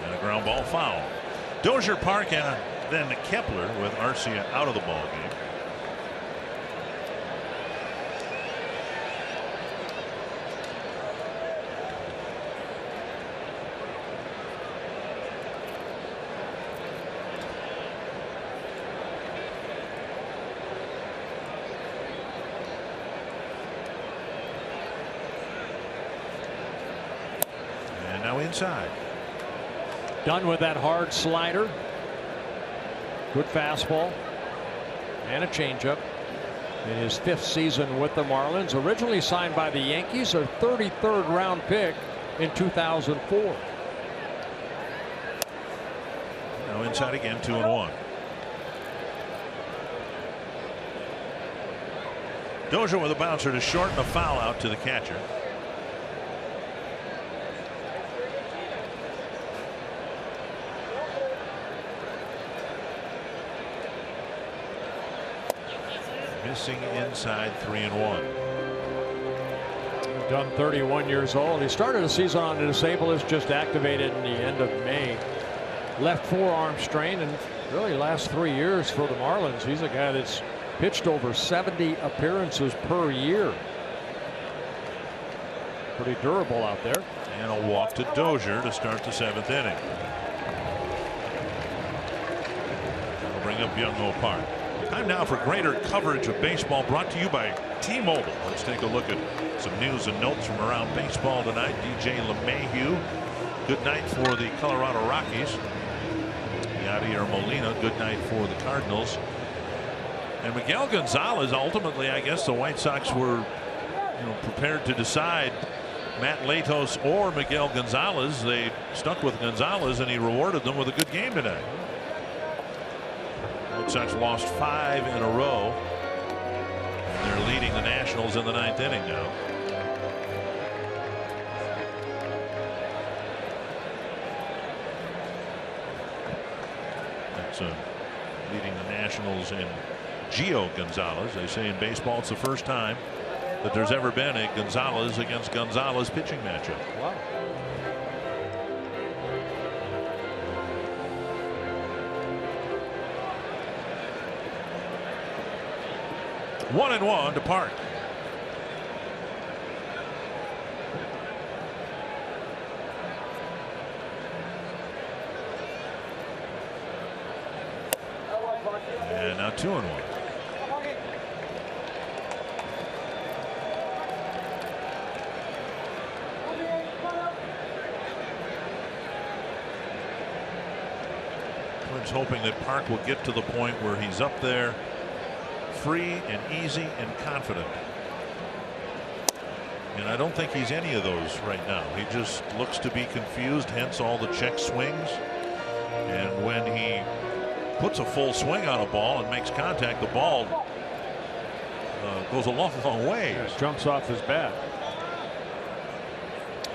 And a ground ball foul. Dozier Park and then Kepler with Arcia out of the ball game. Now inside. Done with that hard slider. Good fastball. And a changeup. In his 5th season with the Marlins, originally signed by the Yankees, a 33rd round pick in 2004. Now inside again, 2-1. Dozier with a bouncer to short and a foul out to the catcher. Missing inside, 3-1. Done 31 years old. He started the season on a disabled list, just activated in the end of May. Left forearm strain, and really last 3 years for the Marlins. He's a guy that's pitched over 70 appearances per year. Pretty durable out there. And a walk to Dozier to start the 7th inning. That'll bring up Young-Ho Park. Time now for greater coverage of baseball, brought to you by T-Mobile. Let's take a look at some news and notes from around baseball tonight. DJ LeMahieu, good night for the Colorado Rockies. Yadier Molina, good night for the Cardinals. And Miguel Gonzalez, ultimately, I guess the White Sox were prepared to decide Matt Latos or Miguel Gonzalez. They stuck with Gonzalez, and he rewarded them with a good game tonight. White Sox lost 5 in a row. And they're leading the Nationals in the 9th inning now. That's leading the Nationals in Gio Gonzalez. They say in baseball it's the first time that there's ever been a Gonzalez against Gonzalez pitching matchup. Wow. One and one to Park. And now 2-1. Twins hoping that Park will get to the point where he's up there free and easy and confident. And I don't think he's any of those right now. He just looks to be confused, hence all the check swings. And when he puts a full swing on a ball and makes contact, the ball goes a long, long way. Yeah, jumps off his bat.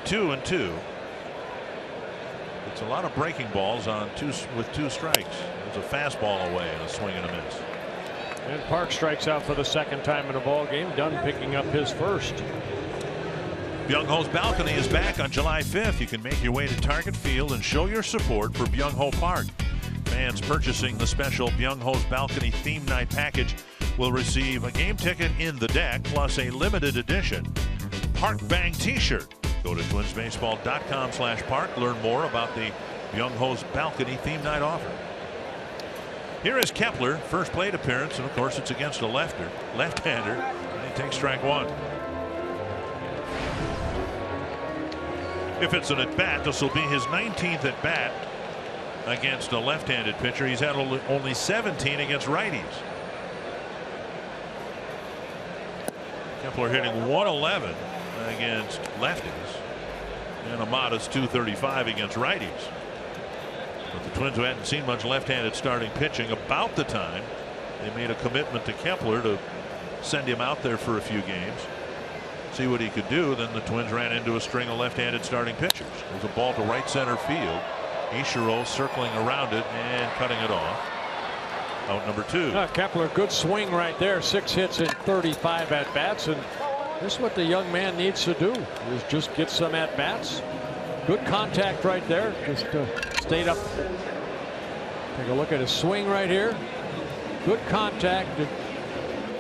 2-2. It's a lot of breaking balls on with 2 strikes. There's a fastball away and a swing and a miss. And Park strikes out for the 2nd time in a ball game. Dunn picking up his first. Byung-Ho's Balcony is back on July 5th. You can make your way to Target Field and show your support for Byung-Ho Park. Fans purchasing the special Byung-Ho's Balcony theme night package will receive a game ticket in the deck plus a limited edition Park Bang t-shirt. Go to twinsbaseball.com/park. Learn more about the Byung-Ho's Balcony theme night offer. Here is Kepler, first plate appearance, and of course it's against a left-hander, and he takes strike 1. If it's an at-bat, this will be his 19th at-bat against a left-handed pitcher. He's had only 17 against righties. Kepler hitting 111 against lefties and a modest 235 against righties. But the Twins, who hadn't seen much left-handed starting pitching, about the time they made a commitment to Kepler to send him out there for a few games, see what he could do. Then the Twins ran into a string of left-handed starting pitchers. There's a ball to right center field. Ichiro circling around it and cutting it off. Out number 2. Kepler, good swing right there. 6 hits in 35 at-bats, and this is what the young man needs to do, is just get some at-bats. Good contact right there. Just stayed up. Take a look at his swing right here. Good contact.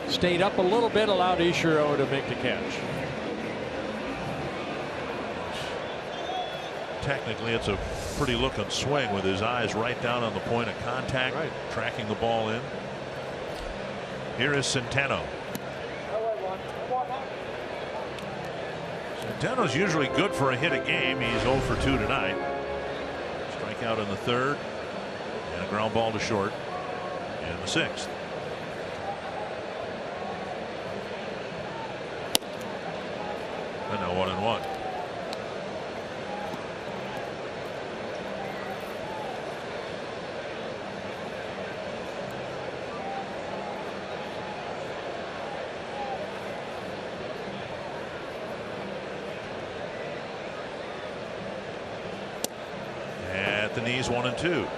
Stayed up a little bit, allowed Ichiro to make the catch. Technically, it's a pretty looking swing with his eyes right down on the point of contact, tracking the ball in. Here is Centeno. Centeno's usually good for a hit a game. He's 0 for 2 tonight. Strikeout in the 3rd and a ground ball to short in the 6th. And now 1-1. At the knees, 1-2.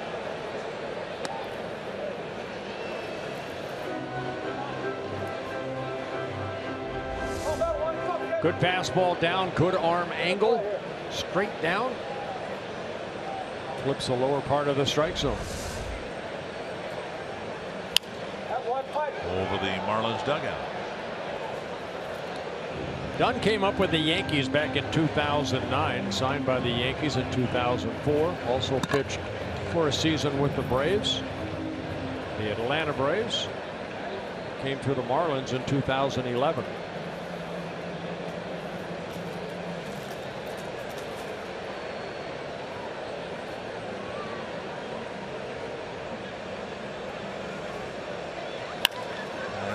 Good fastball down, good arm angle, straight down. Flips the lower part of the strike zone. Over the Marlins dugout. Dunn came up with the Yankees back in 2009, signed by the Yankees in 2004. Also pitched for a season with the Braves. The Atlanta Braves. Came to the Marlins in 2011.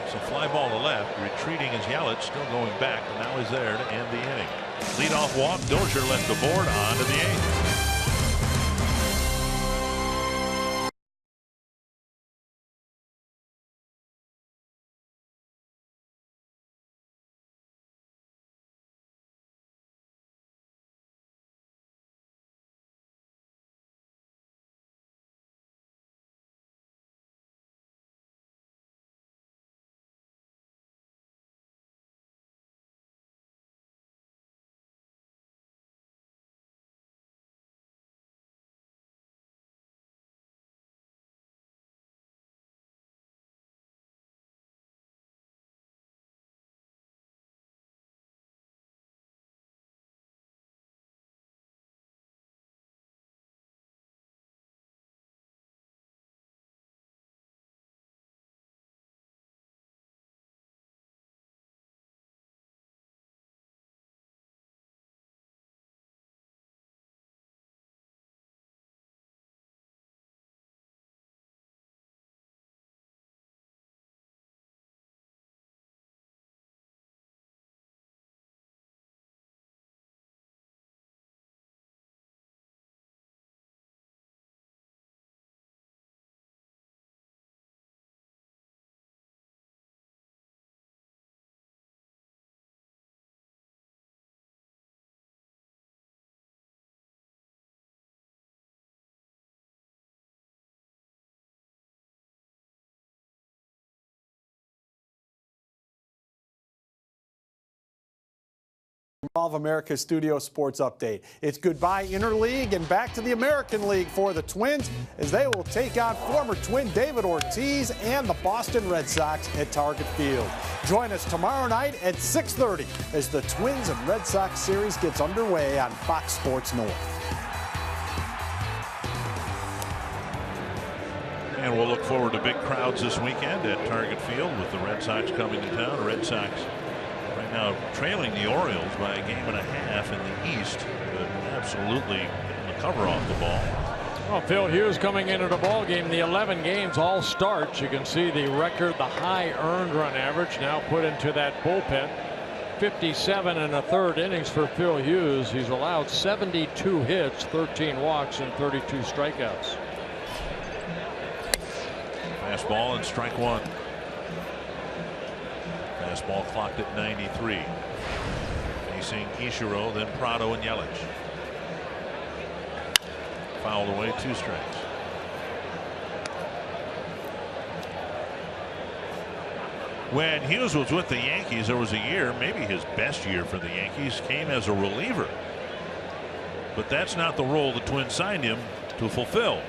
It's a fly ball to left. Retreating is Yelich, still going back, and now he's there to end the inning. Leadoff walk. Dozier left the board on to the 8th. All of America's Studio Sports Update. It's goodbye interleague and back to the American League for the Twins as they will take on former Twin David Ortiz and the Boston Red Sox at Target Field. Join us tomorrow night at 6:30 as the Twins and Red Sox series gets underway on Fox Sports North. And we'll look forward to big crowds this weekend at Target Field with the Red Sox coming to town. The Red Sox right now trailing the Orioles by a game and a half in the East, but absolutely getting the cover off the ball. Well, Phil Hughes coming into the ball game. The 11 games all starts. You can see the record, the high earned run average now put into that bullpen. 57 1/3 innings for Phil Hughes. He's allowed 72 hits, 13 walks, and 32 strikeouts. Fastball and strike one. Fastball clocked at 93. Facing Ichiro, then Prado and Yelich. Fouled away, 2 strikes. When Hughes was with the Yankees, there was a year, maybe his best year for the Yankees, came as a reliever. But that's not the role the Twins signed him to fulfill.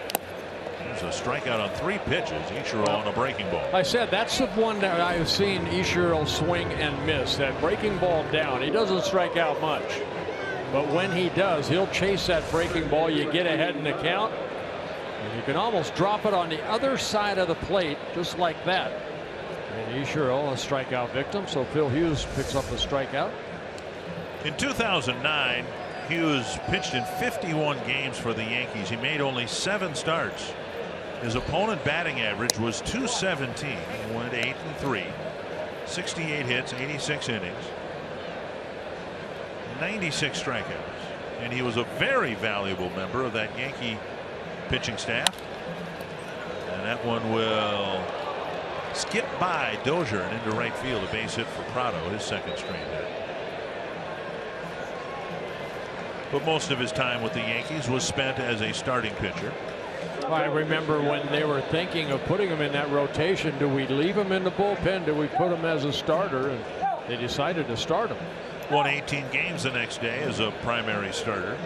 There's a strikeout on 3 pitches. Ichiro on a breaking ball. I said that's the one that I've seen Ichiro swing and miss. That breaking ball down. He doesn't strike out much, but when he does, he'll chase that breaking ball. You get ahead in the count, and you can almost drop it on the other side of the plate just like that. And Ichiro, a strikeout victim. So Phil Hughes picks up a strikeout. In 2009, Hughes pitched in 51 games for the Yankees. He made only 7 starts. His opponent batting average was .217. He went 8-3, 68 hits, 86 innings, 96 strikeouts, and he was a very valuable member of that Yankee pitching staff. And that one will skip by Dozier and into right field. A base hit for Prado, his second straight hit. But most of his time with the Yankees was spent as a starting pitcher. I remember when they were thinking of putting him in that rotation. Do we leave him in the bullpen? Do we put him as a starter? And they decided to start him. Won 18 games the next day as a primary starter.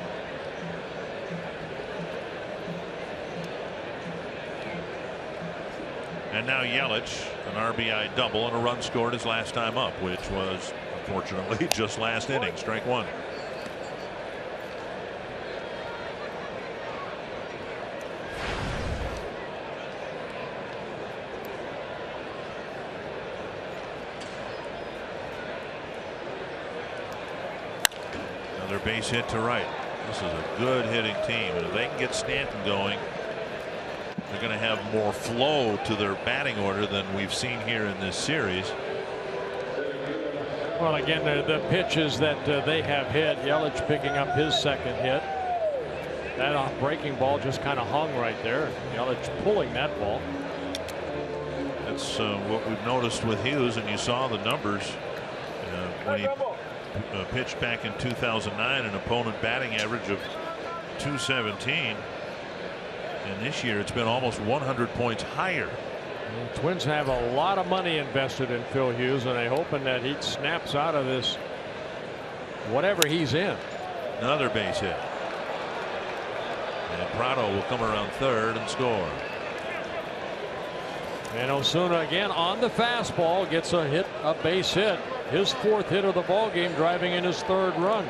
And now Yelich, an RBI double and a run scored his last time up, which was unfortunately just last inning, strike one. Another base hit to right. This is a good hitting team, and if they can get Stanton going, they're going to have more flow to their batting order than we've seen here in this series. Well, again, the pitches that they have hit, Yelich picking up his second hit. That breaking ball just kind of hung right there. Yelich pulling that ball. That's what we've noticed with Hughes, and you saw the numbers when he pitched back in 2009, an opponent batting average of .217. And this year it's been almost 100 points higher. The Twins have a lot of money invested in Phil Hughes, and they're hoping that he snaps out of this, whatever he's in. Another base hit. And Prado will come around third and score. And Osuna again on the fastball gets a hit, a base hit. His 4th hit of the ball game, driving in his 3rd run.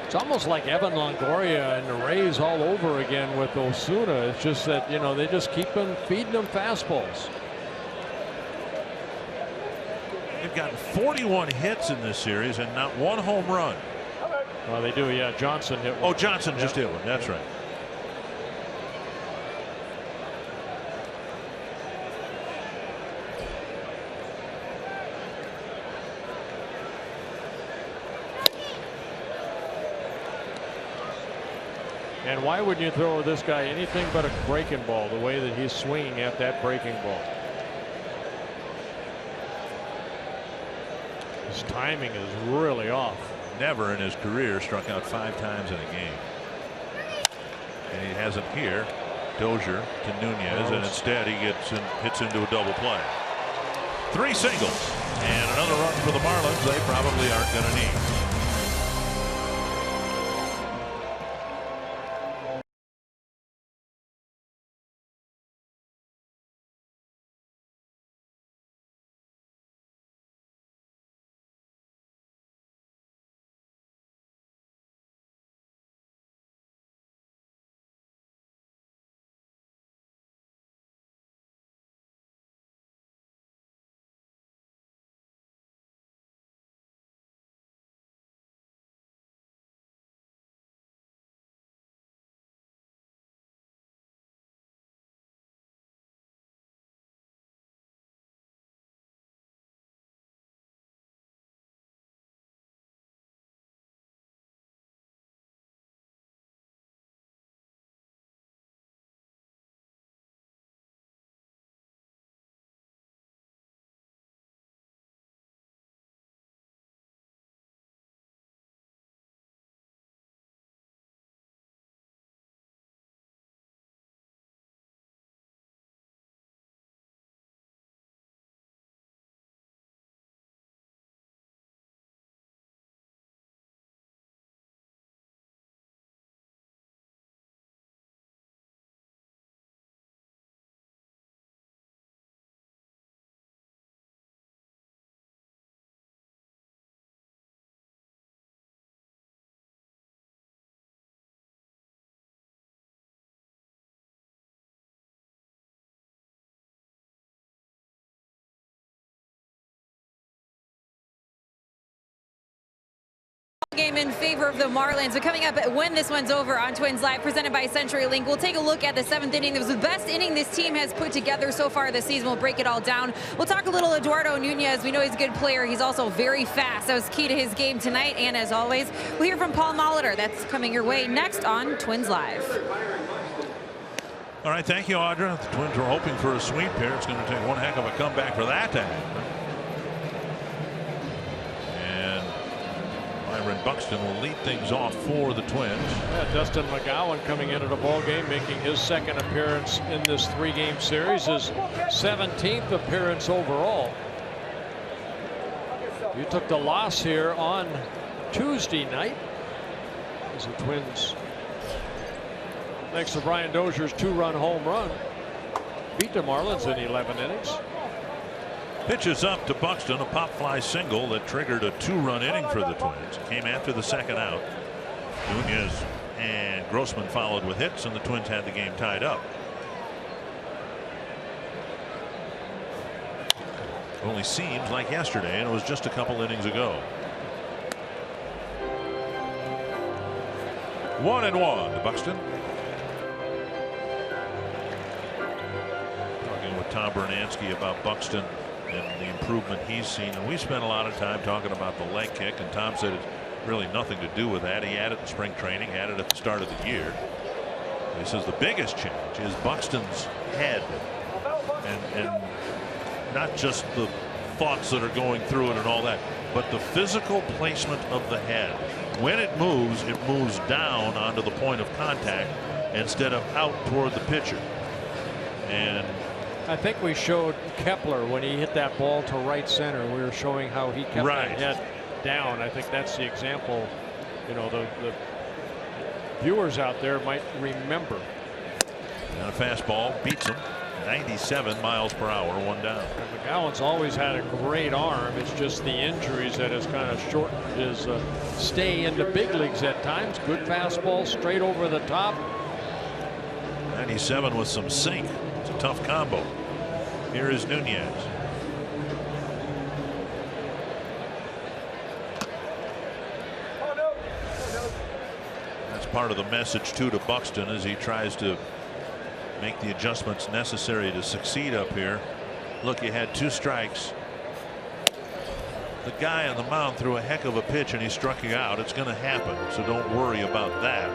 It's almost like Evan Longoria and the Rays all over again with Osuna. It's just that, you know, they just keep feeding them fastballs. They've gotten 41 hits in this series and not one home run. Well, they do, yeah. Johnson hit one. Oh, Johnson just hit one. That's right. And why would you throw this guy anything but a breaking ball, the way that he's swinging at that breaking ball? His timing is really off. Never in his career struck out 5 times in a game. And he hasn't here. Dozier to Nunez, and instead he hits into a double play. 3 singles and another run for the Marlins they probably aren't going to need. game in favor of the Marlins. But coming up when this one's over on Twins Live, presented by CenturyLink, we'll take a look at the 7th inning. It was the best inning this team has put together so far this season. We'll break it all down. We'll talk a little Eduardo Nunez. We know he's a good player. He's also very fast. That was key to his game tonight. And as always, we'll hear from Paul Molitor. That's coming your way next on Twins Live. All right, thank you, Audra. The Twins were hoping for a sweep here. It's going to take one heck of a comeback for that to happen. And Buxton will lead things off for the Twins. Yeah, Dustin McGowan coming into the ball game, making his 2nd appearance in this 3-game series, his 17th appearance overall. You took the loss here on Tuesday night as the Twins, thanks to Brian Dozier's 2-run home run, beat the Marlins in 11 innings. Pitches up to Buxton, a pop fly single that triggered a 2-run inning for the Twins. Came after the 2nd out. Nunez and Grossman followed with hits, and the Twins had the game tied up. Only seems like yesterday, and it was just a couple innings ago. 1-1 to Buxton. Talking with Tom Bernansky about Buxton and the improvement he's seen, and we spent a lot of time talking about the leg kick, and Tom said it's really nothing to do with that. He added in spring training, added at the start of the year. He says the biggest change is Buxton's head, and not just the thoughts that are going through it and all that, but the physical placement of the head. When it moves down onto the point of contact instead of out toward the pitcher. And I think we showed Kepler when he hit that ball to right center. We were showing how he kept that head down. I think that's the example. You know, the viewers out there might remember. And a fastball beats him. 97 miles per hour, 1 down. And McGowan's always had a great arm. It's just the injuries that has kind of shortened his stay in the big leagues at times. Good fastball straight over the top. 97 with some sink. It's a tough combo. Here is Nunez. That's part of the message too to Buxton as he tries to make the adjustments necessary to succeed up here. Look, you had 2 strikes. The guy on the mound threw a heck of a pitch and he struck you out. It's going to happen, so don't worry about that.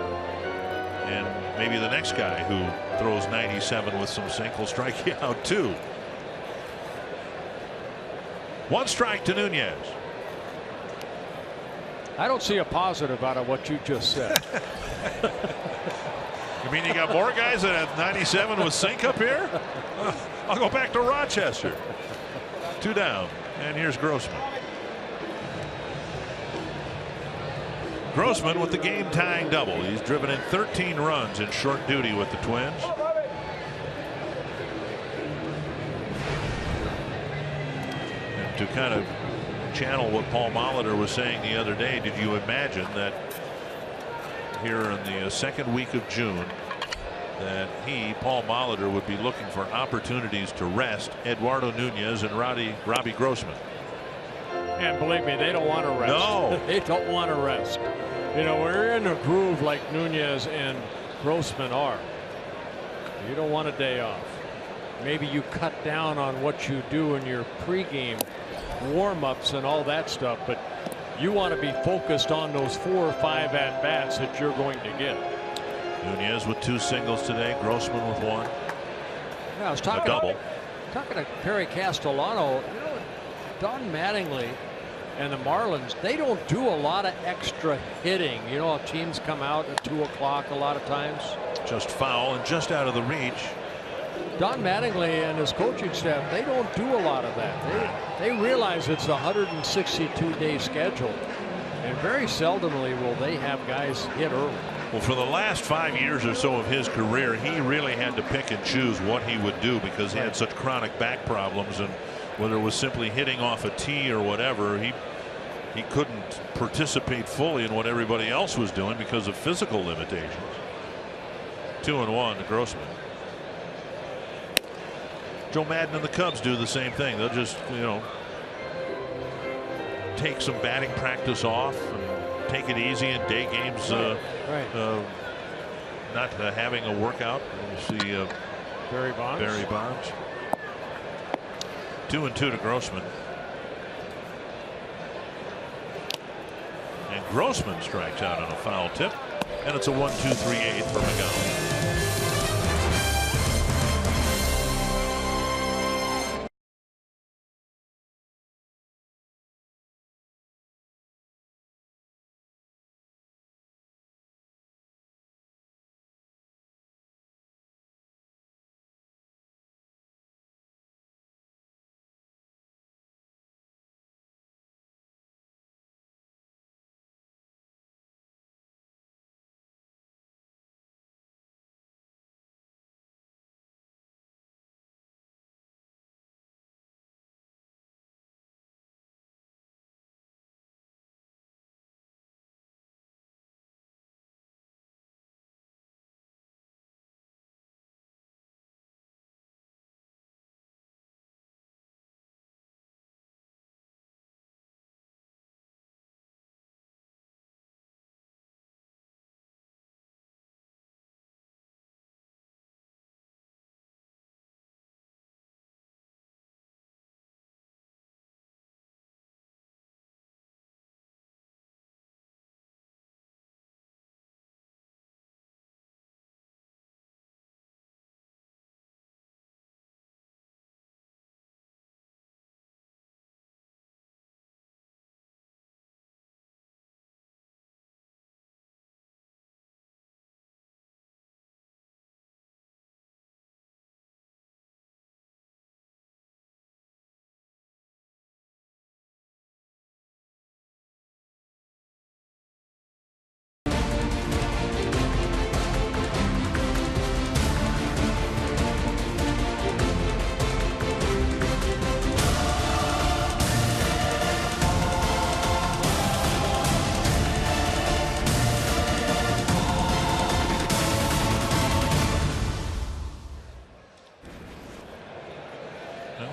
And maybe the next guy who throws 97 with some sink will strike you out too. 1 strike to Nunez. I don't see a positive out of what you just said. You mean you got more guys that have 97 with sink up here? I'll go back to Rochester. 2 down, and here's Grossman. Grossman with the game tying double. He's driven in 13 runs in short duty with the Twins. And to kind of channel what Paul Molitor was saying the other day, did you imagine that here in the 2nd week of June that Paul Molitor, would be looking for opportunities to rest Eduardo Nunez and Robbie Grossman? And believe me, they don't want to rest. No. They don't want to rest. You know, we're in a groove like Nunez and Grossman are. You don't want a day off. Maybe you cut down on what you do in your pregame warm-ups and all that stuff, but you want to be focused on those 4 or 5 at-bats that you're going to get. Nunez with 2 singles today, Grossman with 1. Yeah, I was talking a double. Talking to Perry Castellano. You know, Don Mattingly and the Marlins, they don't do a lot of extra hitting. You know, teams come out at 2 o'clock a lot of times. Just foul and just out of the reach. Don Mattingly and his coaching staff, they don't do a lot of that. They realize it's a 162-day schedule, and very seldomly will they have guys hit early. Well, for the last 5 years or so of his career, he really had to pick and choose what he would do because he had such chronic back problems, and whether it was simply hitting off a tee or whatever, he couldn't participate fully in what everybody else was doing because of physical limitations. 2-1 to Grossman. Joe Madden and the Cubs do the same thing. They'll just, you know, take some batting practice off and take it easy in day games. Not having a workout. You see Barry Bonds. 2-2 to Grossman. And Grossman strikes out on a foul tip. And it's a 1-2-3-8 for McGowan.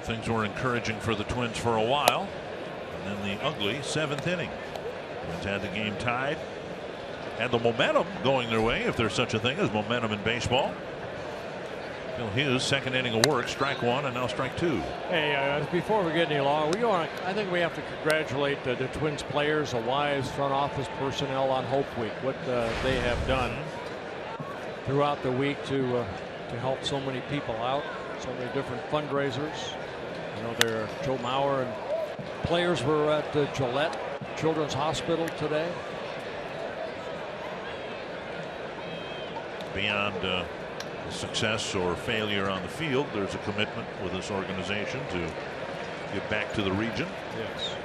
Things were encouraging for the Twins for a while, and then the ugly 7th inning. Twins had the game tied, had the momentum going their way, if there's such a thing as momentum in baseball. Phil Hughes, 2nd inning of work, strike 1 and now strike 2. Hey, before we get any longer, I think we have to congratulate the Twins players, the wives, front office personnel on Hope Week. What they have done throughout the week to help so many people out, so many different fundraisers. You know, Joe Mauer and players were at Gillette Children's Hospital today. Beyond success or failure on the field, there's a commitment with this organization to get back to the region. Yes.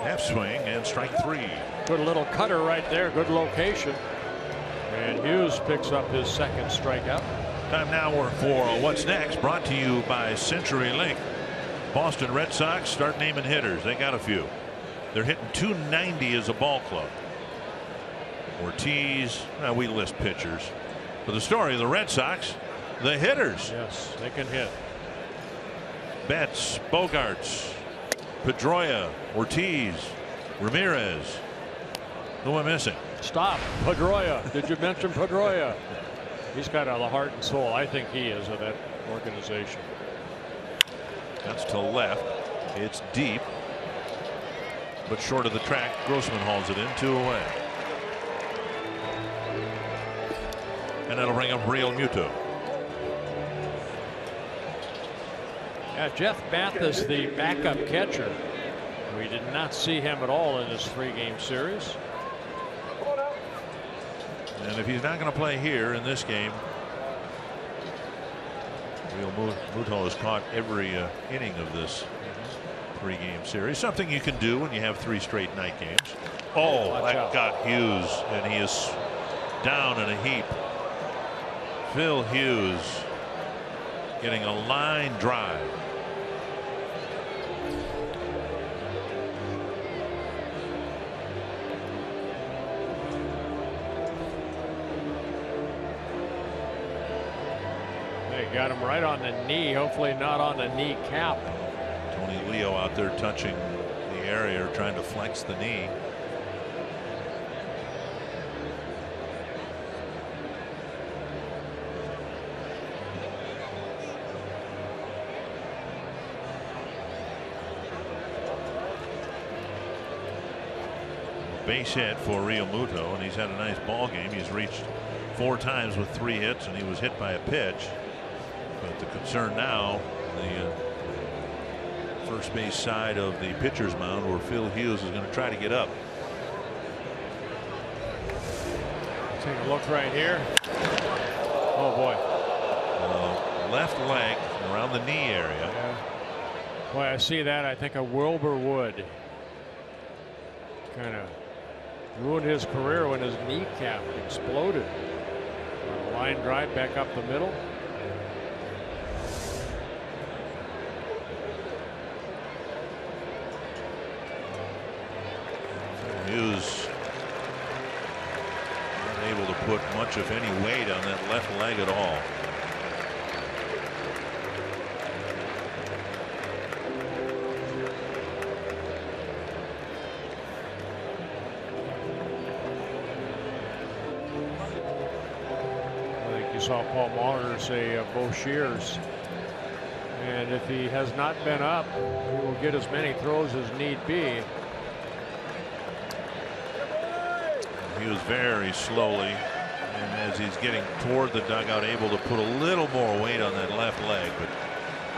Half swing and strike 3. Good little cutter right there. Good location. And Hughes picks up his 2nd strikeout. Time now for What's Next, brought to you by CenturyLink. Boston Red Sox start naming hitters. They got a few. They're hitting 290 as a ball club. Ortiz, we list pitchers. For the story of the Red Sox, the hitters. Yes, they can hit. Betts, Bogarts, Pedroia, Ortiz, Ramirez. Who am I missing? Stop. Pedroia. Did you mention Pedroia? He's got the heart and soul. I think he is of that organization. That's to left. It's deep, but short of the track. Grossman hauls it in, 2 away. And that'll bring up Real Muto. Yeah, Jeff Mathis, the backup catcher. We did not see him at all in this 3-game series. And if he's not going to play here in this game, Real Muto has caught every inning of this 3-game series. Something you can do when you have 3 straight night games. Oh, that got Hughes, and he is down in a heap. Phil Hughes getting a line drive. Got him right on the knee, hopefully not on the kneecap. Tony Leo out there touching the area, trying to flex the knee. base hit for Real Muto, and he's had a nice ball game. He's reached 4 times with 3 hits, and he was hit by a pitch. But the concern now, the first base side of the pitcher's mound, where Phil Hughes is going to try to get up. Take a look right here. Oh boy. Left leg around the knee area. Yeah. Boy, I see that. I think of Wilbur Wood. Kind of ruined his career when his kneecap exploded. Line drive back up the middle. Hughes not able to put much, if any, weight on that left leg at all. Saw Paul Molitor say Bo Shears, and if he has not been up, he will get as many throws as need be. He was very slowly, and as he's getting toward the dugout, able to put a little more weight on that left leg, but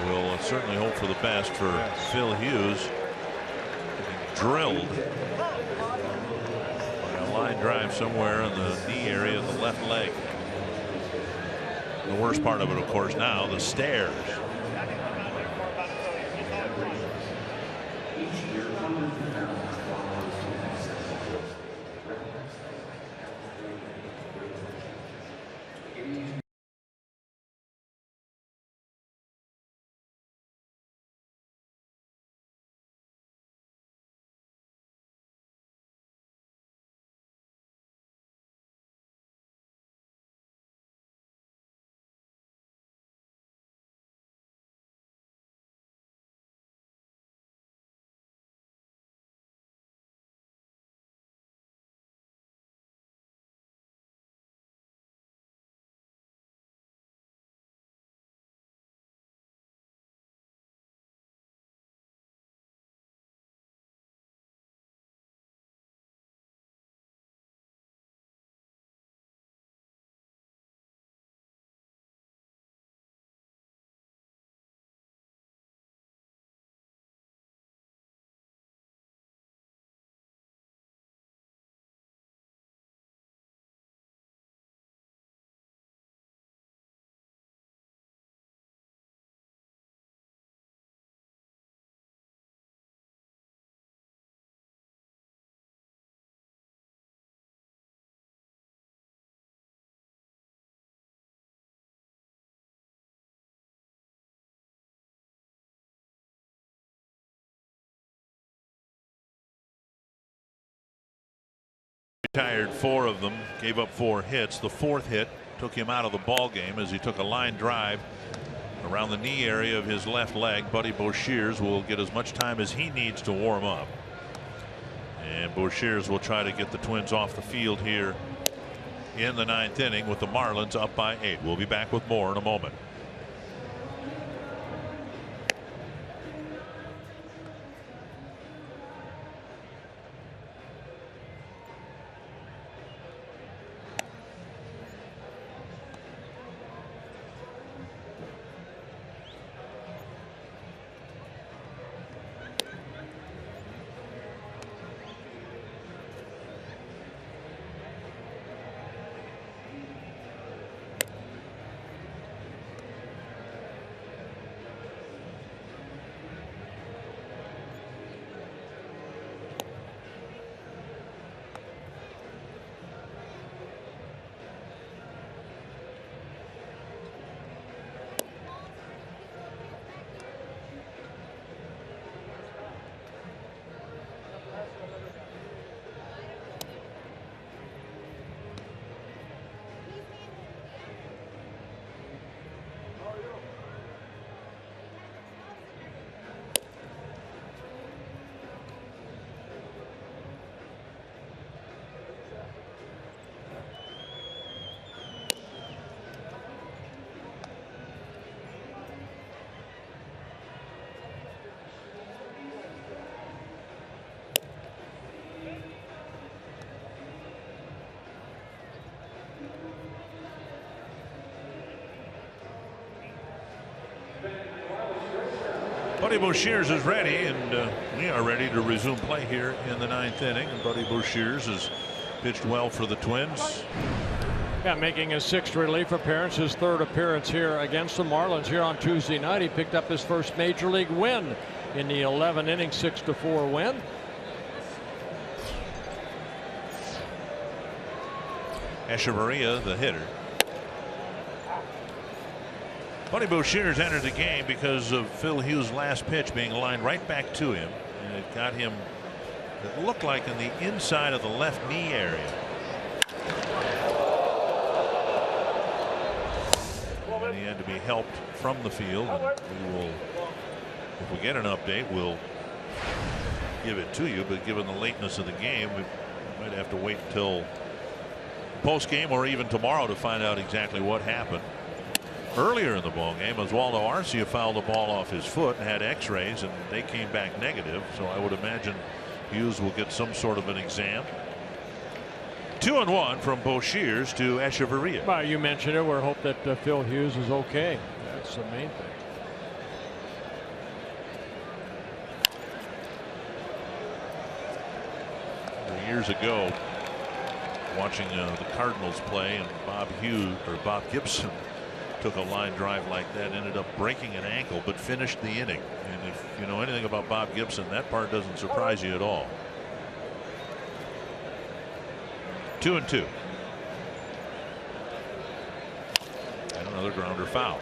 we'll certainly hope for the best for Phil Hughes. Getting drilled by a line drive somewhere in the knee area of the left leg. The worst part of it, of course, now the stairs. Retired 4 of them, gave up 4 hits. The 4th hit took him out of the ball game as he took a line drive around the knee area of his left leg. Buddy Boshears will get as much time as he needs to warm up, and Boshears will try to get the Twins off the field here in the 9th inning with the Marlins up by 8. We'll be back with more in a moment. Buddy Bouchers is ready, and we are ready to resume play here in the 9th inning. And Buddy Bouchers has pitched well for the Twins. Yeah, making his 6th relief appearance, his 3rd appearance here against the Marlins here on Tuesday night. He picked up his first major league win in the 11th inning, 6-4 win. Echeverria, the hitter. Buddy Bouchers entered the game because of Phil Hughes' last pitch being lined right back to him, and it got him, it looked like, in the inside of the left knee area. And he had to be helped from the field, and we will, if we get an update, we'll give it to you. But given the lateness of the game, we might have to wait until post game or even tomorrow to find out exactly what happened. Earlier in the ball game, Oswaldo Arcia fouled the ball off his foot and had x-rays, and they came back negative. So I would imagine Hughes will get some sort of an exam. 2-1 from Bouchers to Echeverria. Well, you mentioned it. We're hope that Phil Hughes is okay. That's the main thing. Years ago, watching the Cardinals play, and Bob Gibson took a line drive like that, ended up breaking an ankle, but finished the inning. And if you know anything about Bob Gibson, that part doesn't surprise you at all. 2-2. And another grounder foul.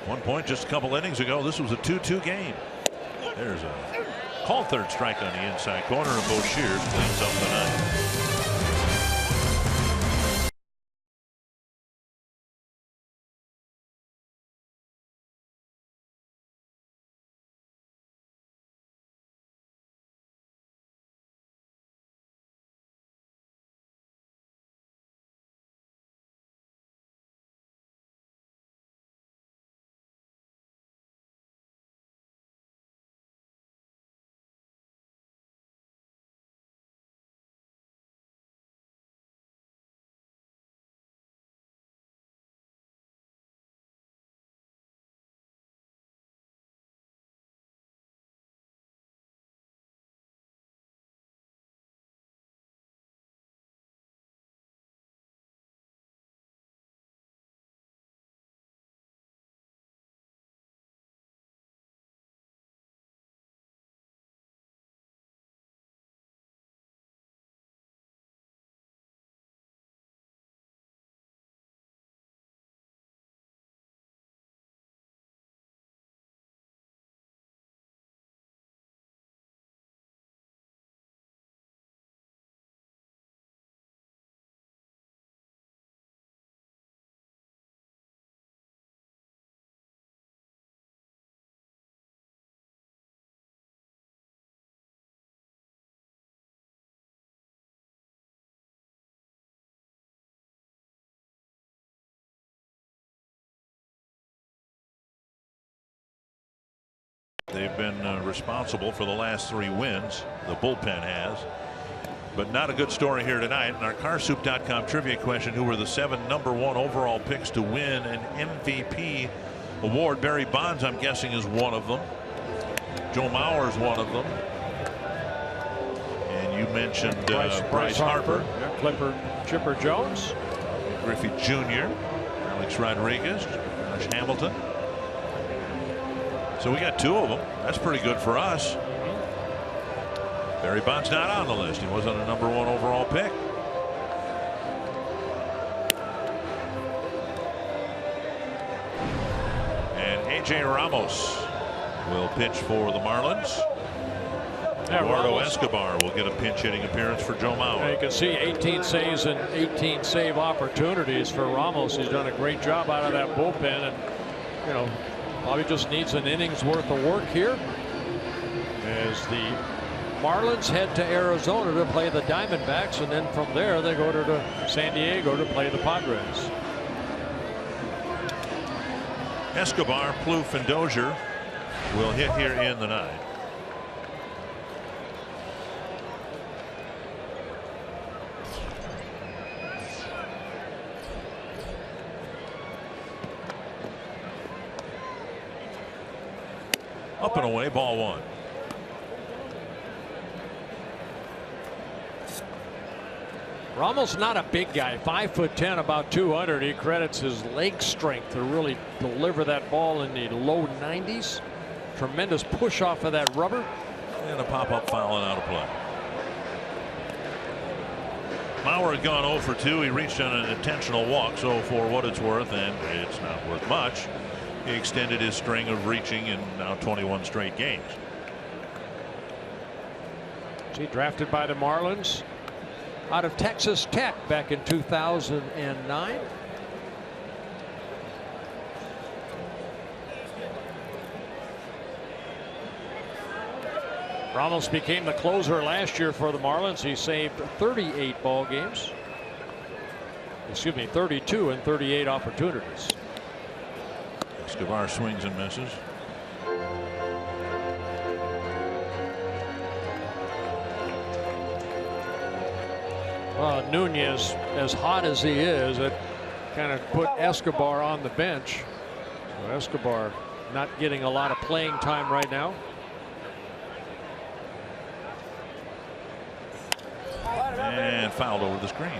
One point just a couple innings ago. This was a 2-2 game. There's a called 3rd strike on the inside corner, and Bouchers cleans up the ninth. They've been responsible for the last 3 wins. The bullpen has. But not a good story here tonight. In our carsoup.com trivia question, who were the 7 #1 overall picks to win an MVP award? Barry Bonds, I'm guessing, is one of them. Joe Mauer is one of them. And you mentioned Bryce Harper. Yeah, Chipper Jones. Griffey Jr. Alex Rodriguez. Josh Hamilton. So we got 2 of them. That's pretty good for us. Barry Bonds not on the list. He wasn't a #1 overall pick. And A.J. Ramos will pitch for the Marlins. Eduardo Escobar will get a pinch hitting appearance for Joe Mauer. Yeah, you can see 18 saves and 18 save opportunities for Ramos. He's done a great job out of that bullpen, and you know, probably just needs an inning's worth of work here as the Marlins head to Arizona to play the Diamondbacks, and then from there they go to San Diego to play the Padres. Escobar, Plouffe, and Dozier will hit here in the ninth. Up and away, ball one. Ramos not a big guy, 5'10", about 200. He credits his leg strength to really deliver that ball in the low 90s. Tremendous push off of that rubber. And a pop-up foul and out of play. Mauer had gone 0 for 2. He reached on an intentional walk, so for what it's worth, and it's not worth much, he extended his string of reaching in now 21 straight games. He drafted by the Marlins out of Texas Tech back in 2009. Ramos became the closer last year for the Marlins. He saved 38 ball games. Excuse me, 32 and 38 opportunities. Escobar swings and misses. Well, Nunez, as hot as he is, it kind of put Escobar on the bench. So Escobar not getting a lot of playing time right now. And fouled over the screen.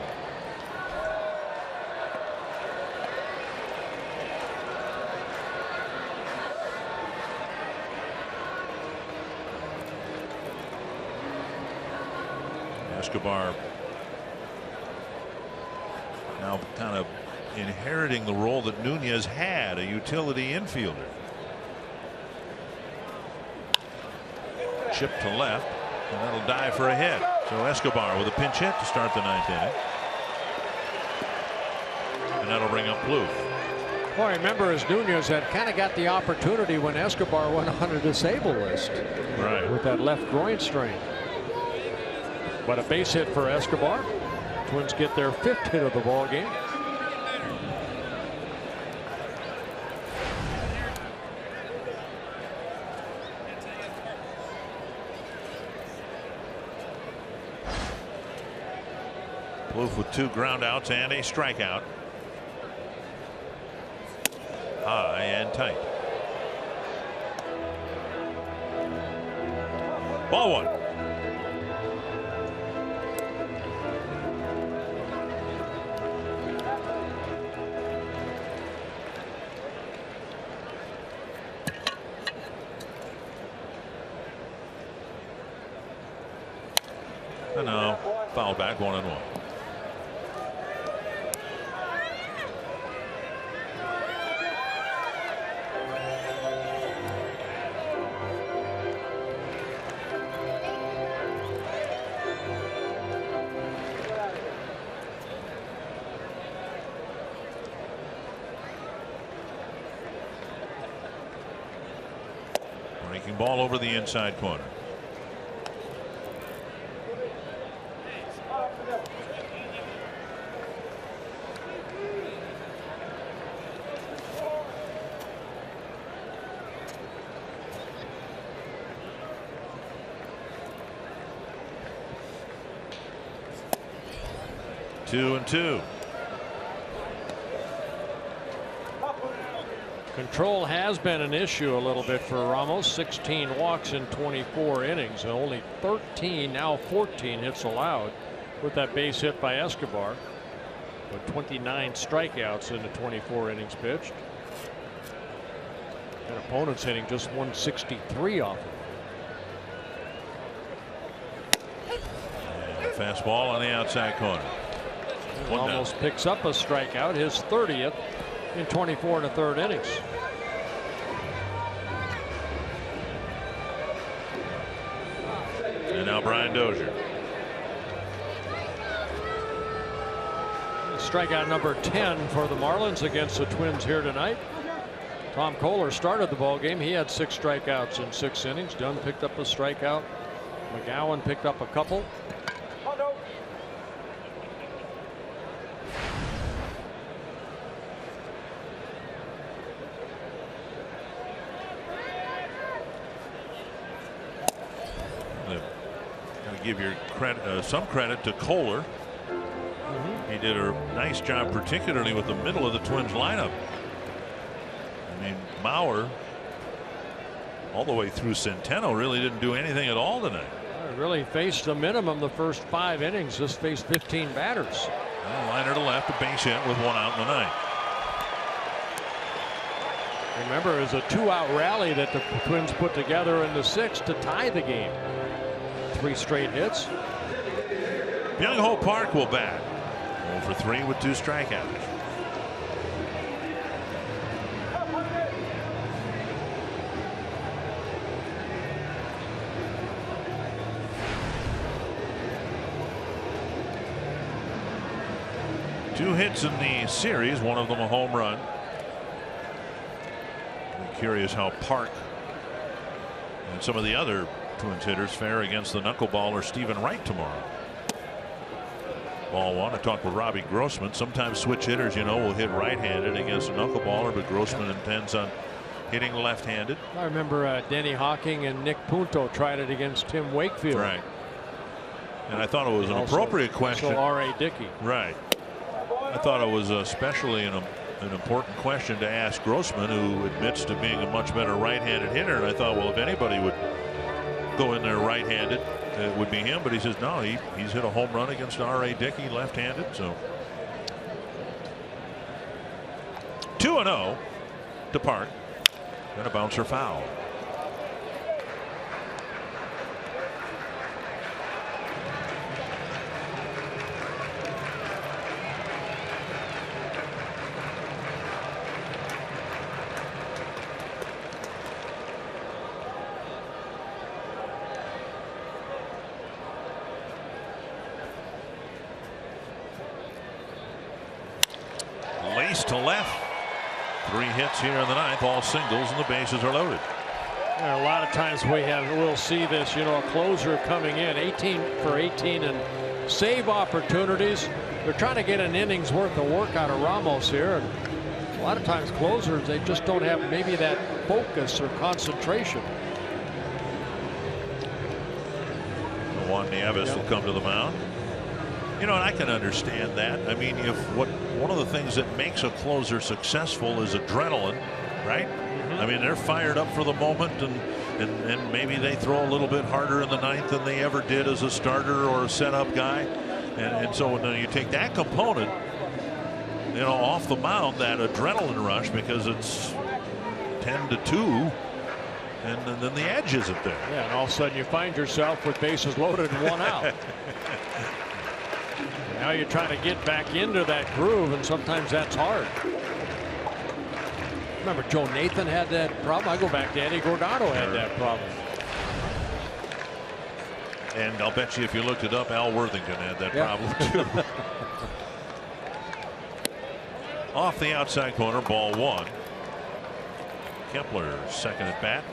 Escobar now kind of inheriting the role that Nunez had, a utility infielder. Chip to left, and that'll dive for a hit. So Escobar with a pinch hit to start the ninth inning. And that'll bring up Plouffe. Well, remember, as Nunez had kind of got the opportunity when Escobar went on a disabled list. Right. With that left groin strain. But a base hit for Escobar. Twins get their 5th hit of the ball game. Plouffe with 2 ground outs and a strikeout. High and tight. Ball one. And now foul back, 1-1. Breaking ball over the inside corner. Two and two. Control has been an issue a little bit for Ramos. 16 walks in 24 innings, and only 13, now 14 hits allowed with that base hit by Escobar. But 29 strikeouts in the 24 innings pitched. And opponents hitting just 163 off of him. And fastball on the outside corner. Almost picks up a strikeout, his 30th in 24 1/3 innings. And now Brian Dozier. Strikeout number 10 for the Marlins against the Twins here tonight. Tom Kohler started the ball game. He had 6 strikeouts in 6 innings. Dunn picked up a strikeout. McGowan picked up a couple. give your credit, some credit to Kohler. He did a nice job, particularly with the middle of the Twins lineup. I mean, Mauer, all the way through Centeno, really didn't do anything at all tonight. Really faced a minimum the first 5 innings. Just faced 15 batters. Well, liner to left, a base hit with 1 out in the ninth. Remember, it was a 2-out rally that the Twins put together in the 6th to tie the game. 3 straight hits. Young Ho Park will bat. 0 for 3 with 2 strikeouts. Two hits in the series, one of them a home run. I'm curious how Park and some of the other Twins hitters fare against the knuckleballer Stephen Wright tomorrow. Ball 1. I talked with Robbie Grossman. Sometimes switch hitters, you know, will hit right-handed against a knuckleballer, but Grossman intends on hitting left-handed. I remember Denny Hawking and Nick Punto tried it against Tim Wakefield. Right. And I thought it was an appropriate question. So R.A. Dickey. Right. I thought it was especially an important question to ask Grossman, who admits to being a much better right-handed hitter. And I thought, well, if anybody would go in there right-handed, it would be him. But he says, no, he's hit a home run against R.A. Dickey left-handed. So 2-0 to Park. And a bouncer foul. To left. 3 hits here in the ninth, all singles, and the bases are loaded. A lot of times we'll see this, you know, a closer coming in 18 for 18 and save opportunities. They're trying to get an inning's worth of work out of Ramos here. And a lot of times closers, they just don't have maybe that focus or concentration. Juan Nieves will come to the mound. You know, and I can understand that. I mean, one of the things that makes a closer successful is adrenaline, right? I mean, they're fired up for the moment, and maybe they throw a little bit harder in the ninth than they ever did as a starter or a setup guy. And so when you take that component, you know, off the mound, that adrenaline rush, because it's 10-2. And then the edge isn't there. Yeah, and all of a sudden you find yourself with bases loaded and 1 out. Now you're trying to get back into that groove, and sometimes that's hard. Remember, Joe Nathan had that problem. I go back to Eddie Gordado had that problem. And I'll bet you if you looked it up, Al Worthington had that problem too. Off the outside corner, ball 1. Kepler, second at bat.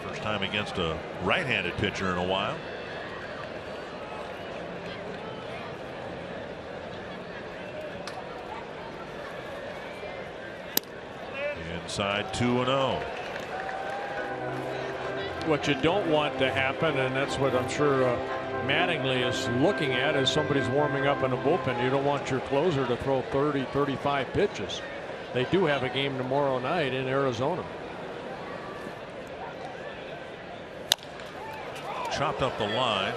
First time against a right-handed pitcher in a while. Inside 2-0. What you don't want to happen, and that's what I'm sure Mattingly is looking at, is somebody's warming up in the bullpen. You don't want your closer to throw 30, 35 pitches. They do have a game tomorrow night in Arizona. Chopped up the line,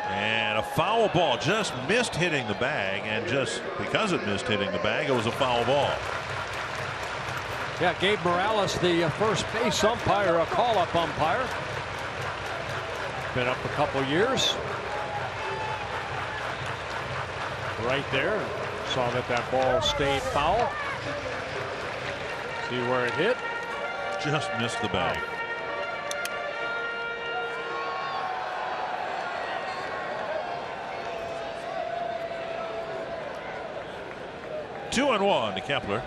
and a foul ball, just missed hitting the bag, and just because it missed hitting the bag, it was a foul ball. Yeah, Gabe Morales, the first base umpire, a call-up umpire. Been up a couple years. Right there. Saw that ball stayed foul. See where it hit. Just missed the bag. Two and 1 to Kepler.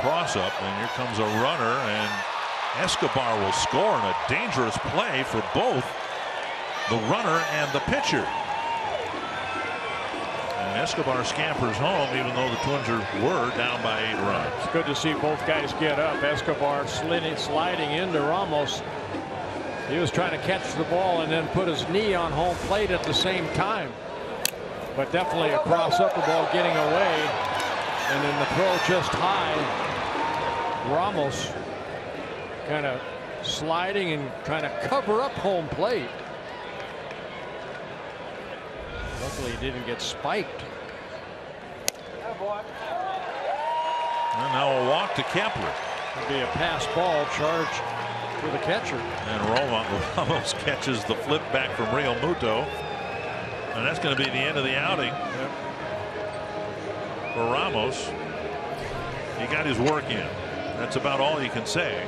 Cross up, and here comes a runner, and Escobar will score in a dangerous play for both the runner and the pitcher. And Escobar scampers home, even though the Twins were down by 8 runs. It's good to see both guys get up. Escobar sliding into Ramos. He was trying to catch the ball and then put his knee on home plate at the same time. But definitely a cross up the ball getting away. And then the throw just high. Ramos kind of sliding and trying to cover up home plate. Luckily, he didn't get spiked. And now a walk to Kepler. It'll be a pass ball charge for the catcher. And Ramos catches the flip back from Real Muto. And that's going to be the end of the outing. For Ramos. He got his work in. That's about all you can say.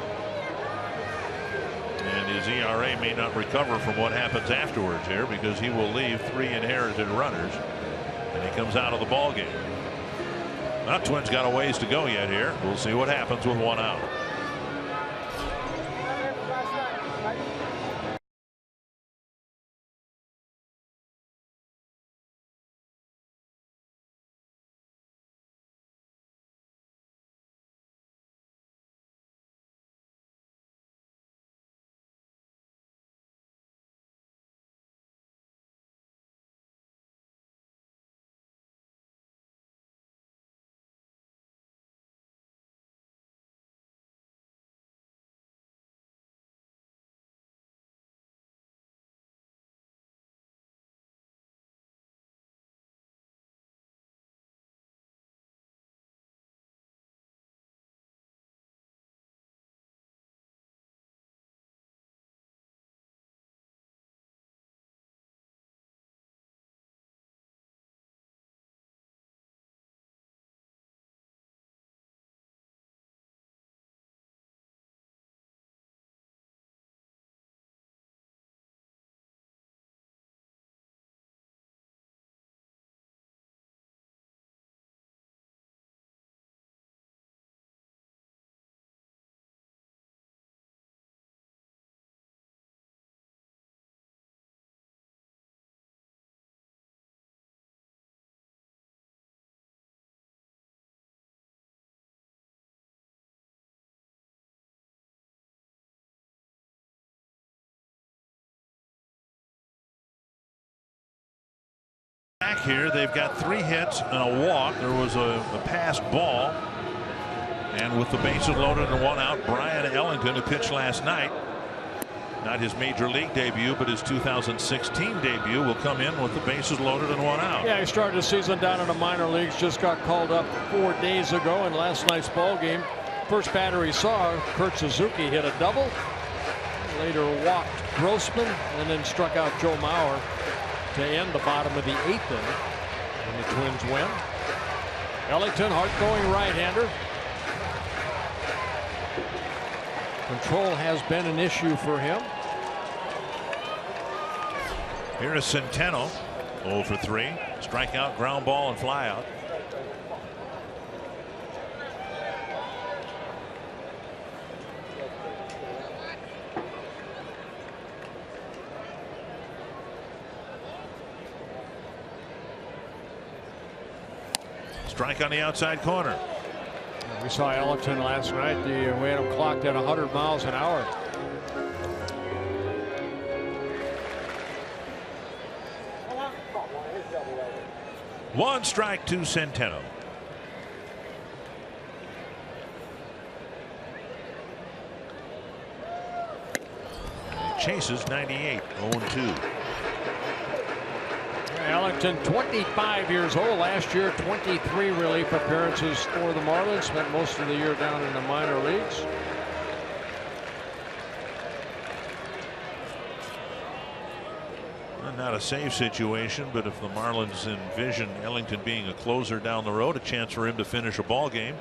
And his ERA may not recover from what happens afterwards here, because he will leave 3 inherited runners. And he comes out of the ball game. Now, Twins got a ways to go yet here. We'll see what happens with 1 out. Back here, they've got 3 hits and a walk. There was a passed ball, and with the bases loaded and 1 out, Brian Ellington, who pitched last night, not his major league debut but his 2016 debut, will come in with the bases loaded and 1 out. Yeah, he started the season down in the minor leagues, just got called up 4 days ago in last night's ball game. First batter he saw, Kurt Suzuki, hit a double, later walked Grossman, and then struck out Joe Mauer to end the bottom of the 8th inning, and the Twins win. Ellington, hard-throwing right-hander. Control has been an issue for him. Here is Centeno, 0 for 3. Strikeout, ground ball, and flyout. Strike on the outside corner. We saw Ellington last night. We had him clocked at 100 miles an hour. One strike to Centeno. He chases 98, 0-2. Ellington, 25 years old. Last year, 23 relief appearances for the Marlins. Spent most of the year down in the minor leagues. Not a save situation, but if the Marlins envision Ellington being a closer down the road, a chance for him to finish a ball game.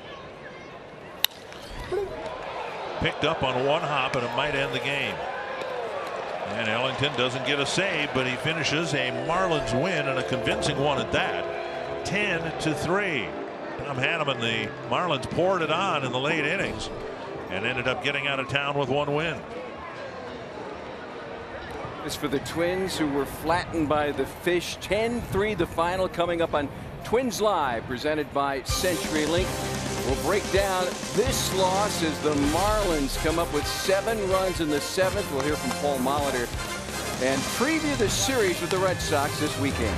Picked up on 1 hop, and it might end the game. And Ellington doesn't get a save, but he finishes a Marlins win, and a convincing one at that. 10-3. Tom Hanneman, the Marlins poured it on in the late innings and ended up getting out of town with 1 win. As for the Twins, who were flattened by the Fish, 10-3 the final, coming up on Twins Live, presented by CenturyLink. We'll break down this loss as the Marlins come up with 7 runs in the 7th. We'll hear from Paul Molitor and preview the series with the Red Sox this weekend.